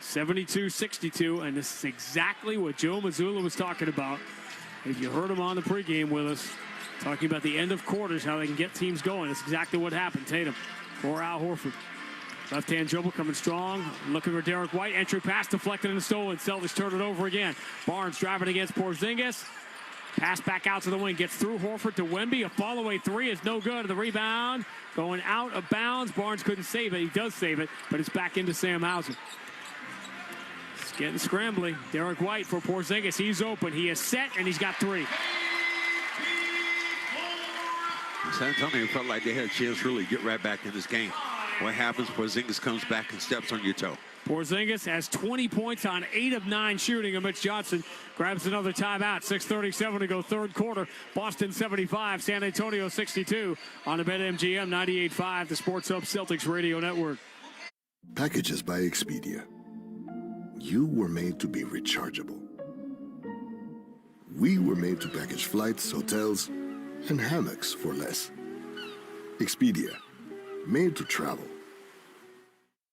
72-62, and this is exactly what Joe Mazzulla was talking about. If you heard him on the pregame with us, talking about the end of quarters, how they can get teams going. That's exactly what happened. Tatum for Al Horford. Left-hand dribble coming strong. Looking for Derek White. Entry pass deflected and stolen. Celtics turn it over again. Barnes driving against Porzingis. Pass back out to the wing. Gets through Horford to Wemby. A fall-away three is no good. The rebound going out of bounds. Barnes couldn't save it. He does save it, but it's back into Sam Hauser. It's getting scrambly. Derek White for Porzingis. He's open. He is set, and he's got three. San Antonio felt like they had a chance to really get right back in this game. What happens? Porzingis comes back and steps on your toe. Porzingis has 20 points on 8 of 9 shooting. And Mitch Johnson grabs another timeout. 6:37 to go third quarter. Boston 75, San Antonio 62 on the BetMGM 98.5, the Sports Hub Celtics Radio Network. Packages by Expedia. You were made to be rechargeable. We were made to package flights, hotels, and hammocks for less. Expedia. Made to travel.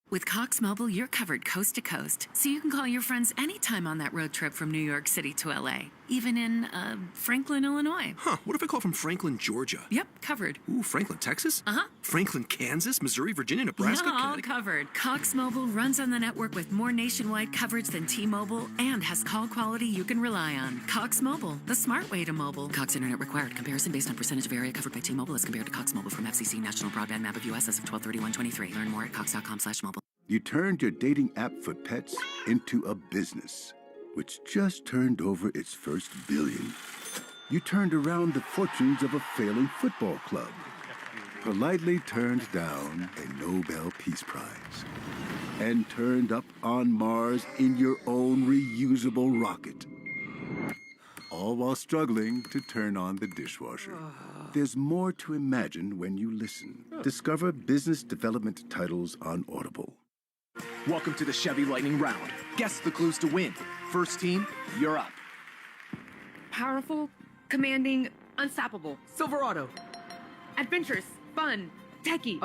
With Cox Mobile, you're covered coast to coast, so you can call your friends anytime on that road trip from New York City to L.A., even in, Franklin, Illinois. Huh, what if I call from Franklin, Georgia? Yep, covered. Ooh, Franklin, Texas? Uh-huh. Franklin, Kansas, Missouri, Virginia, Nebraska, Yeah, all Connecticut. covered. Cox Mobile runs on the network with more nationwide coverage than T-Mobile and has call quality you can rely on. Cox Mobile, the smart way to mobile. Cox Internet required. Comparison based on percentage of area covered by T-Mobile as compared to Cox Mobile from FCC National Broadband Map of U.S. as of 12/31/23. Learn more at cox.com/mobile. You turned your dating app for pets into a business, which just turned over its first billion. You turned around the fortunes of a failing football club, politely turned down a Nobel Peace Prize, and turned up on Mars in your own reusable rocket. All while struggling to turn on the dishwasher. There's more to imagine when you listen. Discover business development titles on Audible. Welcome to the Chevy Lightning Round. Guess the clues to win. First team, you're up. Powerful, commanding, unstoppable. Silverado. Adventurous, fun, techie.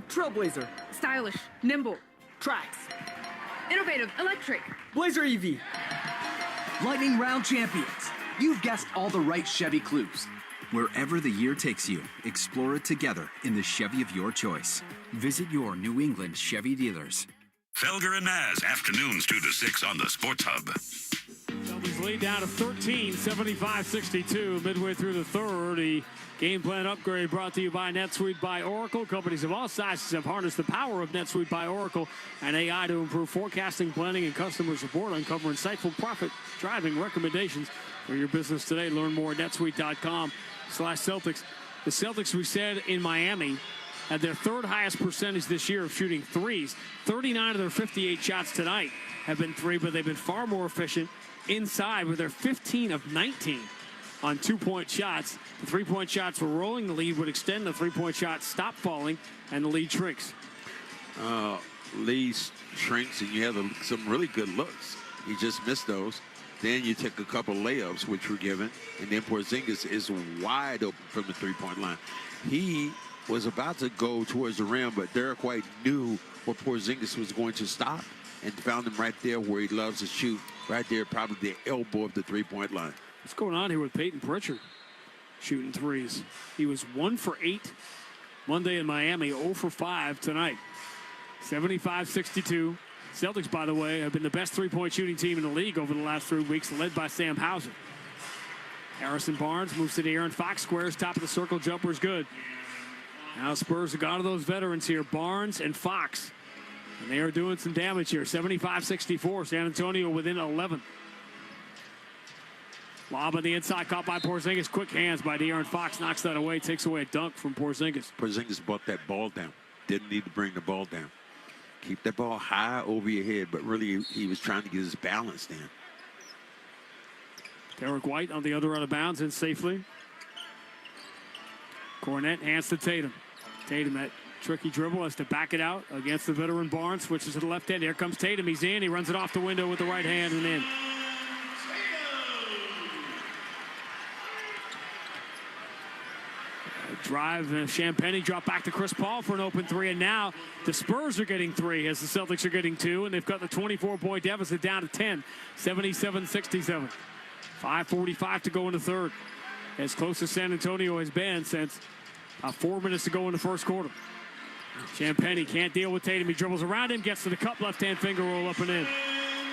Trailblazer. Stylish, nimble. Tracks. Innovative, electric. Blazer EV. Lightning Round champions. You've guessed all the right Chevy clues. Wherever the year takes you, explore it together in the Chevy of your choice. Visit your New England Chevy dealers. Felger and Maz, afternoons 2 to 6 on the Sports Hub. Celtics lead down to 13, 75-62. Midway through the third, the game plan upgrade brought to you by NetSuite by Oracle. Companies of all sizes have harnessed the power of NetSuite by Oracle and AI to improve forecasting, planning, and customer support. Uncover insightful profit-driving recommendations for your business today. Learn more at netsuite.com/Celtics. The Celtics, we said, in Miami, had their third highest percentage this year of shooting threes. 39 of their 58 shots tonight have been three, but they've been far more efficient inside with their 15 of 19 on two-point shots. The three-point shots were rolling. The lead would extend. The three-point shots stopped falling, and the lead shrinks. Lead shrinks, and you have some really good looks. You just missed those. Then you take a couple layups, which were given, and then Porzingis is wide open from the three-point line. He was about to go towards the rim, but Derek White knew where Porzingis was going to stop and found him right there where he loves to shoot, right there, probably the elbow of the three-point line. What's going on here with Peyton Pritchard shooting threes? He was 1 for 8 Monday in Miami, 0 for 5 tonight. 75-62. Celtics, by the way, have been the best three-point shooting team in the league over the last 3 weeks, led by Sam Hauser. Harrison Barnes moves to the Aaron Fox squares. Top of the circle jumper is good. Now Spurs have got those veterans here, Barnes and Fox. And they are doing some damage here. 75-64. San Antonio within 11. Lob on the inside, caught by Porzingis. Quick hands by De'Aaron Fox. Knocks that away. Takes away a dunk from Porzingis. Porzingis brought that ball down. Didn't need to bring the ball down. Keep that ball high over your head, but really he was trying to get his balance down. Derek White on the other out of bounds and safely. Cornette hands to Tatum. Tatum, that tricky dribble, has to back it out against the veteran Barnes. Switches to the left end. Here comes Tatum. He's in. He runs it off the window with the right hand and in. Drive, Champagnie drop back to Chris Paul for an open three, and now the Spurs are getting 3 as the Celtics are getting 2, and they've got the 24-point deficit down to 10, 77-67. 5:45 to go in the third. As close as San Antonio has been since 4 minutes to go in the first quarter. Champagnie can't deal with Tatum. He dribbles around him, gets to the cup, left-hand finger roll up and in.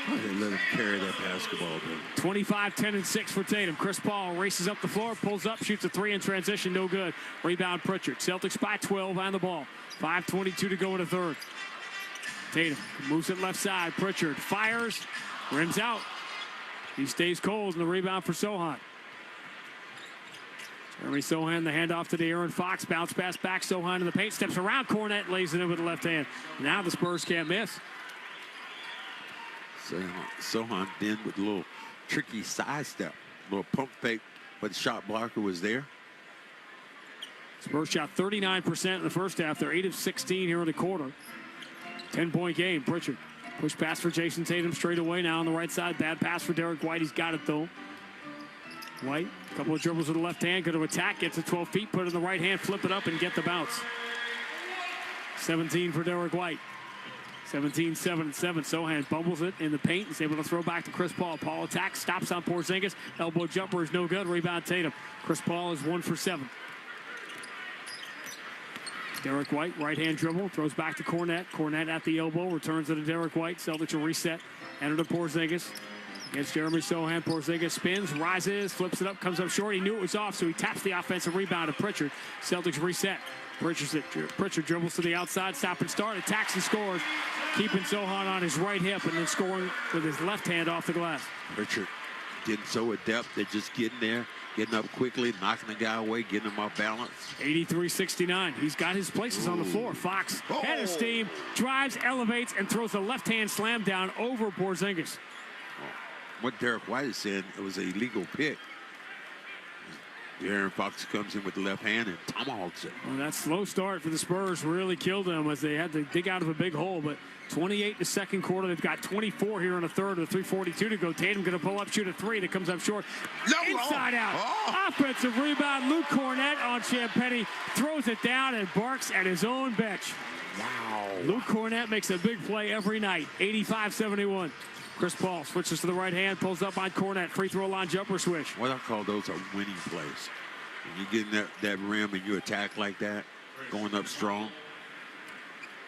Oh, they let him carry that basketball, though. 25, 10, and 6 for Tatum. Chris Paul races up the floor, pulls up, shoots a 3 in transition, no good. Rebound Pritchard. Celtics by 12 on the ball. 5:22 to go in the third. Tatum moves it left side. Pritchard fires, rims out. He stays cold, and the rebound for Sohan. Jeremy Sohan, the handoff to De'Aaron Fox. Bounce pass back. Sohan in the paint. Steps around Cornette, lays it in with the left hand. Now the Spurs can't miss. Sohan then with a little tricky side step. A little pump fake, but the shot blocker was there. Spurs shot 39% in the first half. They're 8 of 16 here in the quarter. 10-point game. Pritchard. Push pass for Jason Tatum straight away now on the right side. Bad pass for Derek White. He's got it, though. White, a couple of dribbles with the left hand. Going to attack. Gets to 12 feet. Put it in the right hand. Flip it up and get the bounce. 17 for Derek White. 17, 7, and 7. Sohan bumbles it in the paint. He's able to throw back to Chris Paul. Paul attacks. Stops on Porzingis. Elbow jumper is no good. Rebound Tatum. Chris Paul is 1 for 7. Derek White, right-hand dribble, throws back to Cornette. Cornette at the elbow, returns it to Derek White. Celtics will reset. Enter to Porzingis. Against Jeremy Sohan. Porzingis spins, rises, flips it up, comes up short. He knew it was off, so he taps the offensive rebound to Pritchard. Celtics reset. Pritchard dribbles to the outside, stop and start, attacks and scores. Keeping Sohan on his right hip and then scoring with his left hand off the glass. Pritchard getting so adept at just getting there, getting up quickly, knocking the guy away, getting him off balance. 83-69. He's got his places on the floor. Fox, head of steam, drives, elevates, and throws a left-hand slam down over Porzingis. What Derek White is saying, it was an illegal pick. De'Aaron Fox comes in with the left hand and tomahawks it. Well, that slow start for the Spurs really killed them as they had to dig out of a big hole. But 28 in the second quarter. They've got 24 here in the third with 3:42 to go. Tatum going to pull up, shoot a 3 that comes up short. Inside out. Offensive rebound. Luke Cornette on Champagnie. Throws it down and barks at his own bench. Wow. Luke Cornette makes a big play every night. 85-71. Chris Paul switches to the right hand, pulls up on Cornette. Free throw line jumper swish. What I call those are winning plays. When you get in that rim and you attack like that, going up strong.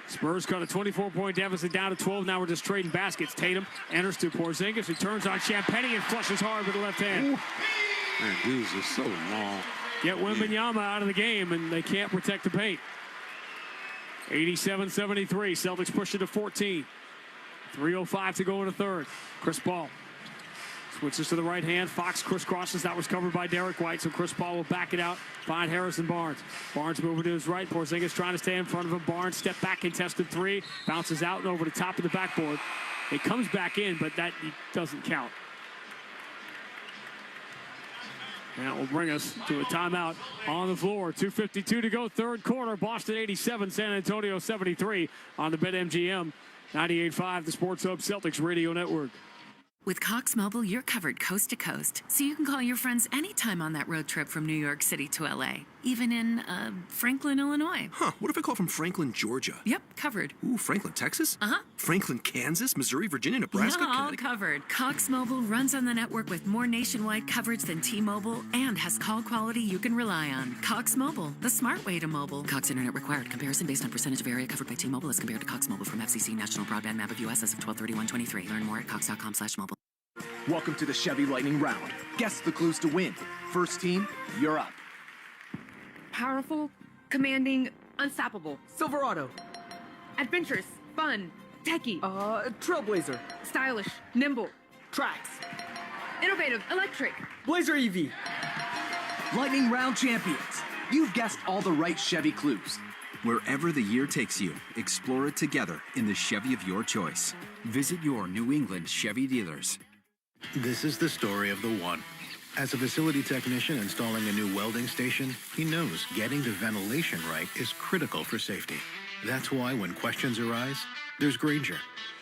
Spurs cut a 24-point deficit down to 12. Now we're just trading baskets. Tatum enters to Porzingis, who turns on Champagny and flushes hard with the left hand. Ooh. Man, dudes are so long. Get Wembanyama out of the game, and they can't protect the paint. 87-73. Celtics push it to 14. 3:05 to go in the third. Chris Paul switches to the right hand. Fox crisscrosses. That was covered by Derek White, so Chris Paul will back it out. Find Harrison Barnes. Barnes moving to his right. Porzingis trying to stay in front of him. Barnes step back, contested three. Bounces out and over the top of the backboard. It comes back in, but that doesn't count. And that will bring us to a timeout on the floor. 2:52 to go, third quarter. Boston 87, San Antonio 73 on the BetMGM 98.5, the Sports Hub Celtics Radio Network. With Cox Mobile, you're covered coast to coast, so you can call your friends anytime on that road trip from New York City to LA, even in, Franklin, Illinois. Huh, what if I call from Franklin, Georgia? Yep, covered. Ooh, Franklin, Texas? Uh-huh. Franklin, Kansas, Missouri, Virginia, Nebraska, All Connecticut. covered. Cox Mobile runs on the network with more nationwide coverage than T-Mobile and has call quality you can rely on. Cox Mobile, the smart way to mobile. Cox Internet required. Comparison based on percentage of area covered by T-Mobile as compared to Cox Mobile from FCC National Broadband Map of US as of 12/31/23. Learn more at cox.com/mobile. Welcome to the Chevy Lightning Round. Guess the clues to win. First team, you're up. Powerful, commanding, unstoppable. Silverado. Adventurous, fun, techie. Trailblazer. Stylish, nimble. Tracks. Innovative, electric. Blazer EV. Lightning Round champions. You've guessed all the right Chevy clues. Wherever the year takes you, explore it together in the Chevy of your choice. Visit your New England Chevy dealers. This is the story of the one. As a facility technician installing a new welding station, he knows getting the ventilation right is critical for safety. That's why when questions arise, there's Grainger.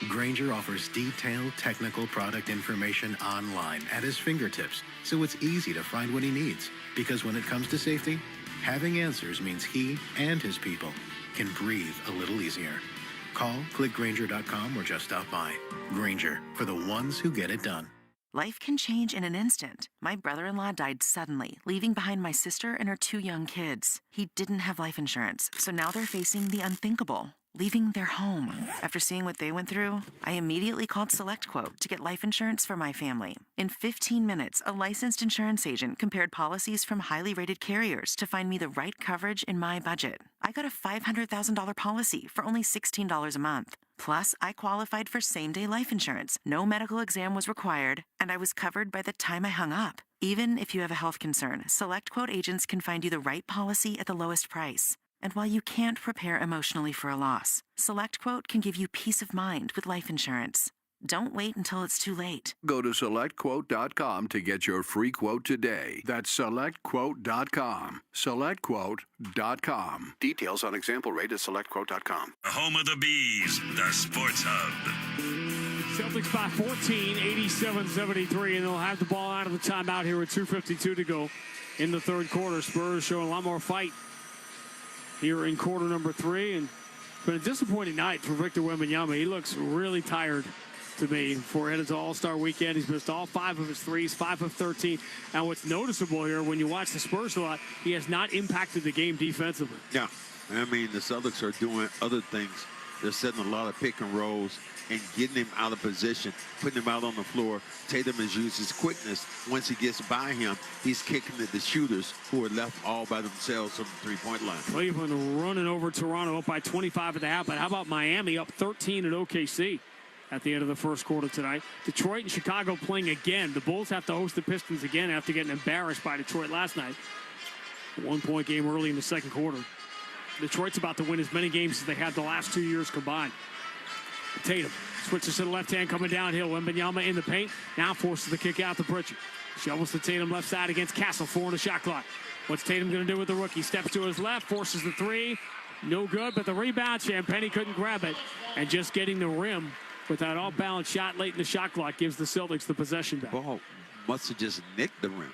Grainger offers detailed technical product information online at his fingertips, so it's easy to find what he needs. Because when it comes to safety, having answers means he and his people can breathe a little easier. Call, click Grainger.com, or just stop by. Grainger, for the ones who get it done. Life can change in an instant. My brother-in-law died suddenly, leaving behind my sister and her 2 young kids. He didn't have life insurance, so now they're facing the unthinkable, leaving their home. After seeing what they went through, I immediately called SelectQuote to get life insurance for my family. In 15 minutes, a licensed insurance agent compared policies from highly rated carriers to find me the right coverage in my budget. I got a $500,000 policy for only $16 a month. Plus, I qualified for same-day life insurance. No medical exam was required, and I was covered by the time I hung up. Even if you have a health concern, SelectQuote agents can find you the right policy at the lowest price. And while you can't prepare emotionally for a loss, SelectQuote can give you peace of mind with life insurance. Don't wait until it's too late. Go to SelectQuote.com to get your free quote today. That's SelectQuote.com. SelectQuote.com. Details on example rate at SelectQuote.com. Home of the Bees, the Sports Hub. Celtics by 14, 87-73, and they'll have the ball out of the timeout here with 2:52 to go in the third quarter. Spurs showing a lot more fight here in quarter number 3, and it's been a disappointing night for Victor Wembanyama. He looks really tired to me before headed to All-Star weekend. He's missed all 5 of his threes, 5 of 13. And what's noticeable here, when you watch the Spurs a lot, he has not impacted the game defensively. Yeah, I mean, the Celtics are doing other things. They're setting a lot of pick and rolls and getting him out of position, putting him out on the floor. Tatum has used his quickness. Once he gets by him, he's kicking at the shooters who are left all by themselves from the three-point line. Cleveland running over Toronto up by 25 at the half. But how about Miami up 13 at OKC at the end of the first quarter tonight? Detroit and Chicago playing again. The Bulls have to host the Pistons again after getting embarrassed by Detroit last night. A 1-point game early in the second quarter. Detroit's about to win as many games as they had the last 2 years combined. Tatum switches to the left hand, coming downhill. Wembanyama in the paint. Now forces the kick out to Pritchard. Shovels to Tatum left side against Castle. 4 in the shot clock. What's Tatum going to do with the rookie? Steps to his left, forces the 3. No good, but the rebound, Champagny couldn't grab it. And just getting the rim with that off-balance shot late in the shot clock gives the Celtics the possession back. Ball must have just nicked the rim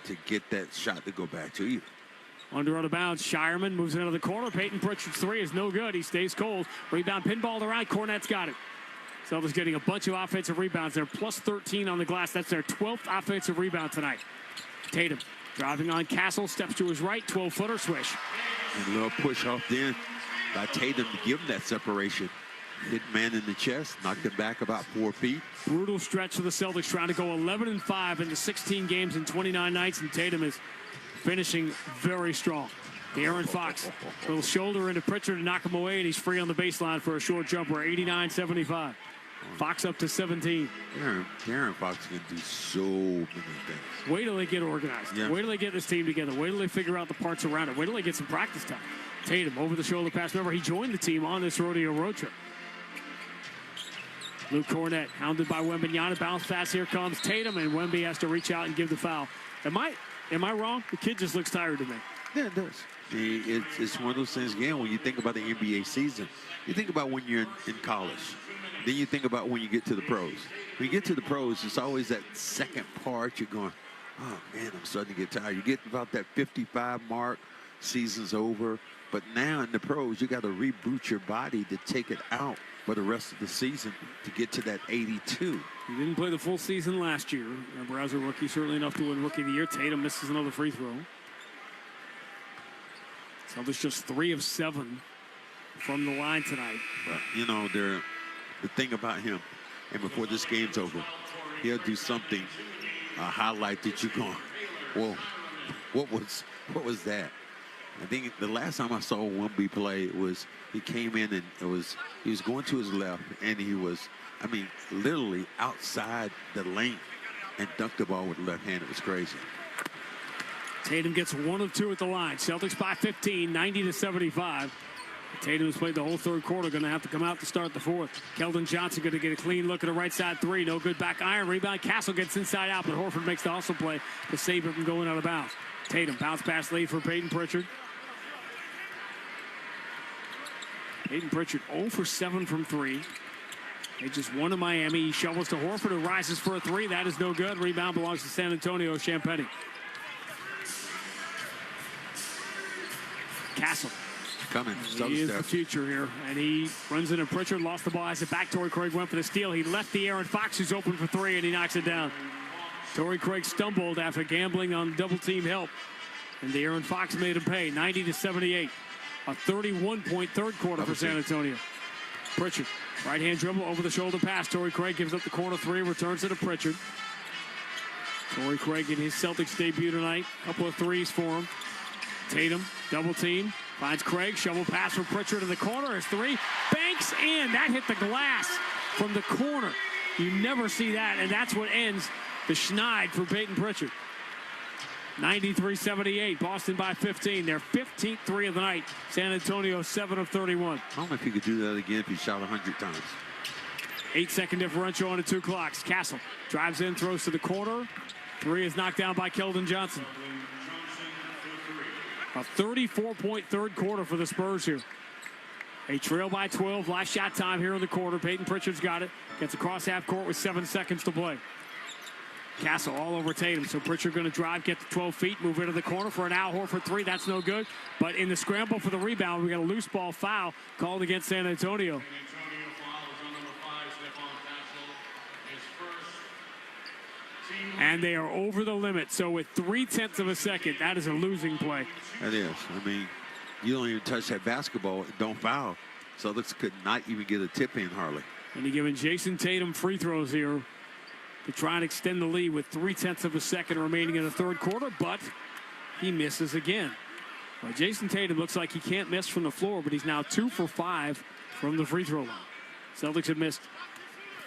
to get that shot to go back to you. Under out of bounds, Shireman moves into the corner. Peyton Pritchard's 3 is no good. He stays cold. Rebound, pinball to right. Cornette's got it. Celtics getting a bunch of offensive rebounds. They're plus 13 on the glass. That's their 12th offensive rebound tonight. Tatum driving on Castle, steps to his right, 12-footer swish. And a little push off then by Tatum to give him that separation. Hit man in the chest, knocked him back about 4 feet. Brutal stretch for the Celtics, trying to go 11-5 into 16 games in 29 nights, and Tatum is finishing very strong. De'Aaron Fox, little shoulder into Pritchard to knock him away, and he's free on the baseline for a short jumper, 89-75. Fox up to 17. De'Aaron Fox can do so many things. Wait till they get organized. Yeah. Wait till they get this team together. Wait till they figure out the parts around it. Wait till they get some practice time. Tatum over the shoulder pass. Remember, he joined the team on this rodeo road trip. Luke Cornett hounded by Wembanyama. Bounce pass. Here comes Tatum, and Wemby has to reach out and give the foul. Am I wrong? The kid just looks tired to me. Yeah, it does. It's one of those things, again, when you think about the NBA season, you think about when you're in college. Then you think about when you get to the pros. When you get to the pros, it's always that second part. You're going, oh, man, I'm starting to get tired. You get about that 55 mark, season's over. But now in the pros, you got to reboot your body to take it out for the rest of the season to get to that 82. He didn't play the full season last year. Remember, as a rookie, certainly enough to win Rookie of the Year. Tatum misses another free throw. Celtics just 3 of 7 from the line tonight. But, you know, the thing about him, and before this game's over, he'll do something, a highlight that you're going, whoa, what was that? I think the last time I saw Wemby play, it was he came in and he was going to his left, and he was, I mean, literally outside the lane and dunked the ball with the left hand. It was crazy. Tatum gets 1 of 2 at the line. Celtics by 15, 90-75. Tatum has played the whole third quarter. Going to have to come out to start the fourth. Keldon Johnson going to get a clean look at a right side 3. No good. Back iron. Rebound. Castle gets inside out, but Horford makes the hustle play to save it from going out of bounds. Tatum bounce pass lead for Peyton Pritchard. Peyton Pritchard 0 for 7 from 3. They just won to Miami. He shovels to Horford, who rises for a 3. That is no good. Rebound belongs to San Antonio. Champagny. Castle. Coming. He is the future here. And he runs into Pritchard, lost the ball, has it back. Torrey Craig went for the steal. He left De'Aaron Fox, who's open for 3, and he knocks it down. Torrey Craig stumbled after gambling on double-team help. And De'Aaron Fox made him pay, 90-78. A 31-point third quarter for San Antonio. Pritchard, right-hand dribble, over-the-shoulder pass. Torrey Craig gives up the corner 3, returns it to Pritchard. Torrey Craig in his Celtics debut tonight. Couple of threes for him. Tatum, double team, finds Craig, shovel pass from Pritchard in the corner. His 3 banks in. That hit the glass from the corner. You never see that, and that's what ends the schneid for Peyton Pritchard. 93-78, Boston by 15. Their 15th 3 of the night. San Antonio 7 of 31. I don't know if he could do that again if he shot 100 times. 8-second differential on the 2 clocks. Castle drives in, throws to the corner. 3 is knocked down by Keldon Johnson. A 34-point third quarter for the Spurs here. A trail by 12. Last shot time here in the quarter. Peyton Pritchard's got it. Gets across half court with 7 seconds to play. Castle all over Tatum. So Pritchard going to drive, get to 12 feet, move into the corner for an Al Horford 3. That's no good. But in the scramble for the rebound, we got a loose ball foul called against San Antonio. And they are over the limit. So with 0.3 of a second, that is a losing play. That is. I mean, you don't even touch that basketball, don't foul. Celtics could not even get a tip in hardly. And you're giving Jason Tatum free throws here to try and extend the lead with 0.3 of a second remaining in the third quarter, but he misses again. Well, Jason Tatum looks like he can't miss from the floor, but he's now 2 for 5 from the free throw line. Celtics have missed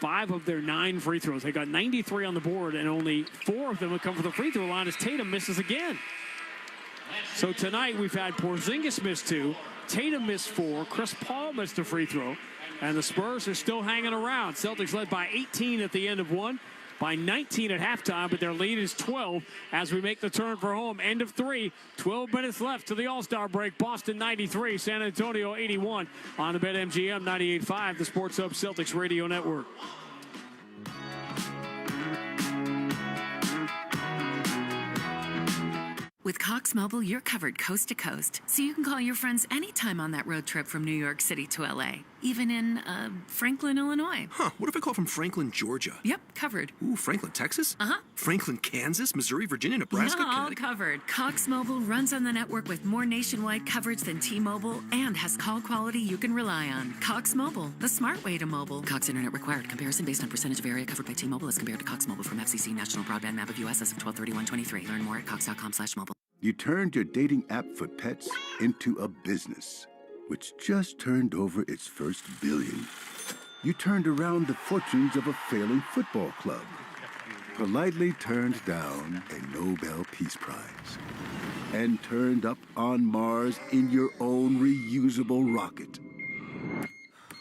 5 of their 9 free throws. They got 93 on the board, and only 4 of them have come from the free throw line as Tatum misses again. So tonight we've had Porzingis miss 2, Tatum missed 4, Chris Paul missed a free throw, and the Spurs are still hanging around. Celtics led by 18 at the end of 1, by 19 at halftime, but their lead is 12 as we make the turn for home. End of 3, 12 minutes left to the All-Star break. Boston 93, San Antonio 81 on the BetMGM 98.5, the Sports Hub Celtics Radio Network. With Cox Mobile, you're covered coast to coast, so you can call your friends anytime on that road trip from New York City to LA. even in Franklin, Illinois. Huh, what if I call from Franklin, Georgia? Yep, covered. Ooh, Franklin, Texas? Uh-huh. Franklin, Kansas, Missouri, Virginia, Nebraska, Yeah, all Connecticut. covered. Cox Mobile runs on the network with more nationwide coverage than T-Mobile and has call quality you can rely on. Cox Mobile, the smart way to mobile. Cox Internet required. Comparison based on percentage of area covered by T-Mobile as compared to Cox Mobile from FCC National Broadband Map of U.S. as of 12/31/23. Learn more at cox.com/mobile. You turned your dating app for pets into a business, which just turned over its first billion. You turned around the fortunes of a failing football club. Politely turned down a Nobel Peace Prize. And turned up on Mars in your own reusable rocket.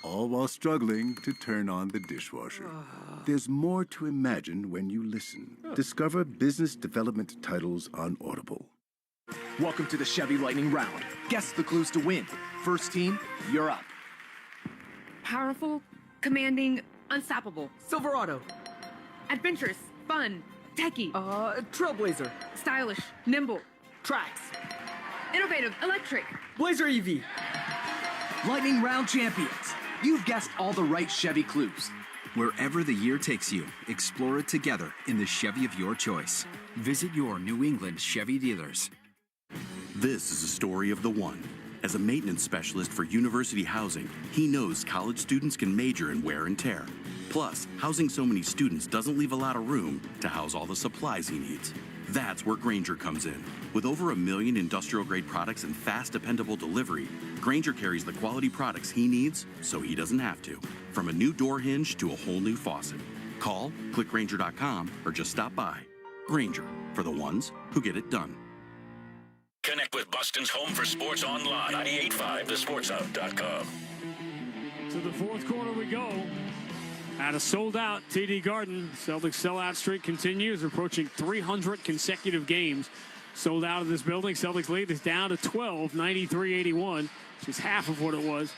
All while struggling to turn on the dishwasher. There's more to imagine when you listen. Discover business development titles on Audible. Welcome to the Chevy Lightning Round. Guess the clues to win. First team, you're up. Powerful, commanding, unstoppable. Silverado. Adventurous, fun, techie. Trailblazer. Stylish, nimble. Tracks. Innovative, electric. Blazer EV. Lightning Round champions. You've guessed all the right Chevy clues. Wherever the year takes you, explore it together in the Chevy of your choice. Visit your New England Chevy dealers. This is a story of the one. As a maintenance specialist for university housing, he knows college students can major in wear and tear. Plus, housing so many students doesn't leave a lot of room to house all the supplies he needs. That's where Grainger comes in. With over 1 million industrial-grade products and fast, dependable delivery, Grainger carries the quality products he needs so he doesn't have to. From a new door hinge to a whole new faucet. Call, click Grainger.com, or just stop by. Grainger, for the ones who get it done. Connect with Boston's home for sports online. 98.5thesportshub.com. To the fourth quarter we go. At a sold-out TD Garden, Celtics sellout streak continues, approaching 300 consecutive games sold out of this building. Celtics lead is down to 12, 93-81, which is half of what it was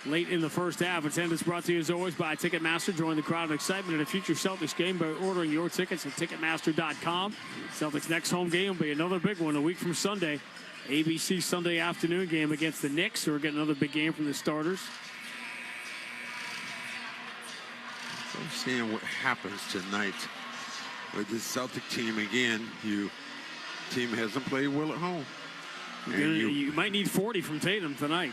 late in the first half. Attendance brought to you as always by Ticketmaster. Join the crowd of excitement at a future Celtics game by ordering your tickets at Ticketmaster.com. Celtics' next home game will be another big one a week from Sunday. ABC Sunday afternoon game against the Knicks, who are getting another big game from the starters. I'm seeing what happens tonight with this Celtic team again. Team hasn't played well at home. You might need 40 from Tatum tonight.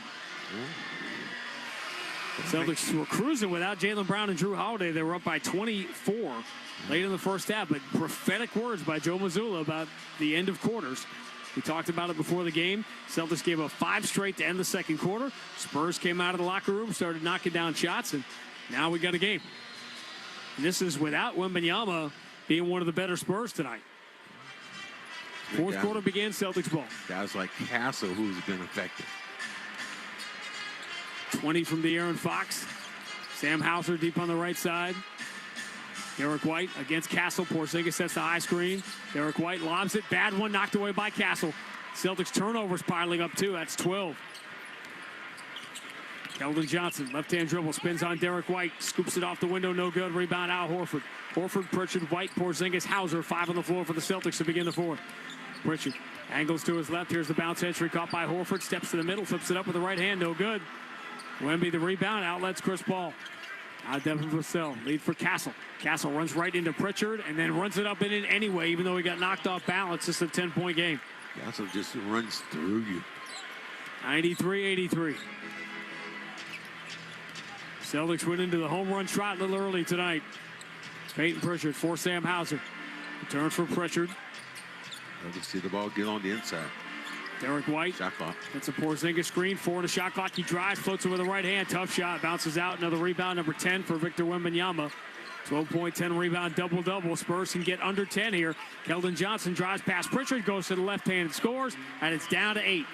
Celtics were cruising without Jaylen Brown and Drew Holiday. They were up by 24 late in the first half, but prophetic words by Joe Mazzulla about the end of quarters. We talked about it before the game. Celtics gave up 5 straight to end the second quarter. Spurs came out of the locker room, started knocking down shots, and now we got a game. And this is without Wembanyama being one of the better Spurs tonight. Fourth quarter began Celtics ball. Guys like Castle, who's been effective. 20 from De'Aaron Fox. Sam Hauser deep on the right side. Derek White against Castle. Porzingis sets the high screen. Derek White lobs it. Bad one knocked away by Castle. Celtics turnovers piling up too. That's 12. Keldon Johnson, left-hand dribble, spins on Derek White, scoops it off the window, no good. Rebound, Al Horford. Horford, Pritchard, White, Porzingis, Hauser, 5 on the floor for the Celtics to begin the fourth. Pritchard angles to his left. Here's the bounce entry caught by Horford. Steps to the middle, flips it up with the right hand, no good. Wemby the rebound, outlets Chris Paul. Now Devin Vassell, lead for Castle. Castle runs right into Pritchard and then runs it up in it anyway, even though he got knocked off balance. It's a 10-point game. Castle just runs through you. 93-83. Celtics went into the home run trot a little early tonight. Peyton Pritchard for Sam Hauser. Return for Pritchard. Let me see the ball get on the inside. Derek White. Shot clock. That's a Porzingis screen. 4 on the shot clock. He drives, floats it with the right hand. Tough shot. Bounces out. Another rebound, number 10 for Victor Wembanyama. 12-point, 10 rebound, double-double. Spurs can get under 10 here. Keldon Johnson drives past Pritchard, goes to the left hand and scores, and it's down to 8.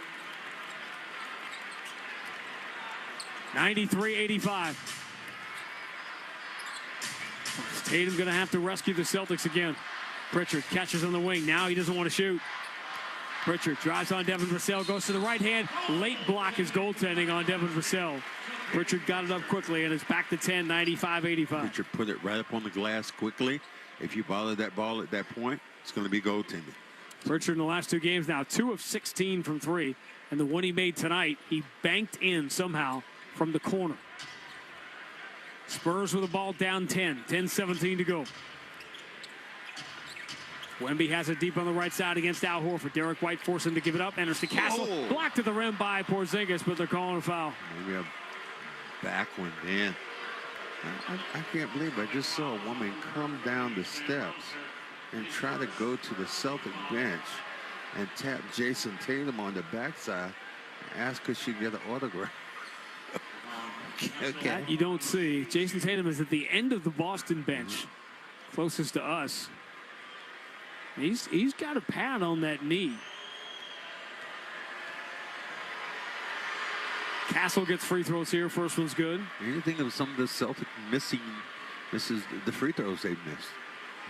93-85. Tatum going to have to rescue the Celtics again. Pritchard catches on the wing. Now he doesn't want to shoot. Pritchard drives on Devin Vassell, goes to the right hand. Late block is goaltending on Devin Vassell. Pritchard got it up quickly, and it's back to 10, 95-85. Pritchard put it right up on the glass quickly. If you bother that ball at that point, it's going to be goaltending. Pritchard in the last 2 games now, 2 of 16 from 3. And the one he made tonight, he banked in somehow from the corner. Spurs with the ball down 10. 10-17 to go. Wemby has it deep on the right side against Al Horford. Derek White forcing him to give it up. Enters the Castle. Oh. Blocked at the rim by Porzingis, but they're calling a foul. Maybe a back one, man. I can't believe I just saw a woman come down the steps and try to go to the Celtic bench and tap Jason Tatum on the backside and ask could she get an autograph. Okay. That you don't see. Jason Tatum is at the end of the Boston bench, closest to us. He's got a pad on that knee. Castle gets free throws here. First one's good. Anything of some of the Celtic missing, this is the free throws they've missed.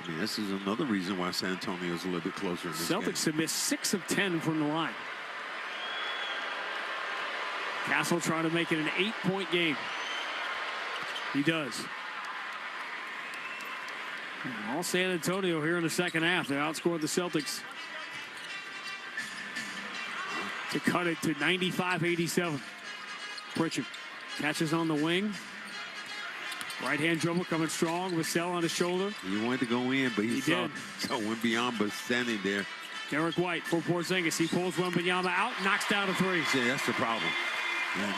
I mean, this is another reason why San Antonio is a little bit closer in this game. Celtics have missed 6 of 10 from the line. Castle trying to make it an 8-point game. He does. All San Antonio here in the second half. They outscored the Celtics to cut it to 95-87. Pritchard catches on the wing. Right-hand dribble coming strong with Sell on his shoulder. He wanted to go in, but he saw Wembanyama standing there. Derek White for Porzingis. He pulls Wembanyama out, knocks down a three. See, that's the problem.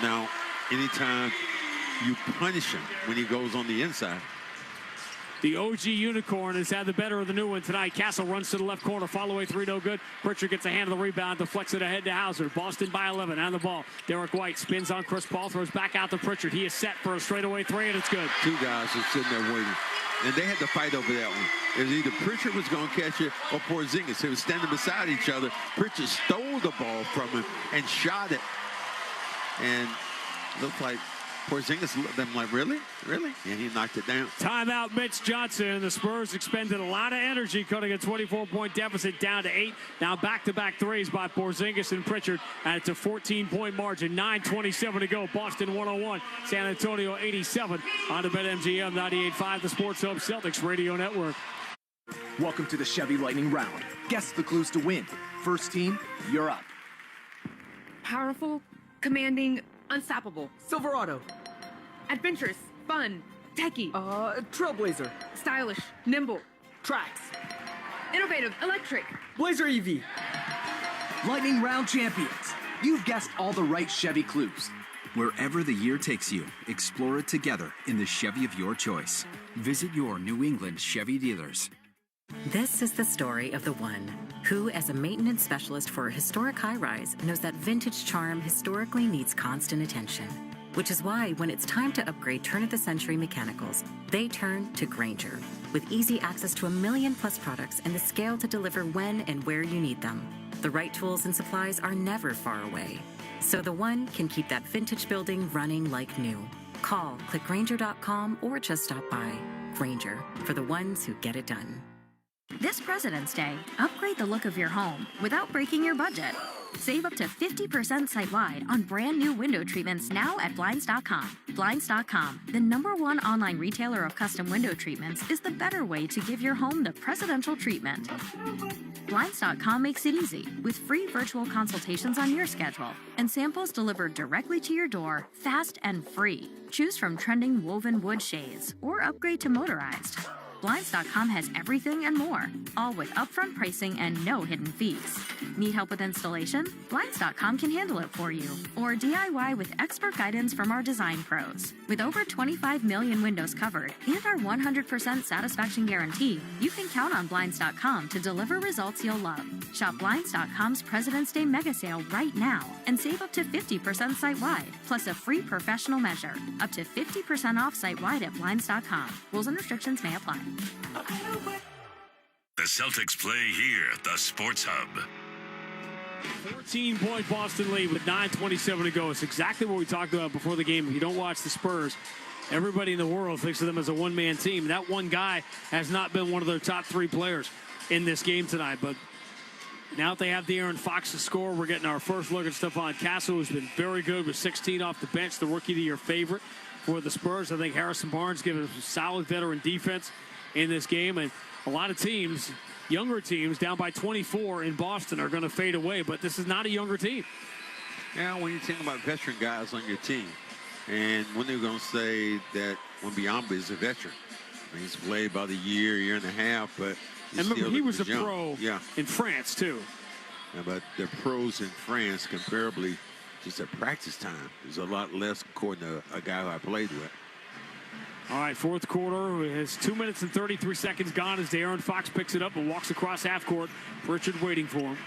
Now, anytime you punish him when he goes on the inside. The OG Unicorn has had the better of the new one tonight. Castle runs to the left corner. Follow-away three, no good. Pritchard gets a hand of the rebound, deflects it ahead to Hauser. Boston by 11 on the ball. Derek White spins on Chris Paul, throws back out to Pritchard. He is set for a straightaway three, and it's good. Two guys are sitting there waiting. And they had to fight over that one. It was either Pritchard was going to catch it or Porzingis. They were standing beside each other. Pritchard stole the ball from him and shot it. And looked like Porzingis looked at them like, really? Really? And he knocked it down. Timeout, Mitch Johnson. The Spurs expended a lot of energy, cutting a 24-point deficit down to 8. Now back-to-back threes by Porzingis and Pritchard. And it's a 14-point margin. 9:27 to go. Boston 101. San Antonio 87. On to BetMGM 98.5, the Sports Hub Celtics Radio Network. Welcome to the Chevy Lightning Round. Guess the clues to win. First team, you're up. Powerful, commanding, unstoppable. Silverado. Adventurous, fun, techie. Trailblazer. Stylish, nimble. Tracks. Innovative, electric. Blazer EV. Lightning Round champions. You've guessed all the right Chevy clues. Wherever the year takes you, explore it together in the Chevy of your choice. Visit your New England Chevy dealers. This is the story of the one who, as a maintenance specialist for a historic high-rise, knows that vintage charm historically needs constant attention. Which is why, when it's time to upgrade turn-of-the-century mechanicals, they turn to Grainger. With easy access to 1 million-plus products and the scale to deliver when and where you need them. The right tools and supplies are never far away. So the one can keep that vintage building running like new. Call, click Grainger.com, or just stop by. Grainger, for the ones who get it done. This President's Day, upgrade the look of your home without breaking your budget. Save up to 50% site-wide on brand new window treatments now at Blinds.com. Blinds.com, the #1 online retailer of custom window treatments, is the better way to give your home the presidential treatment. Blinds.com makes it easy with free virtual consultations on your schedule and samples delivered directly to your door, fast and free. Choose from trending woven wood shades or upgrade to motorized. Blinds.com has everything and more, all with upfront pricing and no hidden fees. Need help with installation? Blinds.com can handle it for you. Or DIY with expert guidance from our design pros. With over 25 million windows covered and our 100% satisfaction guarantee, you can count on Blinds.com to deliver results you'll love. Shop Blinds.com's President's Day mega sale right now and save up to 50% site-wide, plus a free professional measure. Up to 50% off site-wide at Blinds.com. Rules and restrictions may apply. The Celtics play here at the Sports Hub. 14-point Boston lead with 9:27 to go. It's exactly what we talked about before the game. If you don't watch the Spurs, everybody in the world thinks of them as a one-man team. That one guy has not been one of their top 3 players in this game tonight. But now that they have De'Aaron Fox to score, we're getting our first look at Stephon Castle, who's been very good with 16 off the bench, the Rookie of the Year favorite for the Spurs. I think Harrison Barnes giving us solid veteran defense in this game, and a lot of teams, younger teams, down by 24 in Boston are going to fade away, but this is not a younger team. Yeah, when you think about veteran guys on your team, And when they're going to say that Wembanyama is a veteran? I mean, he's played about a year and a half, but and remember, he was a young. pro in France, too. Yeah, but the pros in France, comparably, just at practice time, is a lot less according to a guy who I played with. All right, fourth quarter has 2 minutes and 33 seconds gone as De'Aaron Fox picks it up and walks across half court. Pritchard waiting for him.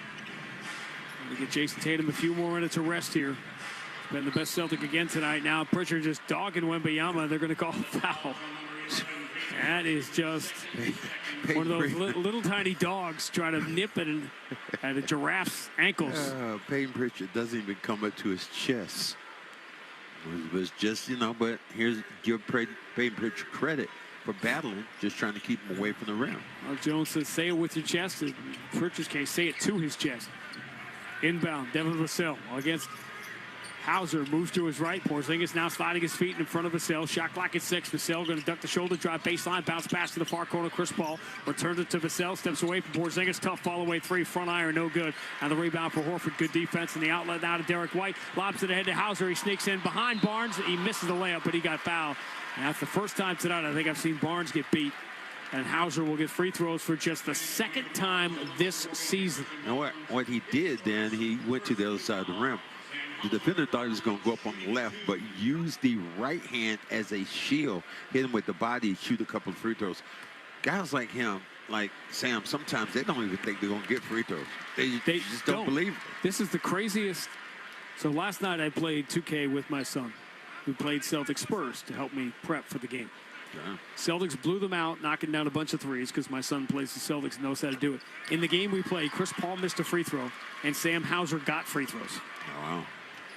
We get Jason Tatum a few more minutes of rest here. He's been the best Celtic again tonight. Now Pritchard just dogging Wembanyama. They're going to call a foul. That is just one of those little tiny dogs trying to nip at a giraffe's ankles. Peyton Pritchard doesn't even come up to his chest. It was just, but give Peyton Pritchard credit for battling, just trying to keep him away from the rim. Mark Jones says, say it with your chest. In Pritchard's case, say it to his chest. Inbound, Devin Vassell against Hauser, moves to his right. Porzingis now sliding his feet in front of Vassell. Shot clock at 6. Vassell going to duck the shoulder drive baseline. Bounce pass to the far corner. Chris Paul returns it to Vassell. Steps away from Porzingis. Tough fall away 3. Front iron, no good. And the rebound for Horford. Good defense. And the outlet now to Derek White. Lobs it ahead to Hauser. He sneaks in behind Barnes. He misses the layup, but he got fouled. And that's the first time tonight I think I've seen Barnes get beat. And Hauser will get free throws for just the second time this season. You know what he did then, he went to the other side of the rim. The defender thought he was going to go up on the left, but used the right hand as a shield, hit him with the body, shoot a couple of free throws. Guys like him, like Sam, sometimes they don't even think they're going to get free throws. They just don't believe it. This is the craziest. So last night I played 2K with my son, who played Celtic Spurs to help me prep for the game. Yeah. Celtics blew them out, knocking down a bunch of threes because my son plays the Celtics and knows how to do it. In the game we played, Chris Paul missed a free throw, and Sam Hauser got free throws. Oh, wow.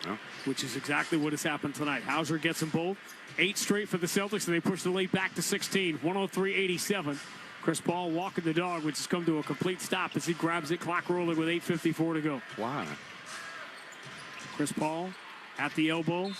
Yeah. Which is exactly what has happened tonight. Hauser gets them both. 8 straight for the Celtics, and they push the lead back to 16. 103-87. Chris Paul walking the dog, which has come to a complete stop as he grabs it, clock rolling with 8:54 to go. Why? Chris Paul at the elbow.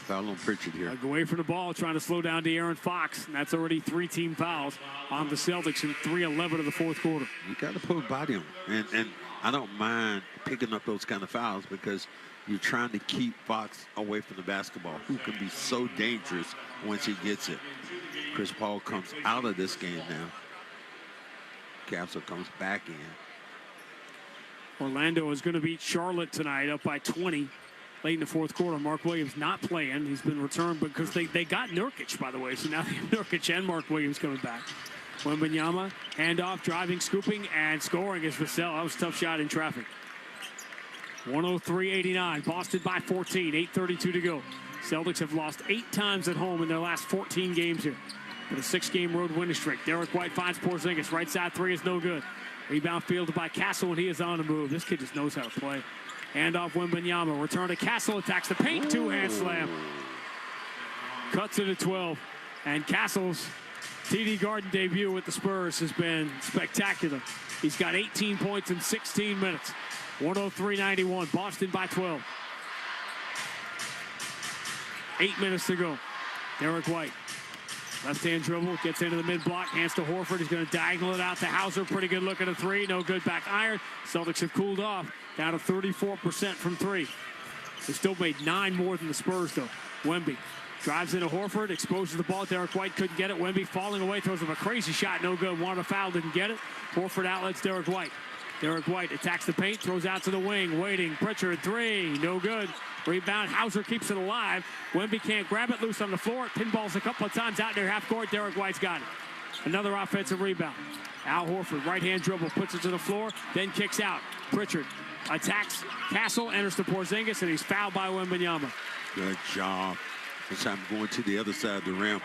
Foul on Pritchard here. Away from the ball, trying to slow down De'Aaron Fox. And that's already 3 team fouls on the Celtics in 3:11 of the fourth quarter. You got to put a body on him. And I don't mind picking up those kind of fouls because you're trying to keep Fox away from the basketball, who can be so dangerous once he gets it. Chris Paul comes out of this game now. Capsule comes back in. Orlando is going to beat Charlotte tonight, up by 20 late in the fourth quarter. Mark Williams not playing. He's been returned because they got Nurkic, by the way. So now they have Nurkic and Mark Williams coming back. Wembanyama, handoff, driving, scooping, and scoring is Vassell. That was a tough shot in traffic. 103-89. Boston by 14. 8:32 to go. Celtics have lost 8 times at home in their last 14 games here. With a 6-game road winning streak. Derek White finds Porzingis. Right side 3 is no good. Rebound fielded by Castle, and he is on the move. This kid just knows how to play. Handoff Wembanyama. Return to Castle. Attacks the paint. 2-hand slam. Cuts it at 12. And Castle's TD Garden debut with the Spurs has been spectacular. He's got 18 points in 16 minutes. 103-91. Boston by 12. 8 minutes to go. Derek White. Left-hand dribble. Gets into the mid-block. Hands to Horford. He's going to diagonal it out to Hauser. Pretty good look at a 3. No good back iron. Celtics have cooled off. Down to 34% from 3. They still made 9 more than the Spurs, though. Wemby drives into Horford. Exposes the ball. Derek White couldn't get it. Wemby falling away. Throws him a crazy shot. No good. Wanted a foul. Didn't get it. Horford outlets Derek White. Derek White attacks the paint. Throws out to the wing. Waiting. Pritchard 3. No good. Rebound. Hauser keeps it alive. Wemby can't grab it. Loose on the floor. Pinballs a couple of times out near half court. Derek White's got it. Another offensive rebound. Al Horford, right-hand dribble, puts it to the floor, then kicks out. Pritchard attacks Castle, enters the Porzingis, and he's fouled by Wembanyama. Good job. This time going to the other side of the rim.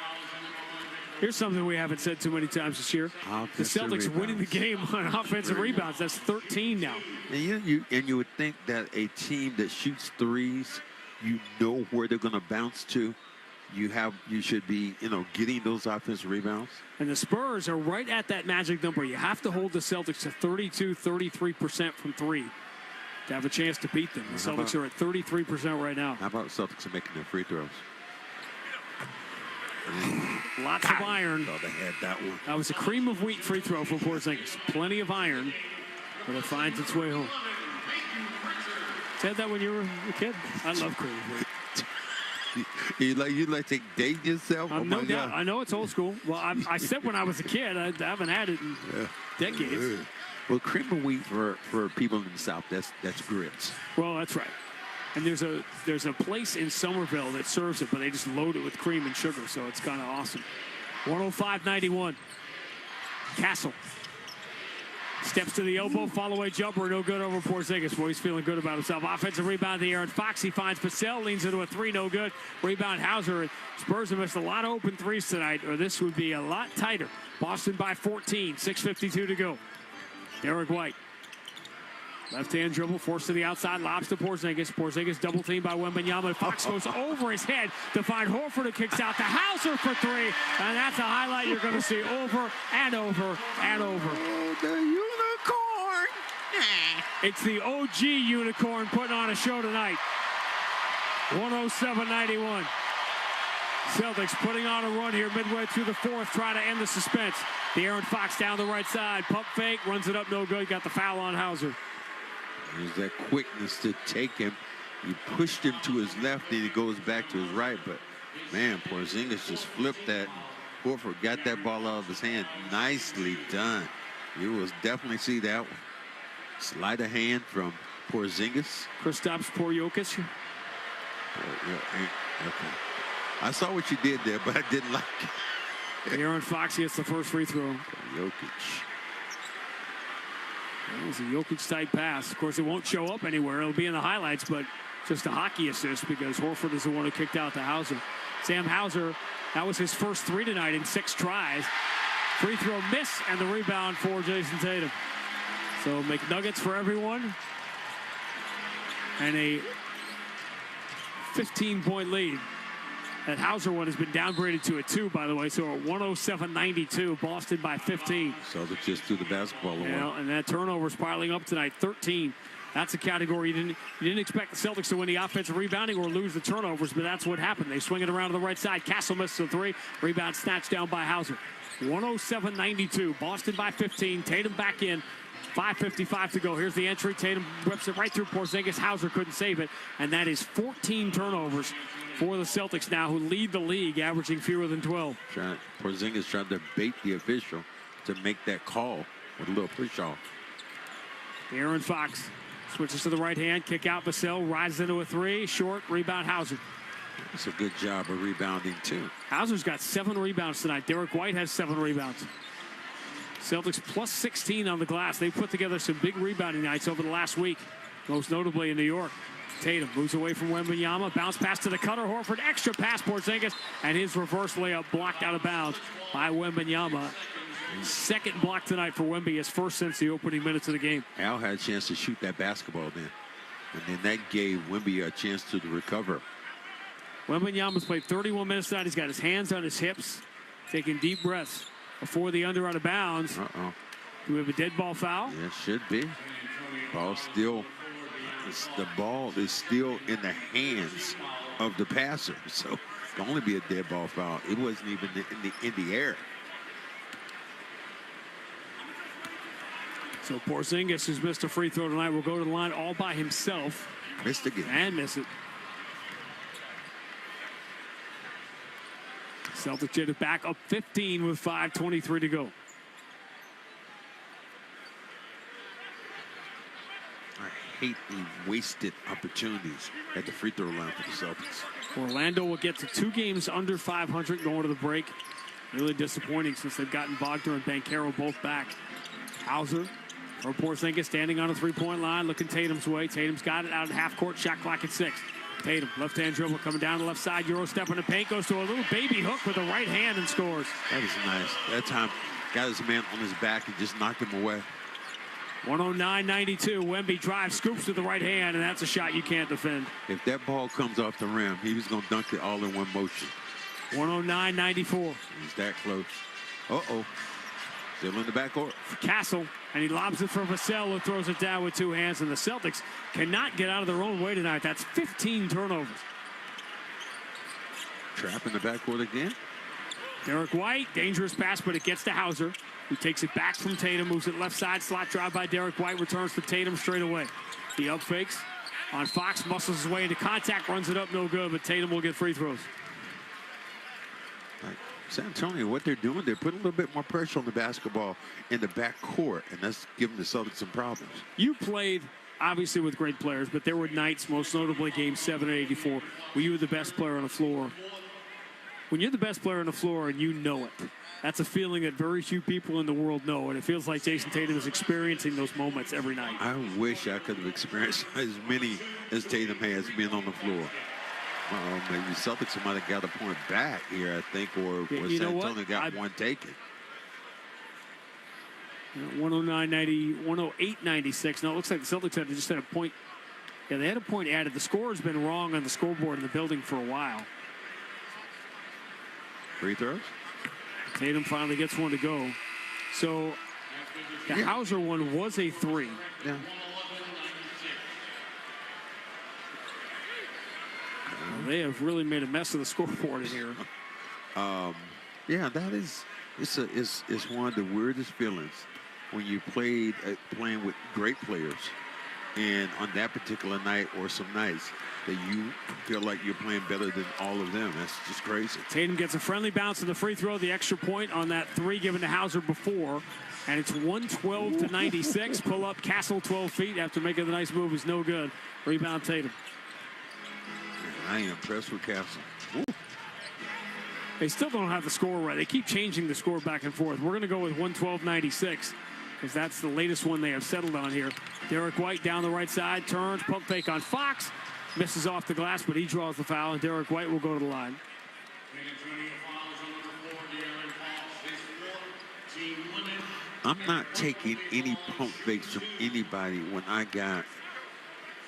Here's something we haven't said too many times this year. The Celtics winning the game on offensive rebounds. That's 13 now. And you would think that a team that shoots threes, you know where they're going to bounce to. You should be, getting those offensive rebounds. And the Spurs are right at that magic number. You have to hold the Celtics to 33% from 3 to have a chance to beat them. The Celtics are at 33% right now. How about Celtics are making their free throws? Lots of iron. Oh, they had that one. That was a cream of wheat free throw for Porzingis. Plenty of iron, but it finds its way home. Said that when you were a kid? I love cream of wheat. You like to date yourself? Oh no doubt. I know it's old school. Well, I said when I was a kid. I haven't had it in decades. Well, cream of wheat for people in the South, that's grits. Well, that's right. And there's a place in Somerville that serves it, but they just load it with cream and sugar, so it's kind of awesome. 105-91. Castle steps to the elbow, follow-away jumper, no good over Porzingis. Boy, he's feeling good about himself. Offensive rebound to Aaron Fox. He finds Vassell, leans into a three, no good. Rebound Hauser. Spurs have missed a lot of open threes tonight, or this would be a lot tighter. Boston by 14, 6:52 to go. Derek White. Left-hand dribble, forced to the outside, lobs to Porzingis. Porzingis double teamed by Wembanyama. Fox goes over his head to find Horford, who kicks out to Hauser for three. And that's a highlight you're going to see over and over and over. Oh, the unicorn. It's the OG unicorn putting on a show tonight. 107-91. Celtics putting on a run here midway through the fourth, trying to end the suspense. The Aaron Fox down the right side. Pump fake, runs it up, no good. Got the foul on Hauser. There's that quickness to take him. He pushed him to his left, and he goes back to his right. But, man, Porzingis just flipped that. Horford got that ball out of his hand. Nicely done. You will definitely see that one. Sleight of hand from Porzingis. Kristaps Porzingis. Okay. I saw what you did there, but I didn't like it. Aaron Fox gets the first free throw. Jokic. It was a Jokic-type pass. Of course, it won't show up anywhere. It'll be in the highlights, but just a hockey assist because Horford is the one who kicked out to Hauser. Sam Hauser, that was his first three tonight in 6 tries. Free throw miss and the rebound for Jason Tatum. So McNuggets for everyone. And a 15-point lead. That Hauser one has been downgraded to a 2, by the way. So at 107-92, Boston by 15. So they just threw the basketball away. And that turnover's piling up tonight, 13. That's a category you didn't expect the Celtics to win the offensive rebounding or lose the turnovers, but that's what happened. They swing it around to the right side. Castle misses a 3. Rebound snatched down by Hauser. 107-92. Boston by 15. Tatum back in. 5:55 to go. Here's the entry. Tatum whips it right through Porzingis. Hauser couldn't save it. And that is 14 turnovers for the Celtics now, who lead the league, averaging fewer than 12. Porzingis tried to bait the official to make that call with a little push-off. Aaron Fox switches to the right hand. Kick out Vassell. Rises into a 3. Short. Rebound Hauser. It's a good job of rebounding, too. Hauser's got 7 rebounds tonight. Derek White has 7 rebounds. Celtics plus 16 on the glass. They put together some big rebounding nights over the last week, most notably in New York. Tatum moves away from Wembanyama. Bounce pass to the cutter. Horford, extra pass, Porzingis, and his reverse layup blocked out of bounds by Wembanyama. Second block tonight for Wemby, his first since the opening minutes of the game. Al had a chance to shoot that basketball then, and then that gave Wemby a chance to recover. Wembanyama's played 31 minutes tonight. He's got his hands on his hips, taking deep breaths before the under out of bounds. Uh-oh. Do we have a dead ball foul? Yeah, should be. The ball is still in the hands of the passer, so it can only be a dead ball foul. It wasn't even in the air. So Porzingis, who's missed a free throw tonight, will go to the line all by himself. Missed again. And miss it. Celtics get it back up 15 with 5:23 to go. I hate the wasted opportunities at the free throw line for the Celtics. Orlando will get to 2 games under 500 going to the break. Really disappointing since they've gotten Wagner and Banchero both back. Hauser or Porzingis standing on a 3-point line, looking Tatum's way. Tatum's got it out at half court, shot clock at 6. Tatum, left-hand dribble coming down the left side. Euro step in the paint, goes to a little baby hook with the right hand and scores. That was nice. That time, got his man on his back and just knocked him away. 109-92. Wemby drives, scoops with the right hand, and that's a shot you can't defend. If that ball comes off the rim, he was going to dunk it all in one motion. 109-94. He's that close. Uh-oh. Still in the backcourt. Castle, and he lobs it for Vassell, who throws it down with 2 hands, and the Celtics cannot get out of their own way tonight. That's 15 turnovers. Trap in the backcourt again. Derek White, dangerous pass, but it gets to Hauser, who takes it back from Tatum, moves it left side, slot drive by Derek White, returns to Tatum straight away. He up fakes, on Fox, muscles his way into contact, runs it up, no good, but Tatum will get free throws. Like San Antonio, what they're doing, they're putting a little bit more pressure on the basketball in the backcourt, and that's giving the Celtics some problems. You played, obviously, with great players, but there were nights, most notably Game 7 at 84, where you were the best player on the floor. When you're the best player on the floor and you know it, that's a feeling that very few people in the world know, and it feels like Jason Tatum is experiencing those moments every night. I wish I could have experienced as many as Tatum has being on the floor. Maybe the Celtics might have got a point back here, I think, or San Antonio got one taken. 109-90, 108-96. Now it looks like the Celtics just had a point. Yeah, they had a point added. The score has been wrong on the scoreboard in the building for a while. Free throws? Tatum finally gets one to go. So the Hauser one was a 3. Yeah. They have really made a mess of the scoreboard in here. Yeah, that is it's one of the weirdest feelings when you playing with great players, and on that particular night or some nights that you feel like you're playing better than all of them. That's just crazy. Tatum gets a friendly bounce to the free throw, the extra point on that 3 given to Hauser before, and it's 112-96. Pull up, Castle 12 feet after making the nice move is no good. Rebound Tatum. I ain't impressed with Castle. Ooh. They still don't have the score right. They keep changing the score back and forth. We're going to go with 112-96 because that's the latest one they have settled on here. Derek White down the right side, turns, pump fake on Fox. Misses off the glass, but he draws the foul, and Derek White will go to the line. I'm not taking any pump fakes from anybody when I got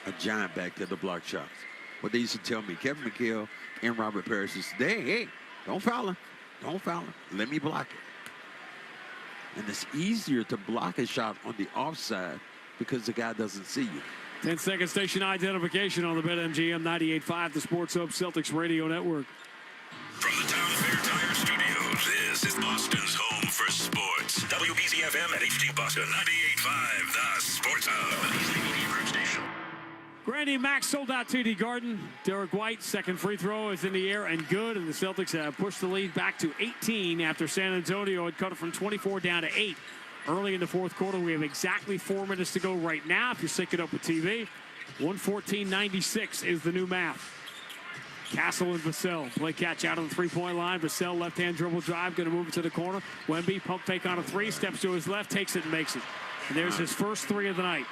a giant back there to block shots. What they used to tell me, Kevin McHale and Robert Parrish used to say, hey, don't foul him. Don't foul him. Let me block it. And it's easier to block a shot on the offside because the guy doesn't see you. 10-second station identification on the BetMGM 98.5, the Sports Hub Celtics Radio Network. From the Town Fair Tire Studios, this is Boston's home for sports. WBZ-FM at HD Boston 98.5, the Sports Hub. Media Group Station. Grandy Mack sold out TD Garden. Derek White, second free throw is in the air and good, and the Celtics have pushed the lead back to 18 after San Antonio had cut it from 24 down to 8. Early in the fourth quarter, we have exactly 4 minutes to go right now. If you're syncing up with TV, 114.96 is the new math. Castle and Vassell play catch out on the three-point line. Vassell left-hand dribble drive, going to move it to the corner. Wemby pump fake on a 3, steps to his left, takes it and makes it. And there's his first 3 of the night.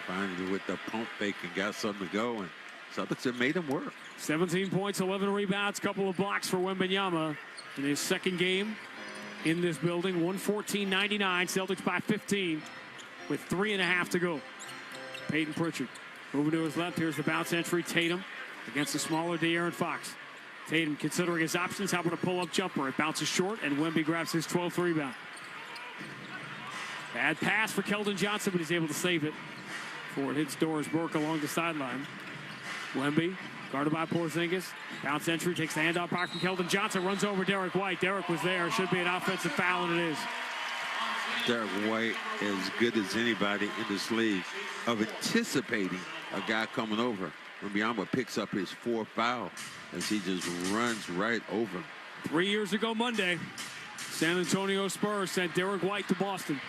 Finally with the pump fake and got something to go, and Celtics have made him work. 17 points, 11 rebounds, couple of blocks for Wembanyama in his second game in this building. 114-99, Celtics by 15 with 3.5 to go. Peyton Pritchard moving to his left. Here's the bounce entry. Tatum against the smaller De'Aaron Fox. Tatum considering his options. How about a pull-up jumper? It bounces short, and Wemby grabs his 12th rebound. Bad pass for Keldon Johnson, but he's able to save it before it hits Doris Burke along the sideline. Wemby, guarded by Porzingis. Bounce entry, takes the handoff back from Keldon Johnson, runs over Derek White. Derek was there. Should be an offensive foul, and it is. Derek White as good as anybody in this league of anticipating a guy coming over. Wembanyama picks up his 4th foul as he just runs right over him. 3 years ago Monday, San Antonio Spurs sent Derek White to Boston.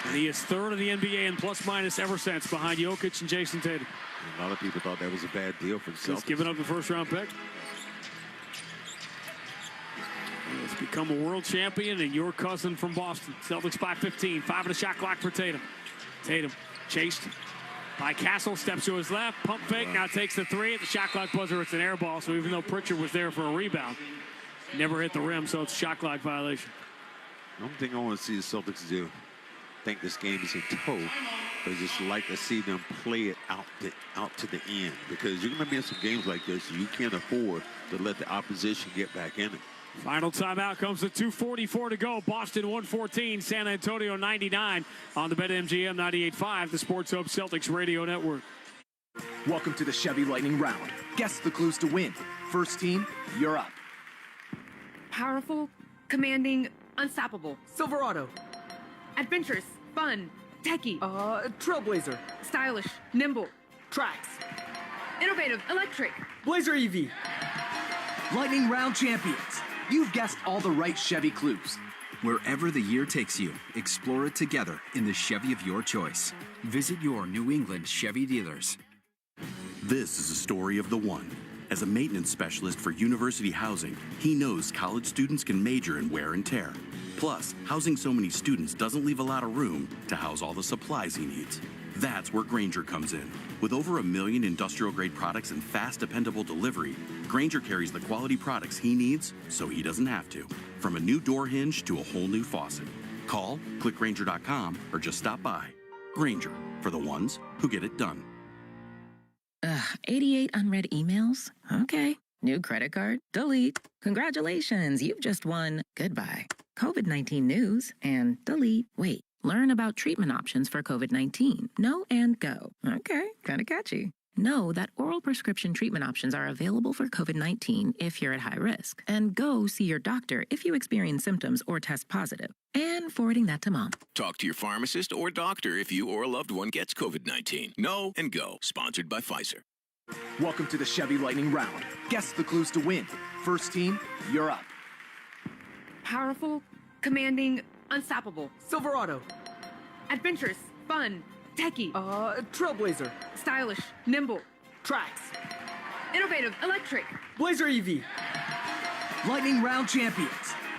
And he is 3rd in the NBA in plus-minus ever since, behind Jokic and Jason Tatum. A lot of people thought that was a bad deal for the Celtics. He's given up the first-round pick. He's become a world champion and your cousin from Boston. Celtics by 15. 5 on the shot clock for Tatum. Tatum chased by Castle, steps to his left, pump fake, now takes the 3 at the shot clock buzzer. It's an air ball, so even though Pritchard was there for a rebound, never hit the rim, so it's a shot clock violation. The only thing I want to see the Celtics do, I think this game is in tow, but I just like to see them play it out to the end, because you're going to be in some games like this, you can't afford to let the opposition get back in it. Final timeout comes with 2:44 to go. Boston 114, San Antonio 99 on the BetMGM 98.5, the Sports Hub Celtics Radio Network. Welcome to the Chevy Lightning Round. Guess the clues to win. First team, you're up. Powerful, commanding, unstoppable. Silverado. Adventurous, fun, techie. Trailblazer. Stylish, nimble. Tracks. Innovative, electric. Blazer EV. Lightning round champions. You've guessed all the right Chevy clues. Wherever the year takes you, explore it together in the Chevy of your choice. Visit your New England Chevy dealers. This is a story of the one. As a maintenance specialist for university housing, he knows college students can major in wear and tear. Plus, housing so many students doesn't leave a lot of room to house all the supplies he needs. That's where Grainger comes in. With over 1 million industrial-grade products and fast, dependable delivery, Grainger carries the quality products he needs so he doesn't have to. From a new door hinge to a whole new faucet. Call, click Grainger.com, or just stop by. Grainger, for the ones who get it done. 88 unread emails? Okay. New credit card? Delete. Congratulations, you've just won. Goodbye. COVID-19 news and delete. Wait. Learn about treatment options for COVID-19. No and go. Okay, kind of catchy. Know that oral prescription treatment options are available for COVID-19 if you're at high risk. And go see your doctor if you experience symptoms or test positive. And forwarding that to mom. Talk to your pharmacist or doctor if you or a loved one gets COVID-19. Know and go. Sponsored by Pfizer. Welcome to the Chevy Lightning Round. Guess the clues to win. First team, you're up. Powerful, commanding, unstoppable. Silverado. Adventurous, fun, techie. Trailblazer. Stylish, nimble. Tracks. Innovative, electric. Blazer EV. Lightning round champions.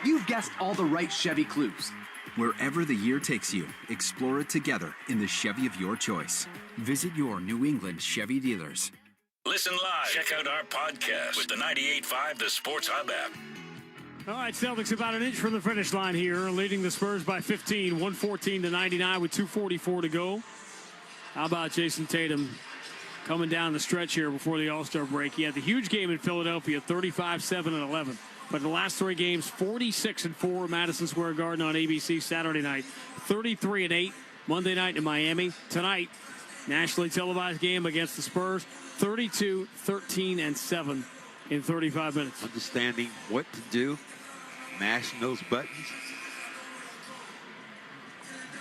You've guessed all the right Chevy clues. Wherever the year takes you, explore it together in the Chevy of your choice. Visit your New England Chevy dealers. Listen live. Check out our podcast with the 98.5 The Sports Hub app. All right, Celtics about an inch from the finish line here, leading the Spurs by 15, 114-99 with 2:44 to go. How about Jason Tatum coming down the stretch here before the All-Star break? He had the huge game in Philadelphia, 35, 7, and 11. But in the last 3 games, 46-4, Madison Square Garden on ABC Saturday night, 33-8, Monday night in Miami. Tonight, nationally televised game against the Spurs, 32, 13, and 7 in 35 minutes. Understanding what to do, mashing those buttons.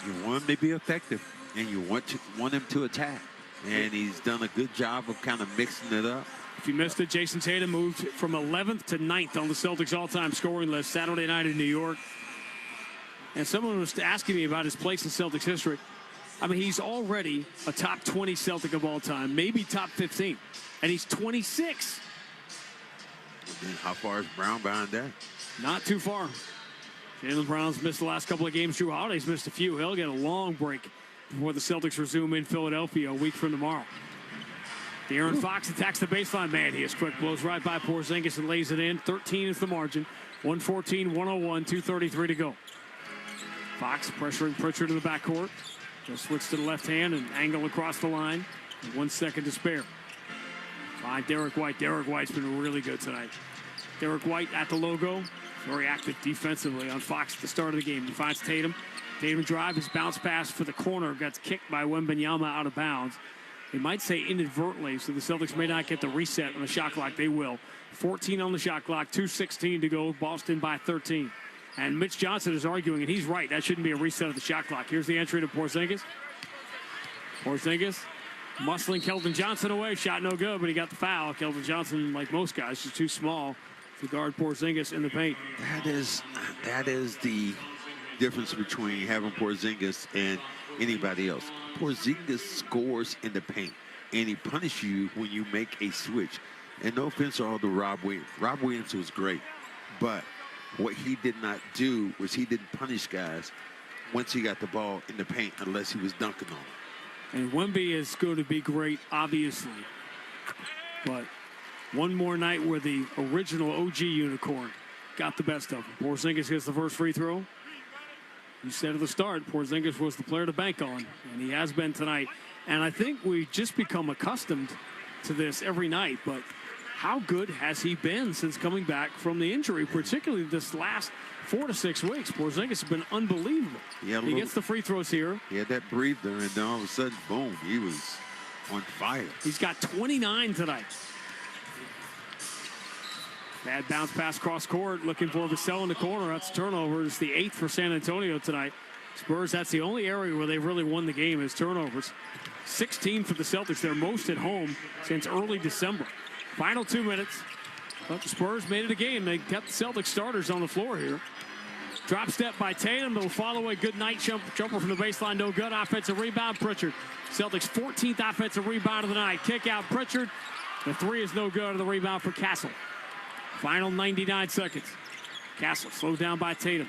You want him to be effective, and you want him to attack. And he's done a good job of kind of mixing it up. If you missed it, Jason Tatum moved from 11th to 9th on the Celtics all-time scoring list Saturday night in New York. And someone was asking me about his place in Celtics history. I mean, he's already a top 20 Celtic of all time, maybe top 15. And he's 26. And how far is Brown behind that? Not too far. Jaylen Brown's missed the last couple of games. Drew Holiday's missed a few. He'll get a long break before the Celtics resume in Philadelphia a week from tomorrow. De'Aaron Fox attacks the baseline. Man, he is quick. Blows right by Porzingis and lays it in. 13 is the margin. 114-101, 2:33 to go. Fox pressuring Pritchard to the backcourt. Just switch to the left hand and angle across the line. 1 second to spare. Find Derek White. Derek White's been really good tonight. Derek White at the logo. Very active defensively on Fox at the start of the game. He finds Tatum. Tatum drive, his bounce pass for the corner. Gets kicked by Wembanyama out of bounds. They might say inadvertently, so the Celtics may not get the reset on the shot clock. They will. 14 on the shot clock, 2:16 to go. Boston by 13. And Mitch Johnson is arguing, and he's right. That shouldn't be a reset of the shot clock. Here's the entry to Porzingis. Porzingis muscling Keldon Johnson away. Shot no good, but he got the foul. Keldon Johnson, like most guys, is too small to guard Porzingis in the paint. That is the difference between having Porzingis and anybody else. Porzingis scores in the paint, and he punishes you when you make a switch. And no offense to all the Rob Williams. Rob Williams was great, but what he did not do was he didn't punish guys once he got the ball in the paint unless he was dunking on them. And Wemby is going to be great, obviously. But one more night where the original OG unicorn got the best of him. Porzingis gets the first free throw. You said at the start, Porzingis was the player to bank on, and he has been tonight. And I think we just become accustomed to this every night, but how good has he been since coming back from the injury, particularly this last 4 to 6 weeks? Porzingis has been unbelievable. He gets the free throws here. He had that breather, and then all of a sudden, boom, he was on fire. He's got 29 tonight. Bad bounce pass cross court, looking for Vassell in the corner. That's a turnover. It's the 8th for San Antonio tonight. Spurs, that's the only area where they've really won the game is turnovers. 16 for the Celtics. They're most at home since early December. Final 2 minutes. But the Spurs made it a game. They kept the Celtics starters on the floor here. Drop step by Tatum. They'll follow a good night jumper from the baseline. No good. Offensive rebound. Pritchard. Celtics 14th offensive rebound of the night. Kick out Pritchard. The three is no good. The rebound for Castle. Final 99 seconds. Castle slowed down by Tatum.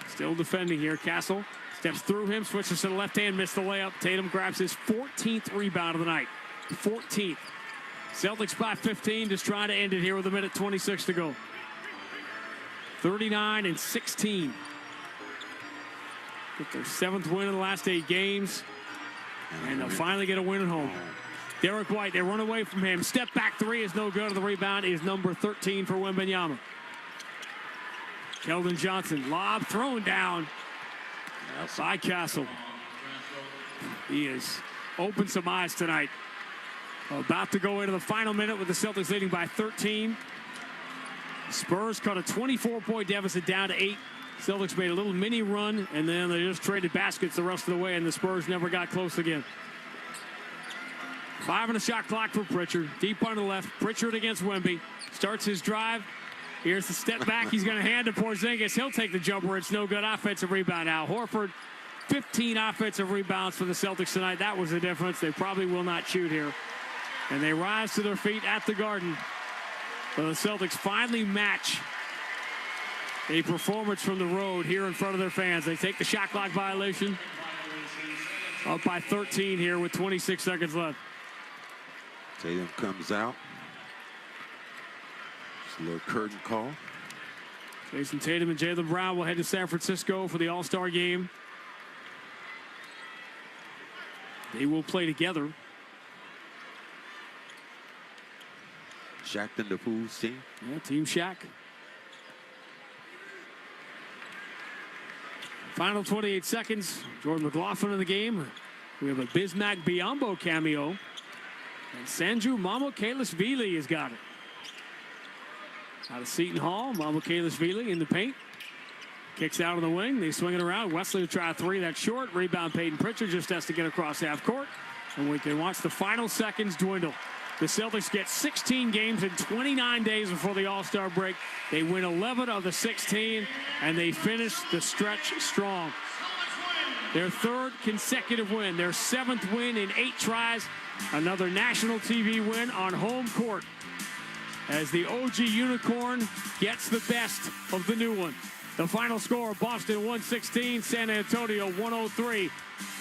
Still defending here. Castle steps through him. Switches to the left hand. Missed the layup. Tatum grabs his 14th rebound of the night. 14th. Celtics by 15. Just trying to end it here with 1:26 to go. 39-16. Get their 7th win in the last 8 games. And they'll finally get a win at home. Derek White, they run away from him. Step back three is no good. The rebound is number 13 for Wembanyama. Keldon Johnson, lob thrown down by Castle. He has opened some eyes tonight. About to go into the final minute with the Celtics leading by 13. Spurs cut a 24-point deficit down to 8. Celtics made a little mini run, and then they just traded baskets the rest of the way, and the Spurs never got close again. 5 on the shot clock for Pritchard. Deep on the left. Pritchard against Wemby. Starts his drive. Here's the step back. He's going to hand to Porzingis. He'll take the jumper. It's no good. Offensive rebound now. Horford, 15 offensive rebounds for the Celtics tonight. That was the difference. They probably will not shoot here. And they rise to their feet at the Garden. But the Celtics finally match a performance from the road here in front of their fans. They take the shot clock violation. Up by 13 here with 26 seconds left. Tatum comes out. Just a little curtain call. Jason Tatum and Jaylen Brown will head to San Francisco for the All-Star game. They will play together. Shaq and the Fools team. Yeah, Team Shaq. Final 28 seconds. Jordan McLaughlin in the game. We have a Bismack Biyombo cameo. And Sanju Mamukelashvili has got it. Out of Seton Hall, Mamukelashvili in the paint. Kicks out of the wing. They swing it around. Wesley will try a three. That's short. Rebound Peyton Pritchard just has to get across half court. And we can watch the final seconds dwindle. The Celtics get 16 games in 29 days before the All-Star break. They win 11 of the 16, and they finish the stretch strong. Their 3rd consecutive win, their 7th win in 8 tries, another national TV win on home court as the OG Unicorn gets the best of the new one. The final score, Boston 116, San Antonio 103.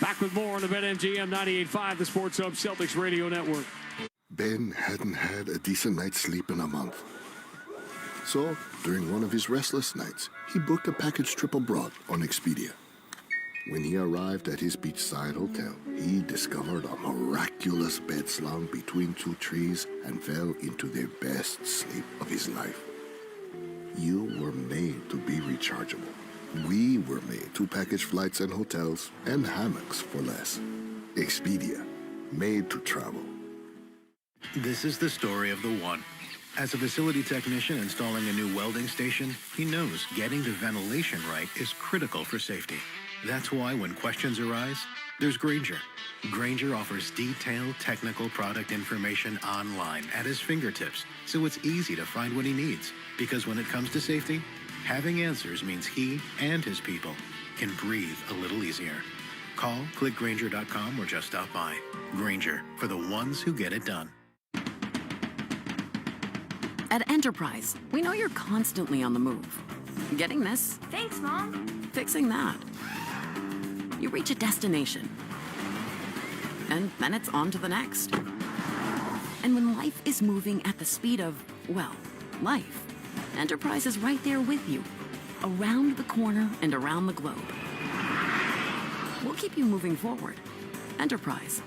Back with more on the BetMGM 98.5, the Sports Hub Celtics Radio Network. Ben hadn't had a decent night's sleep in a month. So, during one of his restless nights, he booked a package trip abroad on Expedia. When he arrived at his beachside hotel, he discovered a miraculous bed slung between 2 trees and fell into the best sleep of his life. You were made to be rechargeable. We were made to package flights and hotels and hammocks for less. Expedia, made to travel. This is the story of the one. As a facility technician installing a new welding station, he knows getting the ventilation right is critical for safety. That's why when questions arise, there's Grainger. Grainger offers detailed technical product information online at his fingertips, so it's easy to find what he needs. Because when it comes to safety, having answers means he and his people can breathe a little easier. Call, click Grainger.com, or just stop by. Grainger, for the ones who get it done. At Enterprise, we know you're constantly on the move. Getting this. Thanks, Mom. Fixing that. You reach a destination. And then it's on to the next. And when life is moving at the speed of, well, life, Enterprise is right there with you. Around the corner and around the globe. We'll keep you moving forward. Enterprise.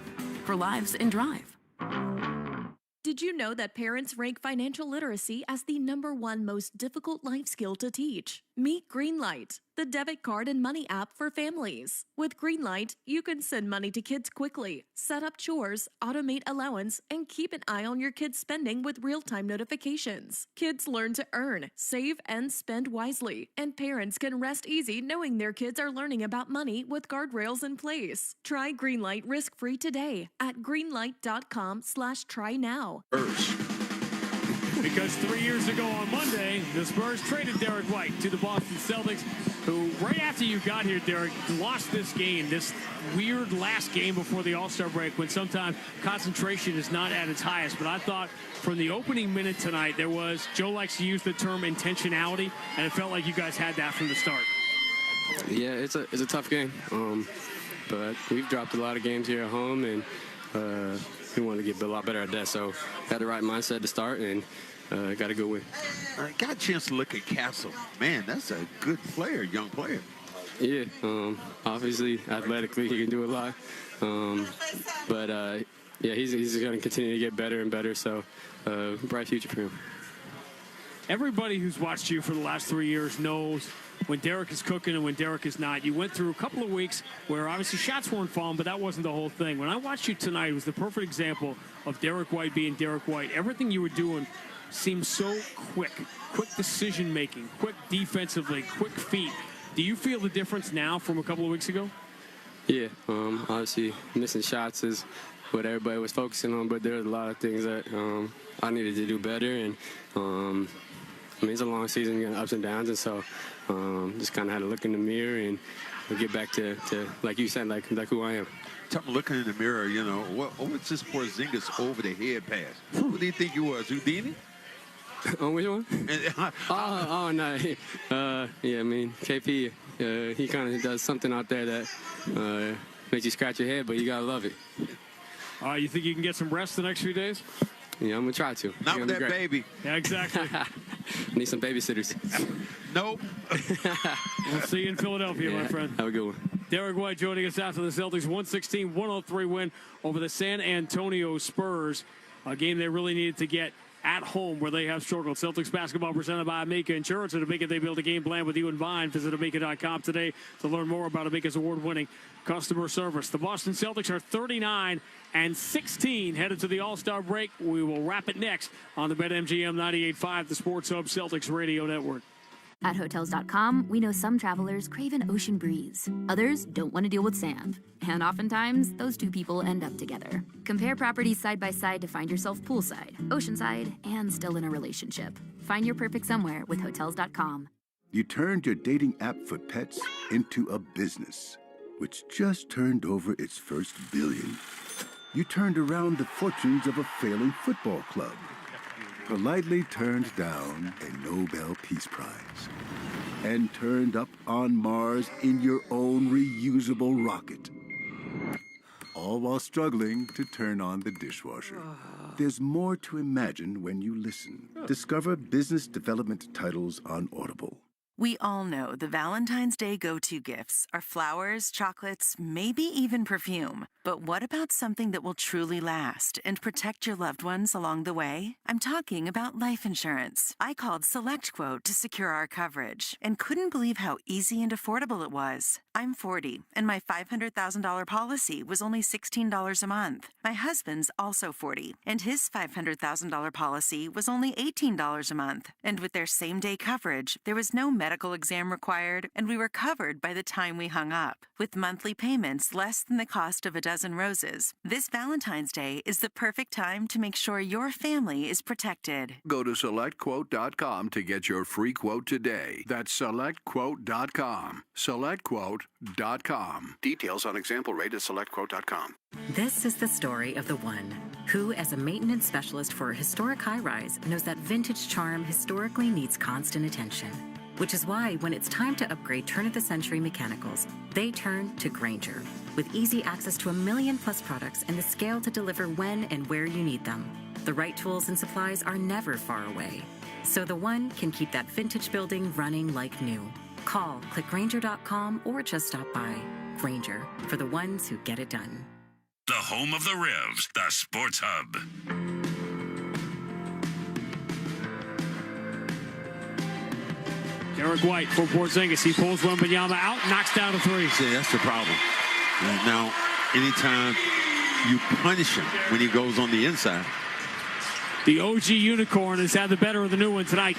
For lives in drive. Did you know that parents rank financial literacy as the #1 most difficult life skill to teach? Meet Greenlight, the debit card and money app for families. With Greenlight, you can send money to kids quickly, set up chores, automate allowance, and keep an eye on your kids' spending with real-time notifications. Kids learn to earn, save, and spend wisely, and parents can rest easy knowing their kids are learning about money with guardrails in place. Try Greenlight risk-free today at greenlight.com/try now. Because 3 years ago on Monday, the Spurs traded Derek White to the Boston Celtics, who, right after you got here, Derek, lost this game, this weird last game before the All-Star break, when sometimes concentration is not at its highest. But I thought from the opening minute tonight, there was, Joe likes to use the term intentionality, and it felt like you guys had that from the start. Yeah, it's a tough game, but we've dropped a lot of games here at home, and we want to get a lot better at that. So had the right mindset to start, and got a good win. I got a chance to look at Castle. Man, that's a good player, young player. Yeah, obviously athletically he can do a lot, but yeah, he's going to continue to get better and better. So bright future for him. Everybody who's watched you for the last 3 years knows when Derek is cooking and when Derek is not. You went through a couple of weeks where obviously shots weren't falling, but that wasn't the whole thing. When I watched you tonight, it was the perfect example of Derek White being Derek White. Everything you were doing seemed so quick decision-making, quick defensively, quick feet. Do you feel the difference now from a couple of weeks ago? Yeah, obviously missing shots is what everybody was focusing on, but there's a lot of things that I needed to do better, and I mean, it's a long season, you know, ups and downs, and so just kind of had to look in the mirror and get back to like you said, like who I am. Looking in the mirror, you know, what's this Porzingis over the head pass? Who do you think you was, Houdini? On which one? Oh, no. Yeah, I mean, KP, he kind of does something out there that makes you scratch your head, but you got to love it. You think you can get some rest the next few days? Yeah, I'm going to try to. Not with that baby. Yeah, exactly. Need some babysitters. Nope. We'll see you in Philadelphia, my friend. Have a good one. Derek White joining us after the Celtics 116-103 win over the San Antonio Spurs, a game they really needed to get at home where they have struggled. Celtics basketball presented by Amica Insurance. At Amica, they build a game plan with you in mind. Visit Amica.com today to learn more about Amica's award-winning customer service. The Boston Celtics are 39-16 headed to the All-Star break. We will wrap it next on the BetMGM 98.5, the Sports Hub Celtics Radio Network. At Hotels.com, we know some travelers crave an ocean breeze. Others don't want to deal with sand. And oftentimes, those two people end up together. Compare properties side by side to find yourself poolside, oceanside, and still in a relationship. Find your perfect somewhere with Hotels.com. You turned your dating app for pets into a business, which just turned over its first billion. You turned around the fortunes of a failing football club. Politely turned down a Nobel Peace Prize, and turned up on Mars in your own reusable rocket. All while struggling to turn on the dishwasher. There's more to imagine when you listen. Discover business development titles on Audible. We all know the Valentine's Day go-to gifts are flowers, chocolates, maybe even perfume. But what about something that will truly last and protect your loved ones along the way? I'm talking about life insurance. I called SelectQuote to secure our coverage and couldn't believe how easy and affordable it was. I'm 40, and my $500,000 policy was only $16 a month. My husband's also 40, and his $500,000 policy was only $18 a month. And with their same-day coverage, there was no medical exam required, and we were covered by the time we hung up. With monthly payments less than the cost of a dozen roses, this Valentine's Day is the perfect time to make sure your family is protected. Go to SelectQuote.com to get your free quote today. That's SelectQuote.com. SelectQuote.com. Details on example rate at SelectQuote.com. This is the story of the one who, as a maintenance specialist for a historic high-rise, knows that vintage charm historically needs constant attention. Which is why, when it's time to upgrade turn-of-the-century mechanicals, they turn to Grainger. With easy access to 1 million-plus products and the scale to deliver when and where you need them. The right tools and supplies are never far away. So the one can keep that vintage building running like new. Call, click Grainger.com, or just stop by. Grainger, for the ones who get it done. The home of the Revs, the Sports Hub. Derek White for Porzingis. He pulls Wembanyama out, knocks down a three. See, that's the problem. Now, anytime you punish him when he goes on the inside. The OG Unicorn has had the better of the new one tonight.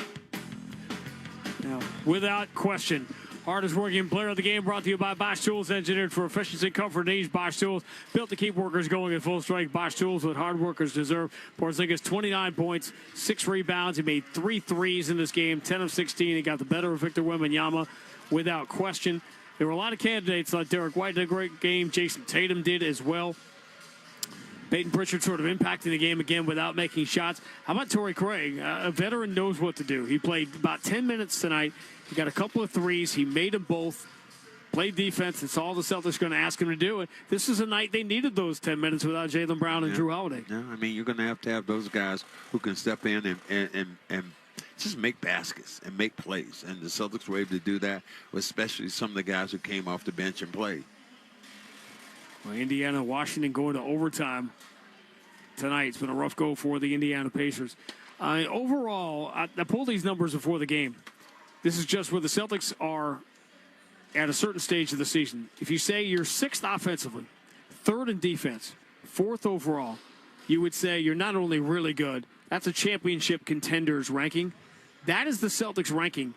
Now, without question, hardest working player of the game brought to you by Bosch Tools, engineered for efficiency, comfort, and ease. Bosch Tools, built to keep workers going at full strength. Bosch Tools, what hard workers deserve. Porzingis, 29 points, 6 rebounds. He made 3 threes in this game, 10 of 16. He got the better of Victor Wembanyama without question. There were a lot of candidates. Like Derek White did a great game. Jason Tatum did as well. Peyton Pritchard sort of impacting the game again without making shots. How about Torrey Craig? A veteran knows what to do. He played about 10 minutes tonight. He got a couple of threes. He made them both. Played defense. It's all the Celtics going to ask him to do. And this is a night they needed those 10 minutes without Jaylen Brown and Drew Holiday. Yeah, I mean, you're going to have those guys who can step in and just make baskets and make plays. And the Celtics were able to do that, especially some of the guys who came off the bench and played. Well, Indiana, Washington going to overtime tonight. It's been a rough go for the Indiana Pacers. Overall, I pulled these numbers before the game. This is just where the Celtics are at a certain stage of the season. If you say you're 6th offensively, 3rd in defense, 4th overall, you would say you're not only really good, that's a championship contenders ranking. That is the Celtics ranking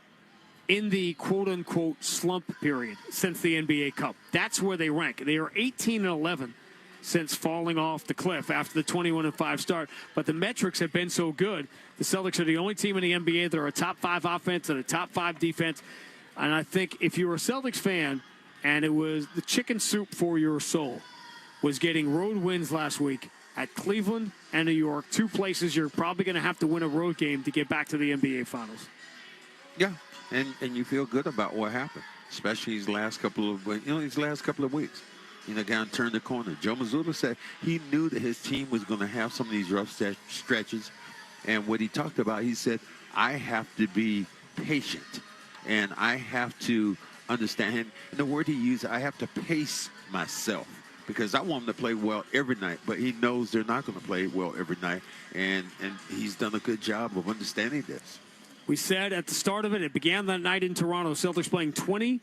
in the quote-unquote slump period since the NBA Cup. That's where they rank. They are 18-11 since falling off the cliff after the 21-5 start. But the metrics have been so good. The Celtics are the only team in the NBA that are a top 5 offense and a top 5 defense. And I think if you were a Celtics fan and it was the chicken soup for your soul was getting road wins last week at Cleveland and New York, 2 places you're probably going to have to win a road game to get back to the NBA Finals. Yeah. And you feel good about what happened, especially these last couple of weeks. Kind of turned the corner. Joe Mazzulla said he knew that his team was going to have some of these rough stretches. And what he talked about, he said, I have to be patient. And I have to understand. And the word he used, I have to pace myself. Because I want him to play well every night. But he knows they're not going to play well every night. And he's done a good job of understanding this. We said at the start of it, it began that night in Toronto. Celtics playing 20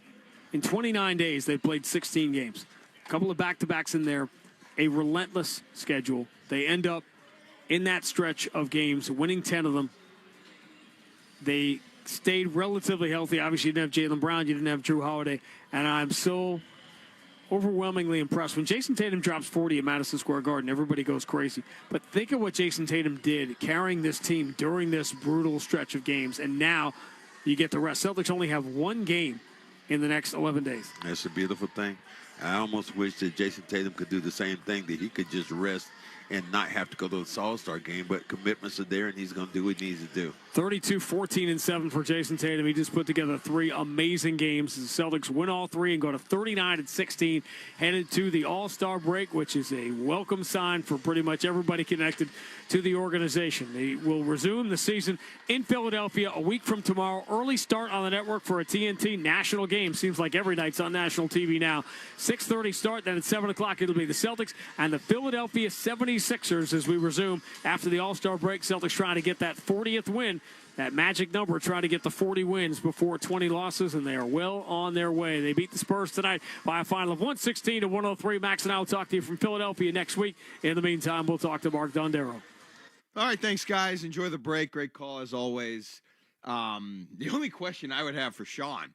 in 29 days. They played 16 games. A couple of back-to-backs in there. A relentless schedule. They end up in that stretch of games, winning 10 of them. They stayed relatively healthy. Obviously, you didn't have Jaylen Brown. You didn't have Drew Holiday. And I'm so overwhelmingly impressed. When Jason Tatum drops 40 at Madison Square Garden, everybody goes crazy. But think of what Jason Tatum did carrying this team during this brutal stretch of games. And now you get the rest. Celtics only have 1 game in the next 11 days. That's a beautiful thing. I almost wish that Jason Tatum could do the same thing, that he could just rest and not have to go to the All-Star game, but commitments are there, and he's going to do what he needs to do. 32, 14, and 7 for Jason Tatum. He just put together 3 amazing games. The Celtics win all 3 and go to 39 and 16, headed to the All-Star break, which is a welcome sign for pretty much everybody connected to the organization. They will resume the season in Philadelphia a week from tomorrow. Early start on the network for a TNT national game. Seems like every night's on national TV now. 6:30 start, then at 7 o'clock it'll be the Celtics and the Philadelphia 76ers as we resume after the All-Star break. Celtics trying to get that 40th win, that magic number, trying to get the 40 wins before 20 losses, and they are well on their way. They beat the Spurs tonight by a final of 116-103. Max and I will talk to you from Philadelphia next week. In the meantime, we'll talk to Mark Dondero. All right, thanks, guys. Enjoy the break. Great call, as always. The only question I would have for Sean,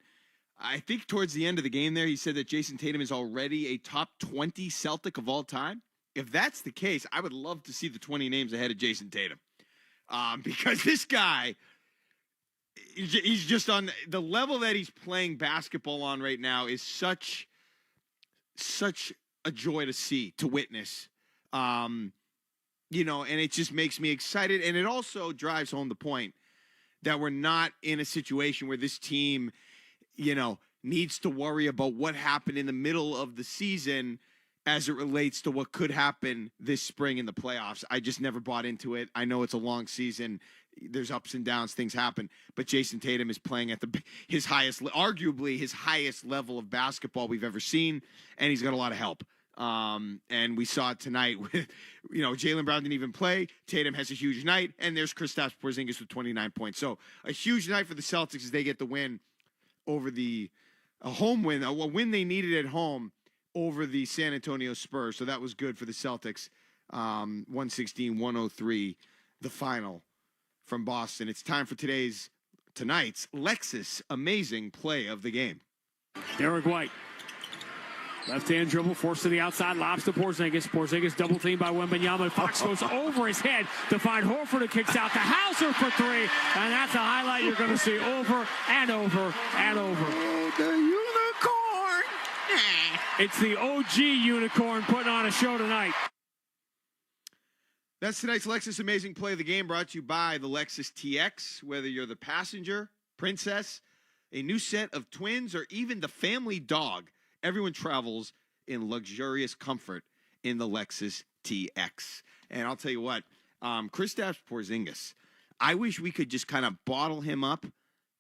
I think towards the end of the game there, he said that Jason Tatum is already a top 20 Celtic of all time. If that's the case, I would love to see the 20 names ahead of Jason Tatum. Because this guy, he's just on the level that he's playing basketball on right now is such a joy to see, to witness. And it just makes me excited. And it also drives home the point that we're not in a situation where this team, needs to worry about what happened in the middle of the season as it relates to what could happen this spring in the playoffs. I just never bought into it. I know it's a long season. There's ups and downs. Things happen. But Jason Tatum is playing at arguably his highest level of basketball we've ever seen, and he's got a lot of help. And we saw it tonight with, Jaylen Brown didn't even play. Tatum has a huge night, and there's Kristaps Porzingis with 29 points. So a huge night for the Celtics as they get the win over a home win, a win they needed at home over the San Antonio Spurs. So that was good for the Celtics. 116-103, the final from Boston. It's time for tonight's Lexus amazing play of the game. Derek White. Left-hand dribble, forced to the outside, lobs to Porzingis. Porzingis double teamed by Wembanyama. Fox goes over his head to find Horford, who kicks out to Hauser for three. And that's a highlight you're going to see over and over and over. Oh, the unicorn! It's the OG unicorn putting on a show tonight. That's tonight's Lexus Amazing Play of the Game, brought to you by the Lexus TX. Whether you're the passenger, princess, a new set of twins, or even the family dog, everyone travels in luxurious comfort in the Lexus TX. And I'll tell you what, Kristaps Porzingis, I wish we could just kind of bottle him up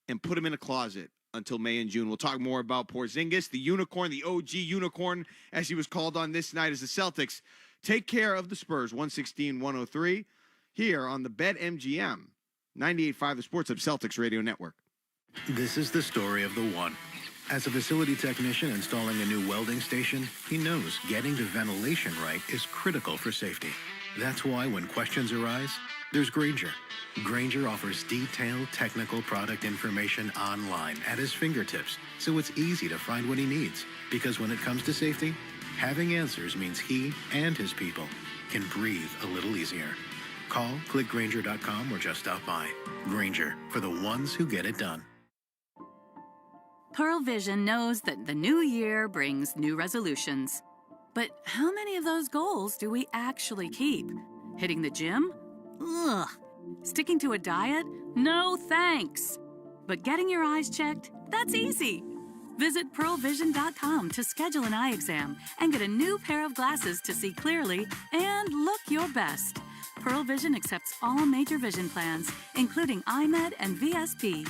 and put him in a closet until May and June. We'll talk more about Porzingis, the unicorn, the OG unicorn, as he was called on this night as the Celtics take care of the Spurs, 116-103, here on the BetMGM 98.5 The Sports Hub Celtics Radio Network. This is the story of the one. As a facility technician installing a new welding station, he knows getting the ventilation right is critical for safety. That's why when questions arise, there's Grainger. Grainger offers detailed technical product information online at his fingertips, so it's easy to find what he needs. Because when it comes to safety, having answers means he and his people can breathe a little easier. Call, click Grainger.com, or just stop by. Grainger, for the ones who get it done. Pearl Vision knows that the new year brings new resolutions. But how many of those goals do we actually keep? Hitting the gym? Ugh. Sticking to a diet? No thanks. But getting your eyes checked? That's easy. Visit pearlvision.com to schedule an eye exam and get a new pair of glasses to see clearly and look your best. Pearl Vision accepts all major vision plans, including iMed and VSP.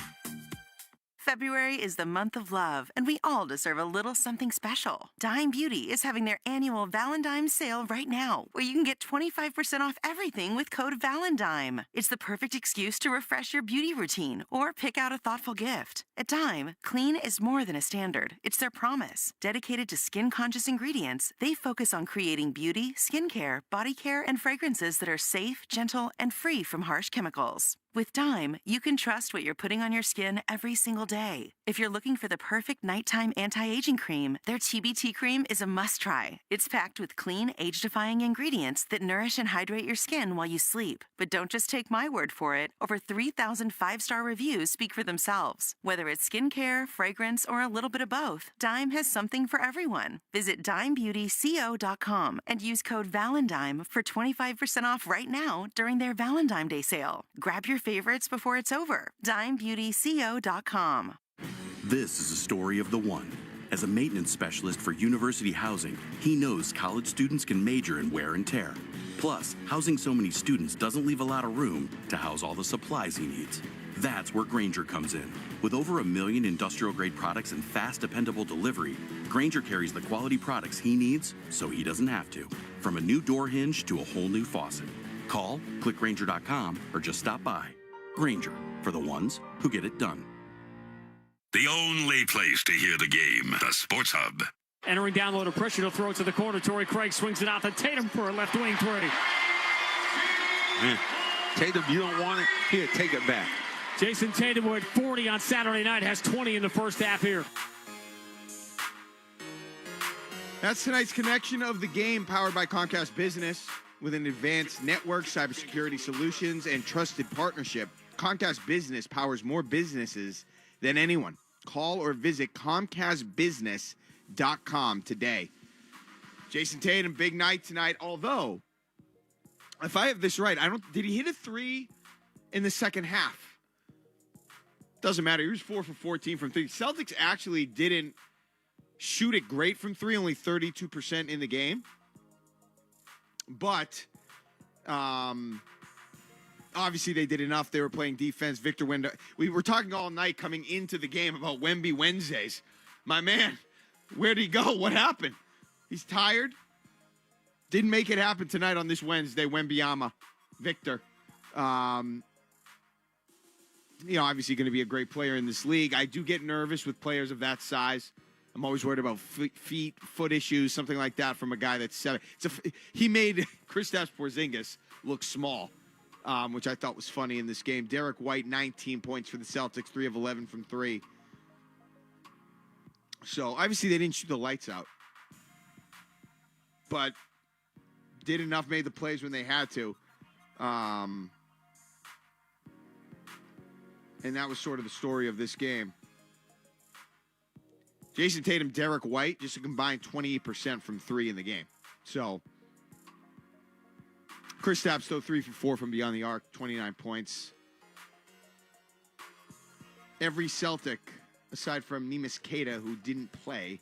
February is the month of love, and we all deserve a little something special. Dime Beauty is having their annual Valentine's sale right now, where you can get 25% off everything with code VALENTINE. It's the perfect excuse to refresh your beauty routine or pick out a thoughtful gift. At Dime, clean is more than a standard. It's their promise. Dedicated to skin-conscious ingredients, they focus on creating beauty, skincare, body care, and fragrances that are safe, gentle, and free from harsh chemicals. With Dime, you can trust what you're putting on your skin every single day. If you're looking for the perfect nighttime anti-aging cream, their TBT cream is a must-try. It's packed with clean, age-defying ingredients that nourish and hydrate your skin while you sleep. But don't just take my word for it. Over 3,000 five-star reviews speak for themselves. Whether it's skincare, fragrance, or a little bit of both, Dime has something for everyone. Visit DimeBeautyCO.com and use code VALENTINE for 25% off right now during their Valentine's Day sale. Grab your favorites before it's over. DimeBeautyCO.com. This is a story of the one. As a maintenance specialist for university housing, he knows college students can major in wear and tear. Plus, housing so many students doesn't leave a lot of room to house all the supplies he needs. That's where Grainger comes in. With over 1 million industrial-grade products and fast, dependable delivery, Grainger carries the quality products he needs so he doesn't have to. From a new door hinge to a whole new faucet. Call, click Grainger.com, or just stop by. Grainger, for the ones who get it done. The only place to hear the game, the Sports Hub. Entering down low to pressure, to throw it to the corner. Torrey Craig swings it out to Tatum for a left wing three. Man, Tatum, you don't want it? Here, take it back. Jason Tatum, who had 40 on Saturday night, has 20 in the first half here. That's tonight's connection of the game, powered by Comcast Business. With an advanced network, cybersecurity solutions, and trusted partnership, Comcast Business powers more businesses than anyone. Call or visit ComcastBusiness.com today. Jason Tatum, big night tonight. Although, if I have this right, did he hit a three in the second half? Doesn't matter. He was 4 for 14 from three. Celtics actually didn't shoot it great from three, only 32% in the game. But obviously they did enough. They were playing defense. Victor Wembanyama. We were talking all night coming into the game about Wemby Wednesdays. My man, where'd he go? What happened? He's tired. Didn't make it happen tonight on this Wednesday. Wembanyama, Victor. obviously going to be a great player in this league. I do get nervous with players of that size. I'm always worried about foot issues, something like that from a guy that's 7. He made Kristaps Porzingis look small, which I thought was funny in this game. Derek White, 19 points for the Celtics, 3 of 11 from 3. So, obviously, they didn't shoot the lights out. But did enough, made the plays when they had to. And that was sort of the story of this game. Jason Tatum, Derek White, just a combined 28% from 3 in the game. So, Kristaps, though, 3 for 4 from beyond the arc, 29 points. Every Celtic, aside from Neemias Queta, who didn't play,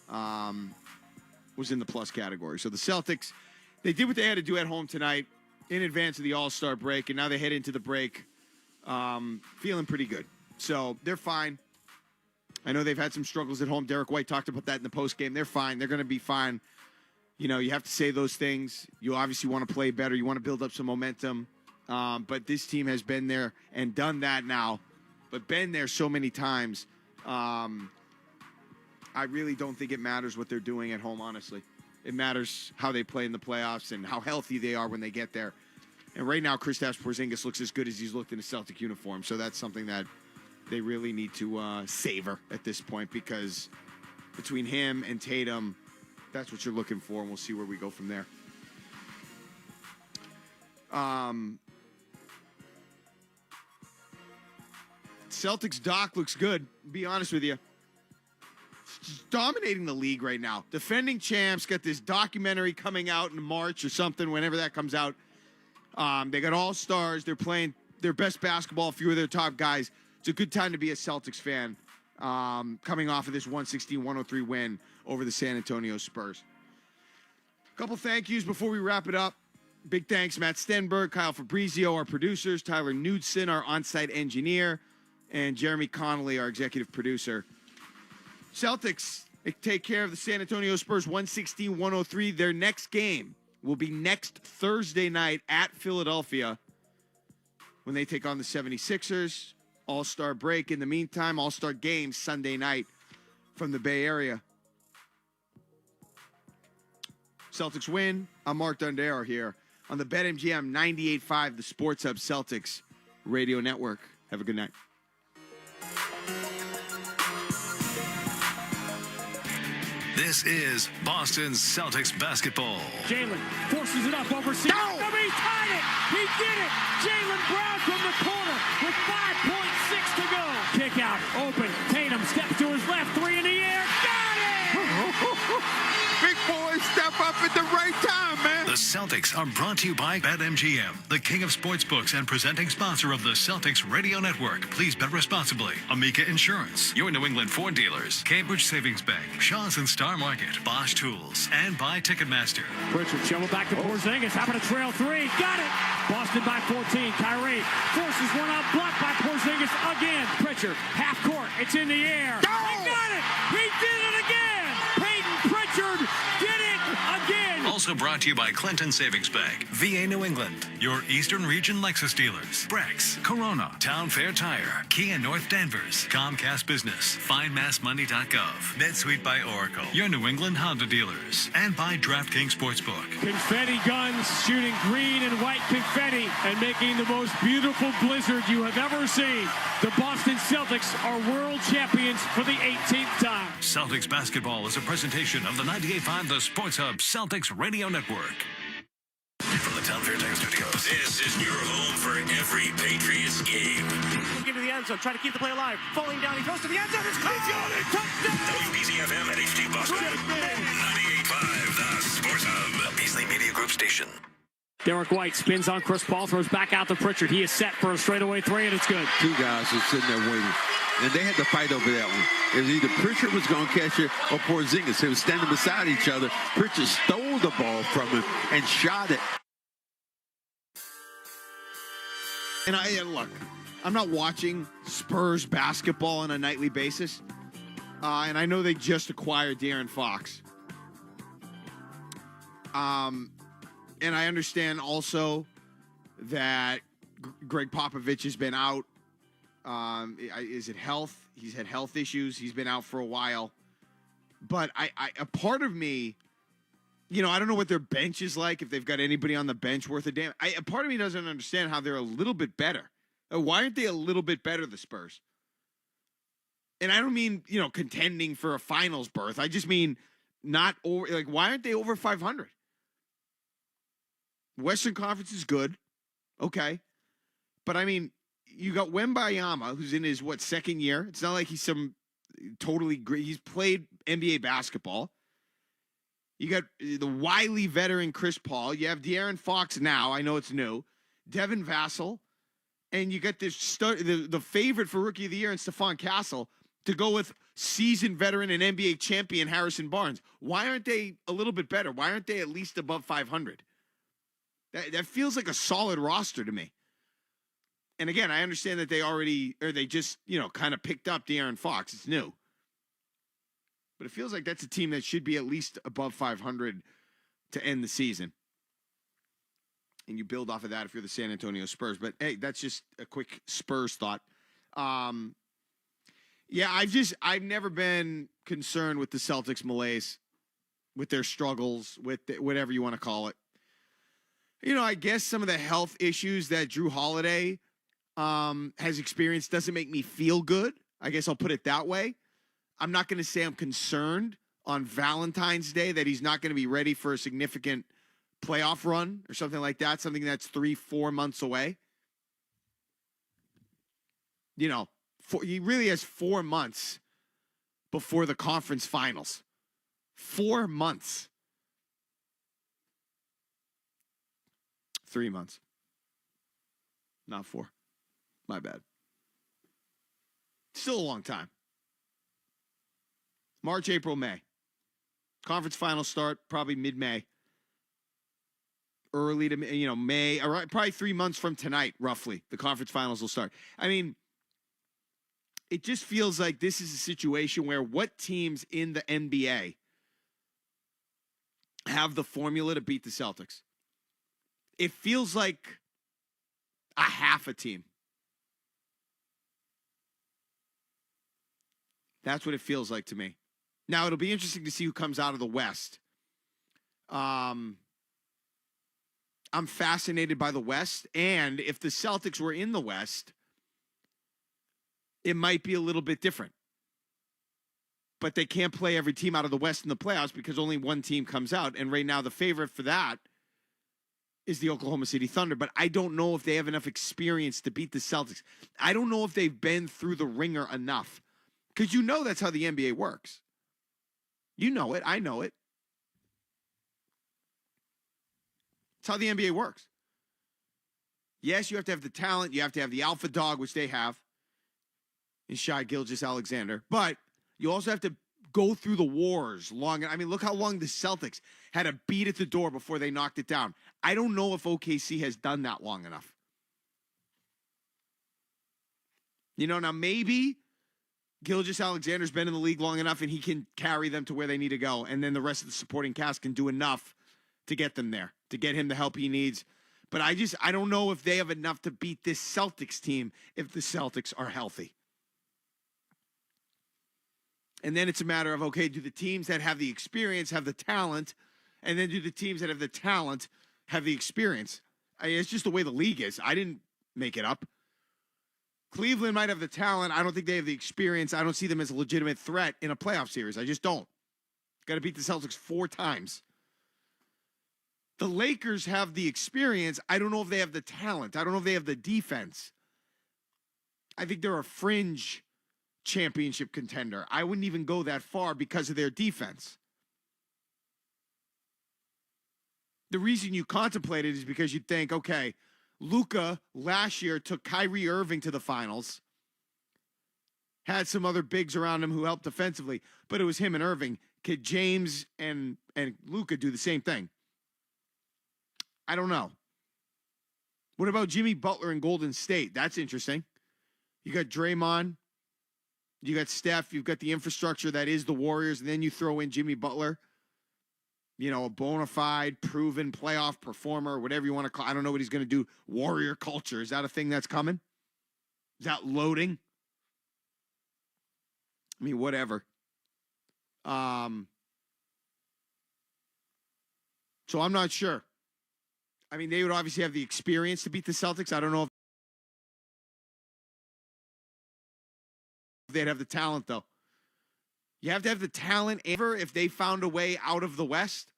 was in the plus category. So the Celtics, they did what they had to do at home tonight in advance of the All-Star break, and now they head into the break feeling pretty good. So they're fine. I know they've had some struggles at home. Derek White talked about that in the postgame. They're fine. They're going to be fine. You have to say those things. You obviously want to play better. You want to build up some momentum. But this team has been there and done that now, but been there so many times. I really don't think it matters what they're doing at home, honestly. It matters how they play in the playoffs and how healthy they are when they get there. And right now, Kristaps Porzingis looks as good as he's looked in a Celtic uniform. So that's something that they really need to savor at this point, because between him and Tatum, that's what you're looking for, and we'll see where we go from there. Celtics doc looks good, to be honest with you. Just dominating the league right now. Defending champs, got this documentary coming out in March or something, whenever that comes out. They got all-stars. They're playing their best basketball, a few of their top guys. It's a good time to be a Celtics fan, coming off of this 116-103 win over the San Antonio Spurs. A couple thank yous before we wrap it up. Big thanks, Matt Stenberg, Kyle Fabrizio, our producers, Tyler Knudsen, our on-site engineer, and Jeremy Connolly, our executive producer. Celtics take care of the San Antonio Spurs 116-103. Their next game will be next Thursday night at Philadelphia when they take on the 76ers. All-Star break. In the meantime, All-Star game Sunday night from the Bay Area. Celtics win. I'm Mark Dondero here on the BetMGM 98.5, the Sports Hub Celtics Radio Network. Have a good night. This is Boston Celtics basketball. Jalen forces it up over He tied it. He did it. Jalen Brown from the corner with 5.6 to go. Kick out, open. Tatum steps to his left. 3 in the air. Got it! Big boy step up at the right time, man. The Celtics are brought to you by BetMGM, the king of sportsbooks and presenting sponsor of the Celtics Radio Network. Please bet responsibly. Amica Insurance, your New England Ford dealers, Cambridge Savings Bank, Shaw's and Star Market, Bosch Tools, and by Ticketmaster. Pritchard shovel back to Porzingis. Having a trail 3. Got it. Boston by 14. Kyrie forces one out, blocked by Porzingis again. Pritchard, half court. It's in the air. He got it. He did it again. Peyton Pritchard did it again. Also brought to you by Clinton Savings Bank, VA New England, your Eastern Region Lexus dealers, Brex, Corona, Town Fair Tire, Kia North Danvers, Comcast Business, FindMassMoney.gov, NetSuite by Oracle, your New England Honda dealers, and by DraftKings Sportsbook. Confetti guns shooting green and white confetti and making the most beautiful blizzard you have ever seen. The Boston Celtics are world champions for the 18th time. Celtics basketball is a presentation of the 98.5 The Sports Hub Celtics Radio Network. From the Town Fair Tire Studios, this is your home for every Patriots game. Into the end zone, trying to keep the play alive. Falling down, he throws to the end zone. It's caught. Touchdown! WBZFM at HD Boston. 98.5 The Sports Hub, a Beasley Media Group station. Derek White spins on Chris Paul, throws back out to Pritchard. He is set for a straightaway 3, and it's good. 2 guys are sitting there waiting. And they had to fight over that one. It was either Pritchard was going to catch it or Porzingis. They were standing beside each other. Pritchard stole the ball from him and shot it. And look, I'm not watching Spurs basketball on a nightly basis. And I know they just acquired De'Aaron Fox. And I understand also that Greg Popovich has been out Is it health? He's had health issues. He's been out for a while. But a part of me, I don't know what their bench is like, if they've got anybody on the bench worth a damn. A part of me doesn't understand how they're a little bit better. Why aren't they a little bit better, the Spurs? And I don't mean, contending for a finals berth. I just mean not over. Like, why aren't they over 500? Western Conference is good. Okay. But, I mean, you got Wembanyama, who's in his, second year. It's not like he's some totally great. He's played NBA basketball. You got the wily veteran Chris Paul. You have De'Aaron Fox now. I know it's new. Devin Vassell. And you got this the favorite for Rookie of the Year in Stephon Castle to go with seasoned veteran and NBA champion Harrison Barnes. Why aren't they a little bit better? Why aren't they at least above 500? That feels like a solid roster to me. And again, I understand that they just, kind of picked up De'Aaron Fox. It's new. But it feels like that's a team that should be at least above 500 to end the season. And you build off of that if you're the San Antonio Spurs. But, hey, that's just a quick Spurs thought. I've never been concerned with the Celtics malaise, with their struggles, with whatever you want to call it. I guess some of the health issues that Drew Holiday has experienced doesn't make me feel good. I guess I'll put it that way. I'm not going to say I'm concerned on Valentine's Day that he's not going to be ready for a significant playoff run or something like that, something that's 3-4 months away. He really has 4 months before the conference finals. 4 months. 3 months. Not 4. My bad. Still a long time. March, April, May. Conference finals start probably mid-May. Early to, May. Probably 3 months from tonight, roughly. The conference finals will start. I mean, it just feels like this is a situation where what teams in the NBA have the formula to beat the Celtics? It feels like a half a team. That's what it feels like to me. Now, it'll be interesting to see who comes out of the West. I'm fascinated by the West, and if the Celtics were in the West, it might be a little bit different. But they can't play every team out of the West in the playoffs because only one team comes out, and right now the favorite for that is the Oklahoma City Thunder. But I don't know if they have enough experience to beat the Celtics. I don't know if they've been through the ringer enough. Because that's how the NBA works. You know it. I know it. It's how the NBA works. Yes, you have to have the talent. You have to have the alpha dog, which they have in Shai Gilgeous-Alexander. But you also have to go through the wars long. I mean, look how long the Celtics had a beat at the door before they knocked it down. I don't know if OKC has done that long enough. Now maybe Gilgeous-Alexander's been in the league long enough and he can carry them to where they need to go. And then the rest of the supporting cast can do enough to get them there, to get him the help he needs. But I don't know if they have enough to beat this Celtics team if the Celtics are healthy. And then it's a matter of, okay, do the teams that have the experience have the talent? And then do the teams that have the talent have the experience? It's just the way the league is. I didn't make it up. Cleveland might have the talent. I don't think they have the experience. I don't see them as a legitimate threat in a playoff series. I just don't. Got to beat the Celtics 4 times. The Lakers have the experience. I don't know if they have the talent. I don't know if they have the defense. I think they're a fringe championship contender. I wouldn't even go that far because of their defense. The reason you contemplate it is because you think, okay, Luka last year took Kyrie Irving to the finals, had some other bigs around him who helped defensively, but it was him and Irving. Could James and Luka do the same thing? I don't know. What about Jimmy Butler in Golden State? That's interesting. You got Draymond, you got Steph, you've got the infrastructure that is the Warriors, and then you throw in Jimmy Butler. A bona fide, proven playoff performer, whatever you want to call it. I don't know what he's going to do. Warrior culture. Is that a thing that's coming? Is that loading? I mean, whatever. So I'm not sure. I mean, they would obviously have the experience to beat the Celtics. I don't know if they'd have the talent, though. You have to have the talent ever if they found a way out of the West.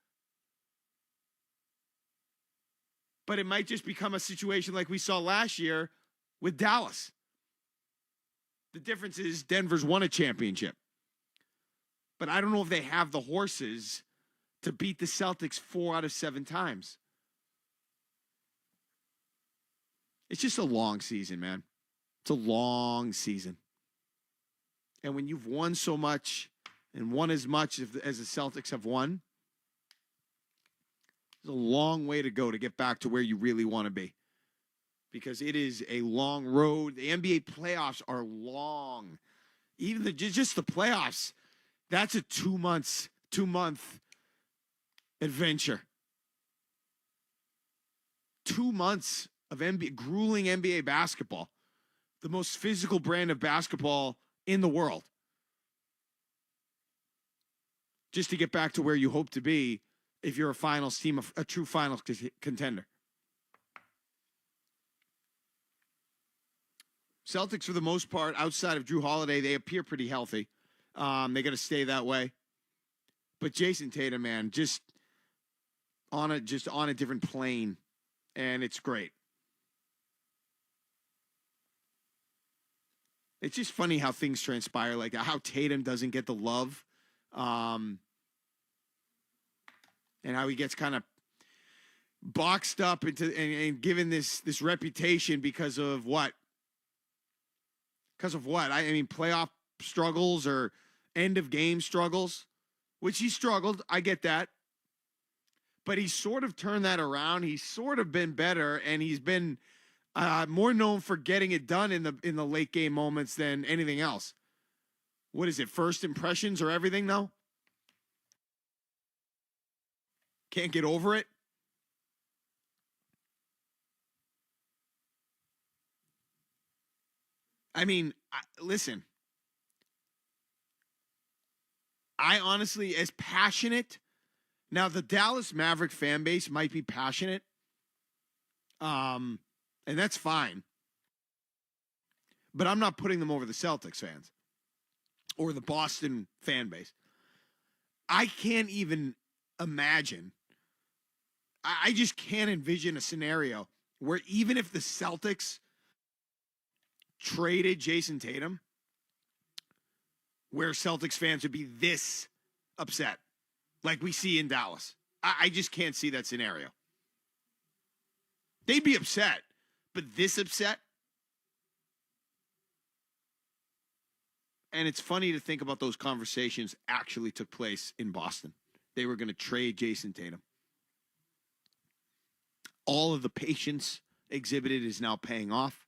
But it might just become a situation like we saw last year with Dallas. The difference is Denver's won a championship. But I don't know if they have the horses to beat the Celtics 4 out of 7 times. It's just a long season, man. It's a long season. And when you've won so much and won as much as the Celtics have won, there's a long way to go to get back to where you really want to be. Because it is a long road. The NBA playoffs are long. Even just the playoffs, that's a 2-month adventure. 2 months of grueling NBA basketball. The most physical brand of basketball in the world. Just to get back to where you hope to be if you're a finals team, a true finals contender. Celtics, for the most part, outside of Drew Holiday, they appear pretty healthy. They got to stay that way. But Jason Tatum, man, just on a different plane, and it's great. It's just funny how things transpire like that. How Tatum doesn't get the love, and how he gets kind of boxed up into and given this reputation because of what? Because of what? I mean, playoff struggles or end of game struggles, which he struggled. I get that. But he's sort of turned that around. He's sort of been better, and he's been more known for getting it done in the late game moments than anything else. What is it? First impressions or everything now? Can't get over it? I mean, listen. I honestly, as passionate. Now, the Dallas Maverick fan base might be passionate. And that's fine. But I'm not putting them over the Celtics fans or the Boston fan base. I can't even imagine. I just can't envision a scenario where even if the Celtics traded Jason Tatum, where Celtics fans would be this upset like we see in Dallas. I just can't see that scenario. They'd be upset, but this upset? And it's funny to think about those conversations actually took place in Boston. They were going to trade Jason Tatum. All of the patience exhibited is now paying off.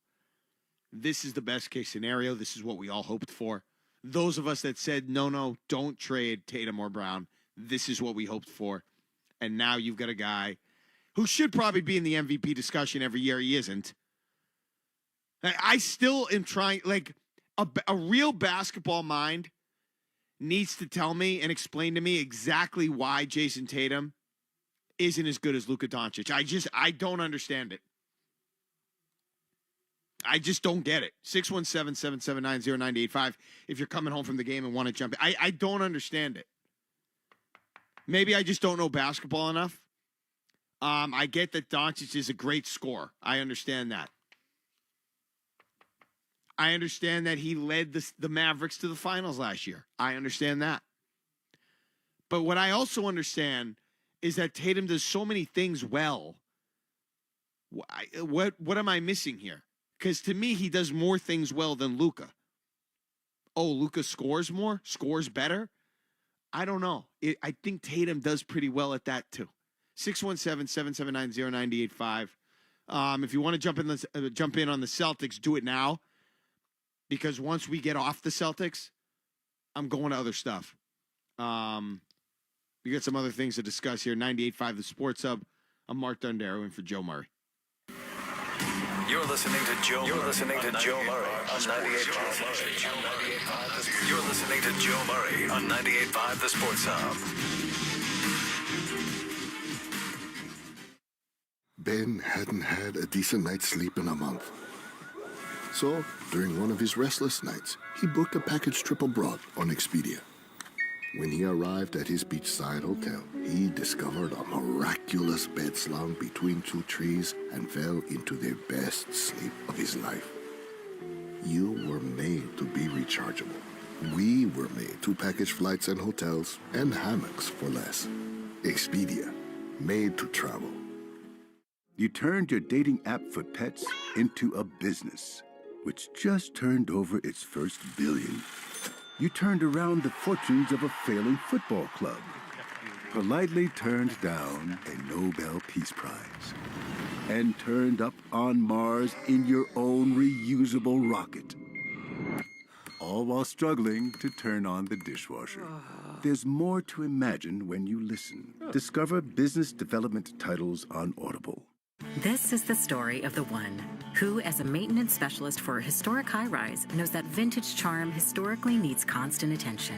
This is the best case scenario. This is what we all hoped for. Those of us that said, no, don't trade Tatum or Brown. This is what we hoped for. And now you've got a guy who should probably be in the MVP discussion every year. He isn't. I still am trying, like, a real basketball mind needs to tell me and explain to me exactly why Jason Tatum isn't as good as Luka Doncic. I don't understand it. I just don't get it. 617-779-0985 if you're coming home from the game and want to jump in. I don't understand it. Maybe I just don't know basketball enough. I get that Doncic is a great scorer. I understand that. I understand that he led the Mavericks to the finals last year. I understand that. But what I also understand is that Tatum does so many things well. What am I missing here? Because to me, he does more things well than Luka. Oh, Luka scores more? Scores better? I don't know. I think Tatum does pretty well at that too. 617-779-0985. If you want to jump in on the Celtics, do it now. Because once we get off the Celtics, I'm going to other stuff. We got some other things to discuss here. 98.5 The Sports Hub. I'm Mark Dundaro in for Joe Murray. You're listening to Joe Murray on 98.5. You're listening to Joe Murray on 98.5 The Sports Hub. Ben hadn't had a decent night's sleep in a month. So, during one of his restless nights, he booked a package trip abroad on Expedia. When he arrived at his beachside hotel, he discovered a miraculous bed slung between two trees and fell into the best sleep of his life. You were made to be rechargeable. We were made to package flights and hotels and hammocks for less. Expedia, made to travel. You turned your dating app for pets into a business, which just turned over its first billion. You turned around the fortunes of a failing football club. Politely turned down a Nobel Peace Prize. And turned up on Mars in your own reusable rocket. All while struggling to turn on the dishwasher. There's more to imagine when you listen. Discover business development titles on Audible. This is the story of the one who, as a maintenance specialist for a historic high-rise, knows that vintage charm historically needs constant attention.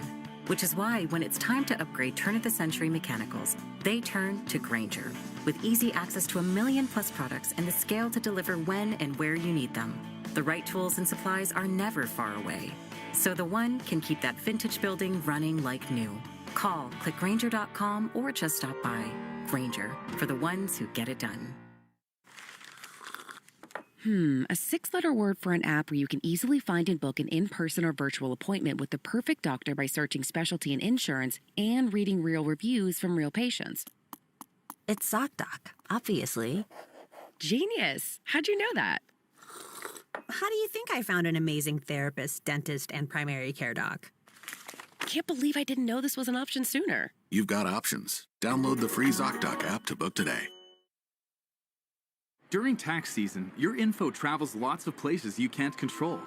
Which is why, when it's time to upgrade turn-of-the-century mechanicals, they turn to Grainger. With easy access to 1 million-plus products and the scale to deliver when and where you need them. The right tools and supplies are never far away. So the one can keep that vintage building running like new. Call, click Grainger.com, or just stop by. Grainger, for the ones who get it done. A 6-letter word for an app where you can easily find and book an in-person or virtual appointment with the perfect doctor by searching specialty and insurance and reading real reviews from real patients. It's ZocDoc, obviously. Genius! How'd you know that? How do you think I found an amazing therapist, dentist, and primary care doc? Can't believe I didn't know this was an option sooner. You've got options. Download the free ZocDoc app to book today. During tax season, your info travels lots of places you can't control.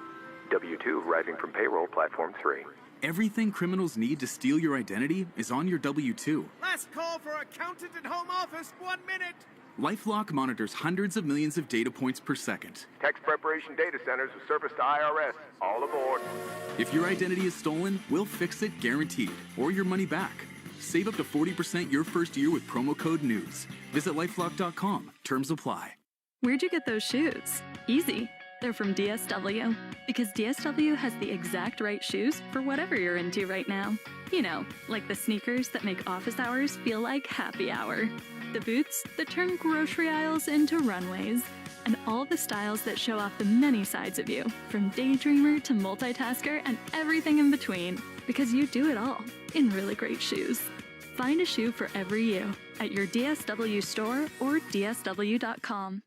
W-2 arriving from payroll platform 3. Everything criminals need to steal your identity is on your W-2. Last call for accountant and home office, 1 minute. LifeLock monitors hundreds of millions of data points per second. Tax preparation data centers with service to IRS. All aboard. If your identity is stolen, we'll fix it guaranteed, or your money back. Save up to 40% your first year with promo code NEWS. Visit LifeLock.com. Terms apply. Where'd you get those shoes? Easy. They're from DSW. Because DSW has the exact right shoes for whatever you're into right now. You know, like the sneakers that make office hours feel like happy hour. The boots that turn grocery aisles into runways. And all the styles that show off the many sides of you, from daydreamer to multitasker and everything in between. Because you do it all in really great shoes. Find a shoe for every you at your DSW store or DSW.com.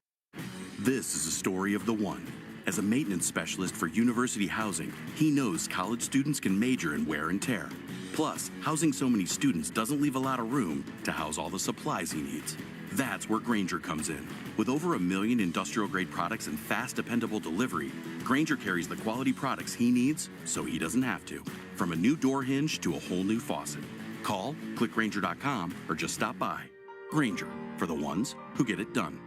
This is a story of the one. As a maintenance specialist for university housing, he knows college students can major in wear and tear. Plus, housing so many students doesn't leave a lot of room to house all the supplies he needs. That's where Grainger comes in. With over 1 million industrial-grade products and fast, dependable delivery, Grainger carries the quality products he needs so he doesn't have to. From a new door hinge to a whole new faucet. Call, click Grainger.com, or just stop by. Grainger, for the ones who get it done.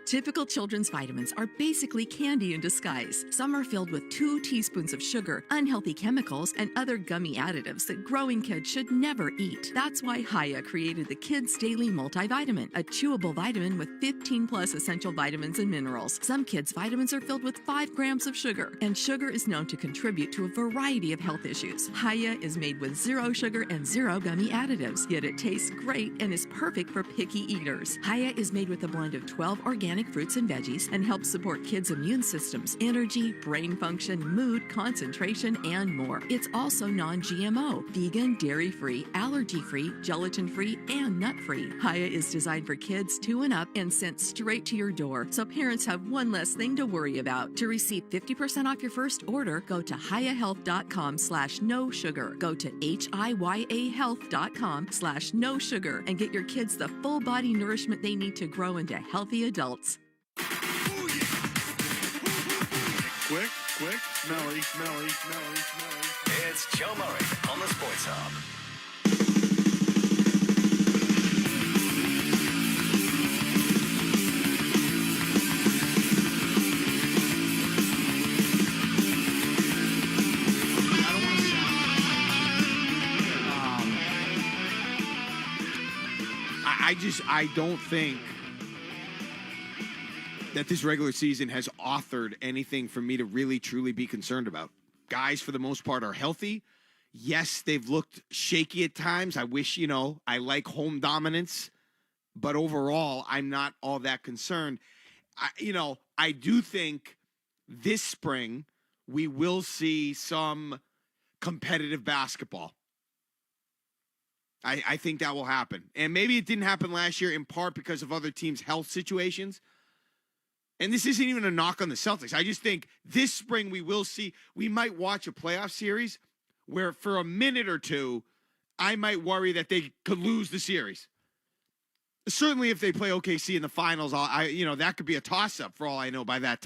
Typical children's vitamins are basically candy in disguise. Some are filled with 2 teaspoons of sugar, unhealthy chemicals, and other gummy additives that growing kids should never eat. That's why Hiya created the Kids Daily Multivitamin, a chewable vitamin with 15+ essential vitamins and minerals. Some kids' vitamins are filled with 5 grams of sugar, and sugar is known to contribute to a variety of health issues. Hiya is made with 0 sugar and 0 gummy additives, yet it tastes great and is perfect for picky eaters. Hiya is made with a blend of 12 organic fruits and veggies and helps support kids' immune systems, energy, brain function, mood, concentration, and more. It's also non-GMO, vegan, dairy-free, allergy-free, gelatin-free, and nut-free. Hiya is designed for kids 2 and up and sent straight to your door, so parents have one less thing to worry about. To receive 50% off your first order, go to hiyahealth.com/no sugar. Go to hiyahealth.com/no sugar and get your kids the full body nourishment they need to grow into healthy adults. Quick, smelly. It's Joe Murray on the Sports Hub. I don't think that this regular season has authored anything for me to really, truly be concerned about. Guys, for the most part, are healthy. Yes, they've looked shaky at times. I wish, I like home dominance. But overall, I'm not all that concerned. I do think this spring we will see some competitive basketball. I think that will happen. And maybe it didn't happen last year in part because of other teams' health situations. And this isn't even a knock on the Celtics. I just think this spring we might watch a playoff series where for a minute or two, I might worry that they could lose the series. Certainly if they play OKC in the finals, that could be a toss-up for all I know by that time.